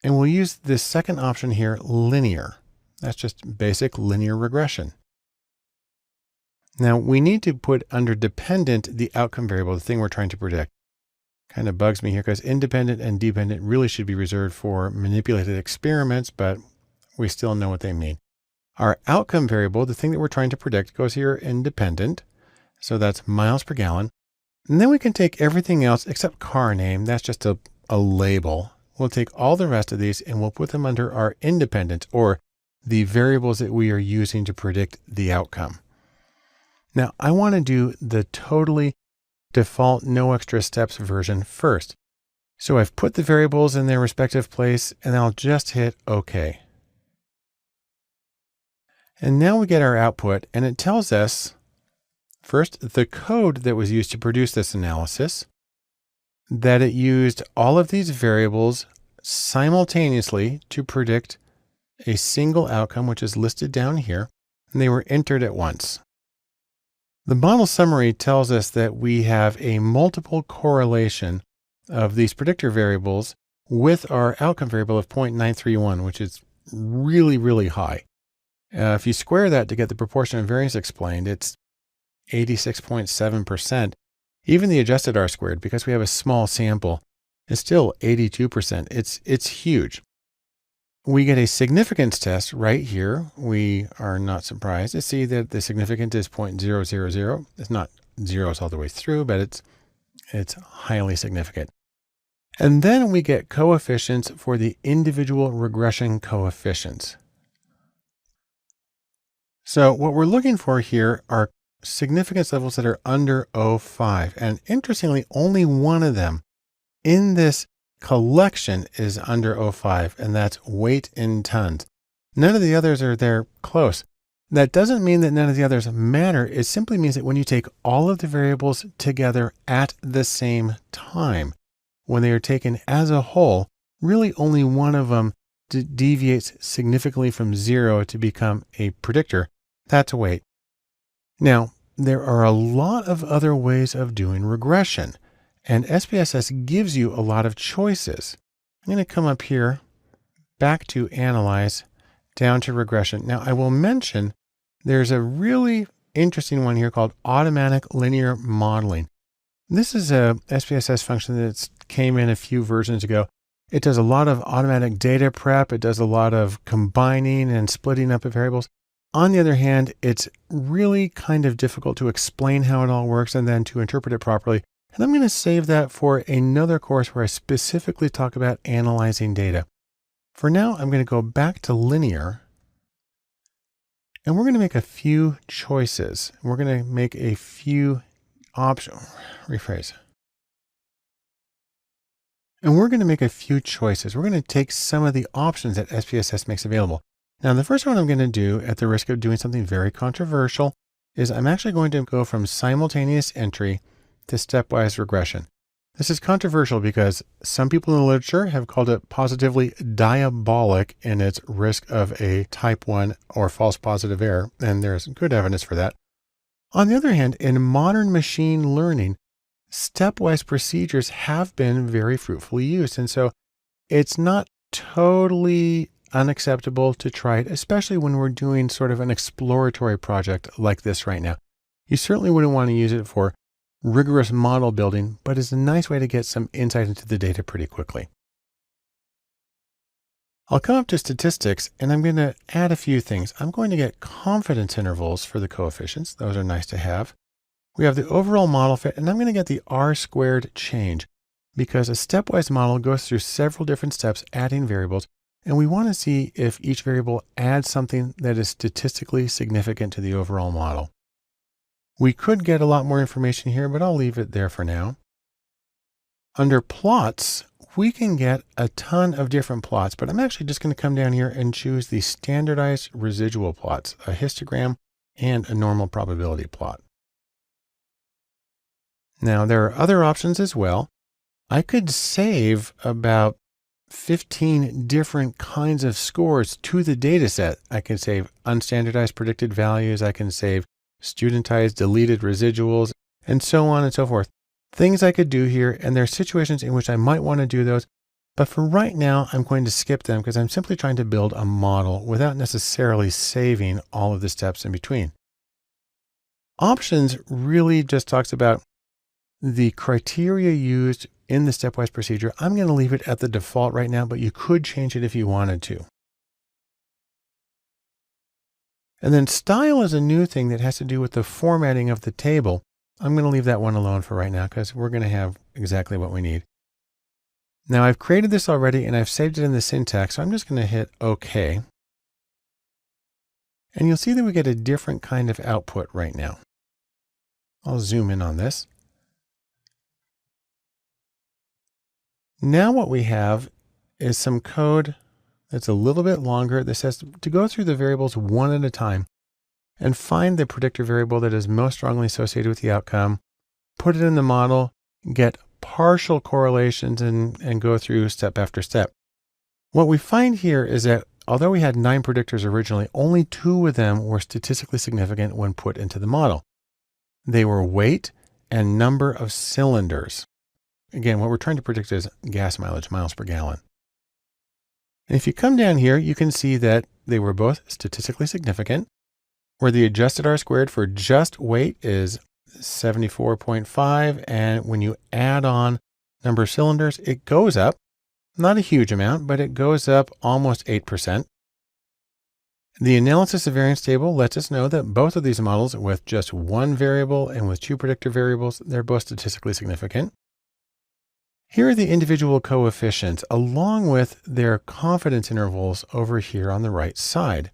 And we'll use this second option here, Linear. That's just basic linear regression. Now we need to put under dependent the outcome variable, the thing we're trying to predict. Kind of bugs me here because independent and dependent really should be reserved for manipulated experiments, but we still know what they mean. Our outcome variable, the thing that we're trying to predict, goes here independent. So that's miles per gallon. And then we can take everything else except car name. That's just a label. We'll take all the rest of these and we'll put them under our independent, or the variables that we are using to predict the outcome. Now I want to do the totally default, no extra steps version first. So I've put the variables in their respective place and I'll just hit OK. And now we get our output and it tells us first the code that was used to produce this analysis, that it used all of these variables simultaneously to predict a single outcome, which is listed down here, and they were entered at once. The model summary tells us that we have a multiple correlation of these predictor variables with our outcome variable of 0.931, which is really, really high. If you square that to get the proportion of variance explained, it's 86.7%. Even the adjusted R squared, because we have a small sample, is still 82%. It's huge. We get a significance test right here. We are not surprised to see that the significance is 0.000. It's not zeros all the way through, but it's highly significant. And then we get coefficients for the individual regression coefficients. So what we're looking for here are significance levels that are under 0.5. And interestingly, only one of them in this collection is under 0.5, and that's weight in tons. None of the others are there close. That doesn't mean that none of the others matter. It simply means that when you take all of the variables together at the same time, when they are taken as a whole, really only one of them deviates significantly from zero to become a predictor. That's weight. Now, there are a lot of other ways of doing regression, and SPSS gives you a lot of choices. I'm going to come up here, back to Analyze, down to Regression. Now, I will mention there's a really interesting one here called Automatic Linear Modeling. This is a SPSS function that came in a few versions ago. It does a lot of automatic data prep. It does a lot of combining and splitting up of variables. On the other hand, it's really kind of difficult to explain how it all works and then to interpret it properly And I'm going to save that for another course where I specifically talk about analyzing data. For now, I'm going to go back to linear, and we're going to make a few choices. We're going to make a few rephrase. And we're going to make a few choices. We're going to take some of the options that SPSS makes available. Now, the first one I'm going to do, at the risk of doing something very controversial, is I'm actually going to go from simultaneous entry to stepwise regression. This is controversial because some people in the literature have called it positively diabolic in its risk of a type 1 or false positive error, and there's good evidence for that. On the other hand, in modern machine learning, stepwise procedures have been very fruitfully used. And so it's not totally unacceptable to try it, especially when we're doing sort of an exploratory project like this right now. You certainly wouldn't want to use it for rigorous model building, but it's a nice way to get some insight into the data pretty quickly. I'll come up to statistics and I'm going to add a few things. I'm going to get confidence intervals for the coefficients. Those are nice to have. We have the overall model fit, and I'm going to get the R-squared change because a stepwise model goes through several different steps adding variables, and we want to see if each variable adds something that is statistically significant to the overall model. We could get a lot more information here, but I'll leave it there for now. Under plots, we can get a ton of different plots, but I'm actually just going to come down here and choose the standardized residual plots, a histogram and a normal probability plot. Now, there are other options as well. I could save about 15 different kinds of scores to the data set. I can save unstandardized predicted values. I can save studentized deleted residuals, and so on and so forth. Things I could do here, and there are situations in which I might want to do those. But for right now, I'm going to skip them because I'm simply trying to build a model without necessarily saving all of the steps in between. Options really just talks about the criteria used in the stepwise procedure. I'm going to leave it at the default right now, but you could change it if you wanted to. And then style is a new thing that has to do with the formatting of the table. I'm going to leave that one alone for right now because we're going to have exactly what we need. Now I've created this already and I've saved it in the syntax, so I'm just going to hit OK. And you'll see that we get a different kind of output right now. I'll zoom in on this. Now what we have is some code that's a little bit longer that says to go through the variables one at a time and find the predictor variable that is most strongly associated with the outcome, put it in the model, get partial correlations and go through step after step. What we find here is that although we had 9 predictors originally, only 2 of them were statistically significant when put into the model. They were weight and number of cylinders. Again, what we're trying to predict is gas mileage, miles per gallon. And if you come down here, you can see that they were both statistically significant, where the adjusted R-squared for just weight is 74.5. And when you add on number of cylinders, it goes up, not a huge amount, but it goes up almost 8%. The analysis of variance table lets us know that both of these models with just one variable and with 2 predictor variables, they're both statistically significant. Here are the individual coefficients along with their confidence intervals over here on the right side.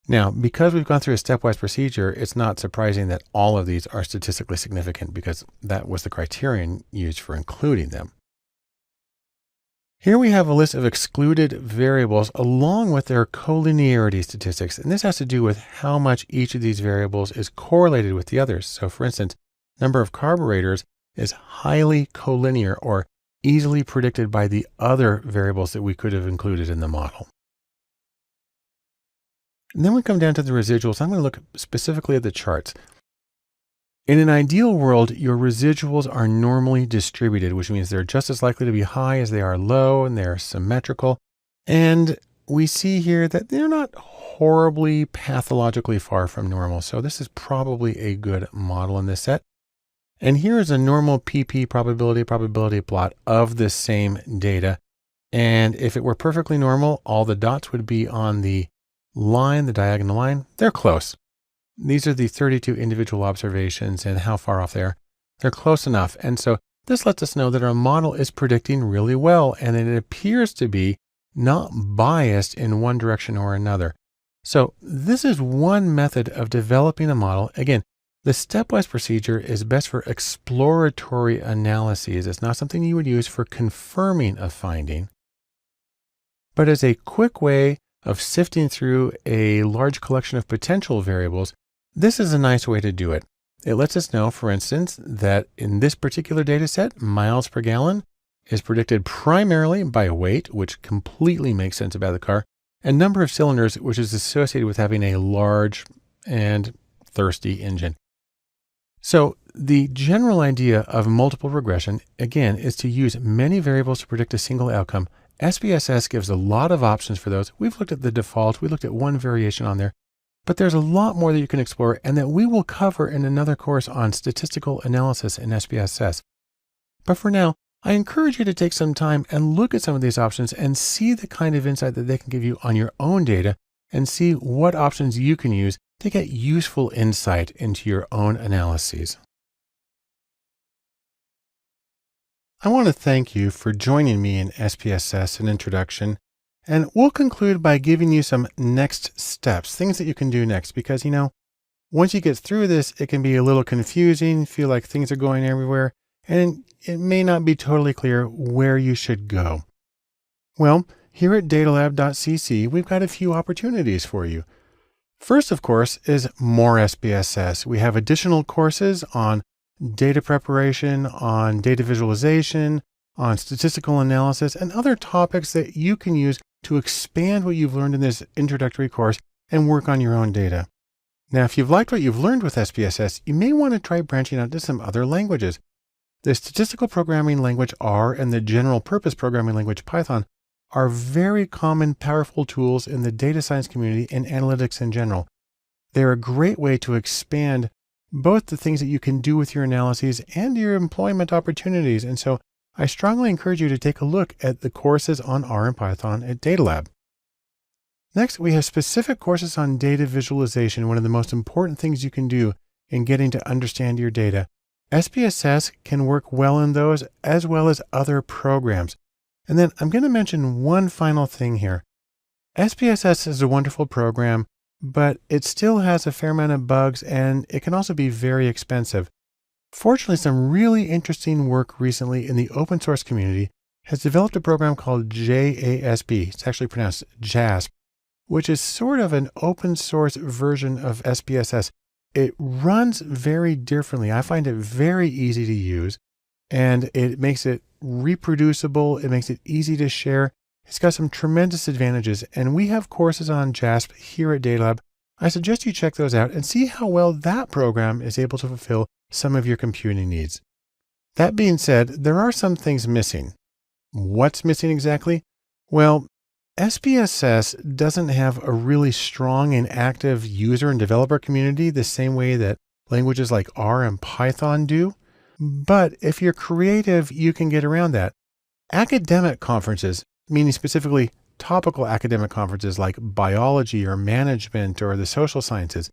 Now, because we've gone through a stepwise procedure, it's not surprising that all of these are statistically significant because that was the criterion used for including them. Here we have a list of excluded variables along with their collinearity statistics. And this has to do with how much each of these variables is correlated with the others. So for instance, number of carburetors is highly collinear or easily predicted by the other variables that we could have included in the model. And then we come down to the residuals. I'm going to look specifically at the charts. In an ideal world, your residuals are normally distributed, which means they're just as likely to be high as they are low, and they're symmetrical. And we see here that they're not horribly pathologically far from normal. So this is probably a good model in this set. And here is a normal PP probability plot of the same data. And if it were perfectly normal, all the dots would be on the line, the diagonal line. They're close. These are the 32 individual observations and how far off they are. They're close enough. And so this lets us know that our model is predicting really well, and it appears to be not biased in one direction or another. So this is one method of developing a model. Again, the stepwise procedure is best for exploratory analyses. It's not something you would use for confirming a finding, but as a quick way of sifting through a large collection of potential variables, this is a nice way to do it. It lets us know, for instance, that in this particular data set, miles per gallon is predicted primarily by weight, which completely makes sense about the car, and number of cylinders, which is associated with having a large and thirsty engine. So the general idea of multiple regression, again, is to use many variables to predict a single outcome. SPSS gives a lot of options for those. We've looked at the default. We looked at one variation on there, but there's a lot more that you can explore and that we will cover in another course on statistical analysis in SPSS. But for now, I encourage you to take some time and look at some of these options and see the kind of insight that they can give you on your own data and see what options you can use to get useful insight into your own analyses. I want to thank you for joining me in SPSS, an introduction, and we'll conclude by giving you some next steps, things that you can do next, because, once you get through this, it can be a little confusing, feel like things are going everywhere, and it may not be totally clear where you should go. Well, here at datalab.cc, we've got a few opportunities for you. First, of course, is more SPSS. We have additional courses on data preparation, on data visualization, on statistical analysis, and other topics that you can use to expand what you've learned in this introductory course and work on your own data. Now, if you've liked what you've learned with SPSS, you may want to try branching out to some other languages. The statistical programming language R and the general purpose programming language Python are very common, powerful tools in the data science community and analytics in general. They're a great way to expand both the things that you can do with your analyses and your employment opportunities. And so I strongly encourage you to take a look at the courses on R and Python at DataLab. Next, we have specific courses on data visualization, one of the most important things you can do in getting to understand your data. SPSS can work well in those as well as other programs. And then I'm going to mention one final thing here. SPSS is a wonderful program, but it still has a fair amount of bugs and it can also be very expensive. Fortunately, some really interesting work recently in the open source community has developed a program called JASP. It's actually pronounced JASP, which is sort of an open source version of SPSS. It runs very differently. I find it very easy to use, and it makes it reproducible. It makes it easy to share. It's got some tremendous advantages, and we have courses on JASP here at DataLab. I suggest you check those out and see how well that program is able to fulfill some of your computing needs. That being said, there are some things missing. What's missing exactly? Well, SPSS doesn't have a really strong and active user and developer community the same way that languages like R and Python do. But if you're creative, you can get around that. Academic conferences, meaning specifically topical academic conferences like biology or management or the social sciences,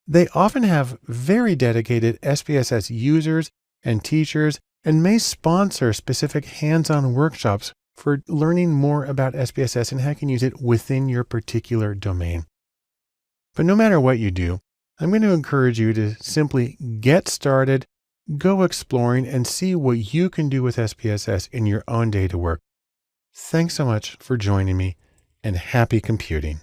they often have very dedicated SPSS users and teachers and may sponsor specific hands-on workshops for learning more about SPSS and how you can use it within your particular domain. But no matter what you do, I'm going to encourage you to simply get started, go exploring, and see what you can do with SPSS in your own data work. Thanks so much for joining me, and happy computing.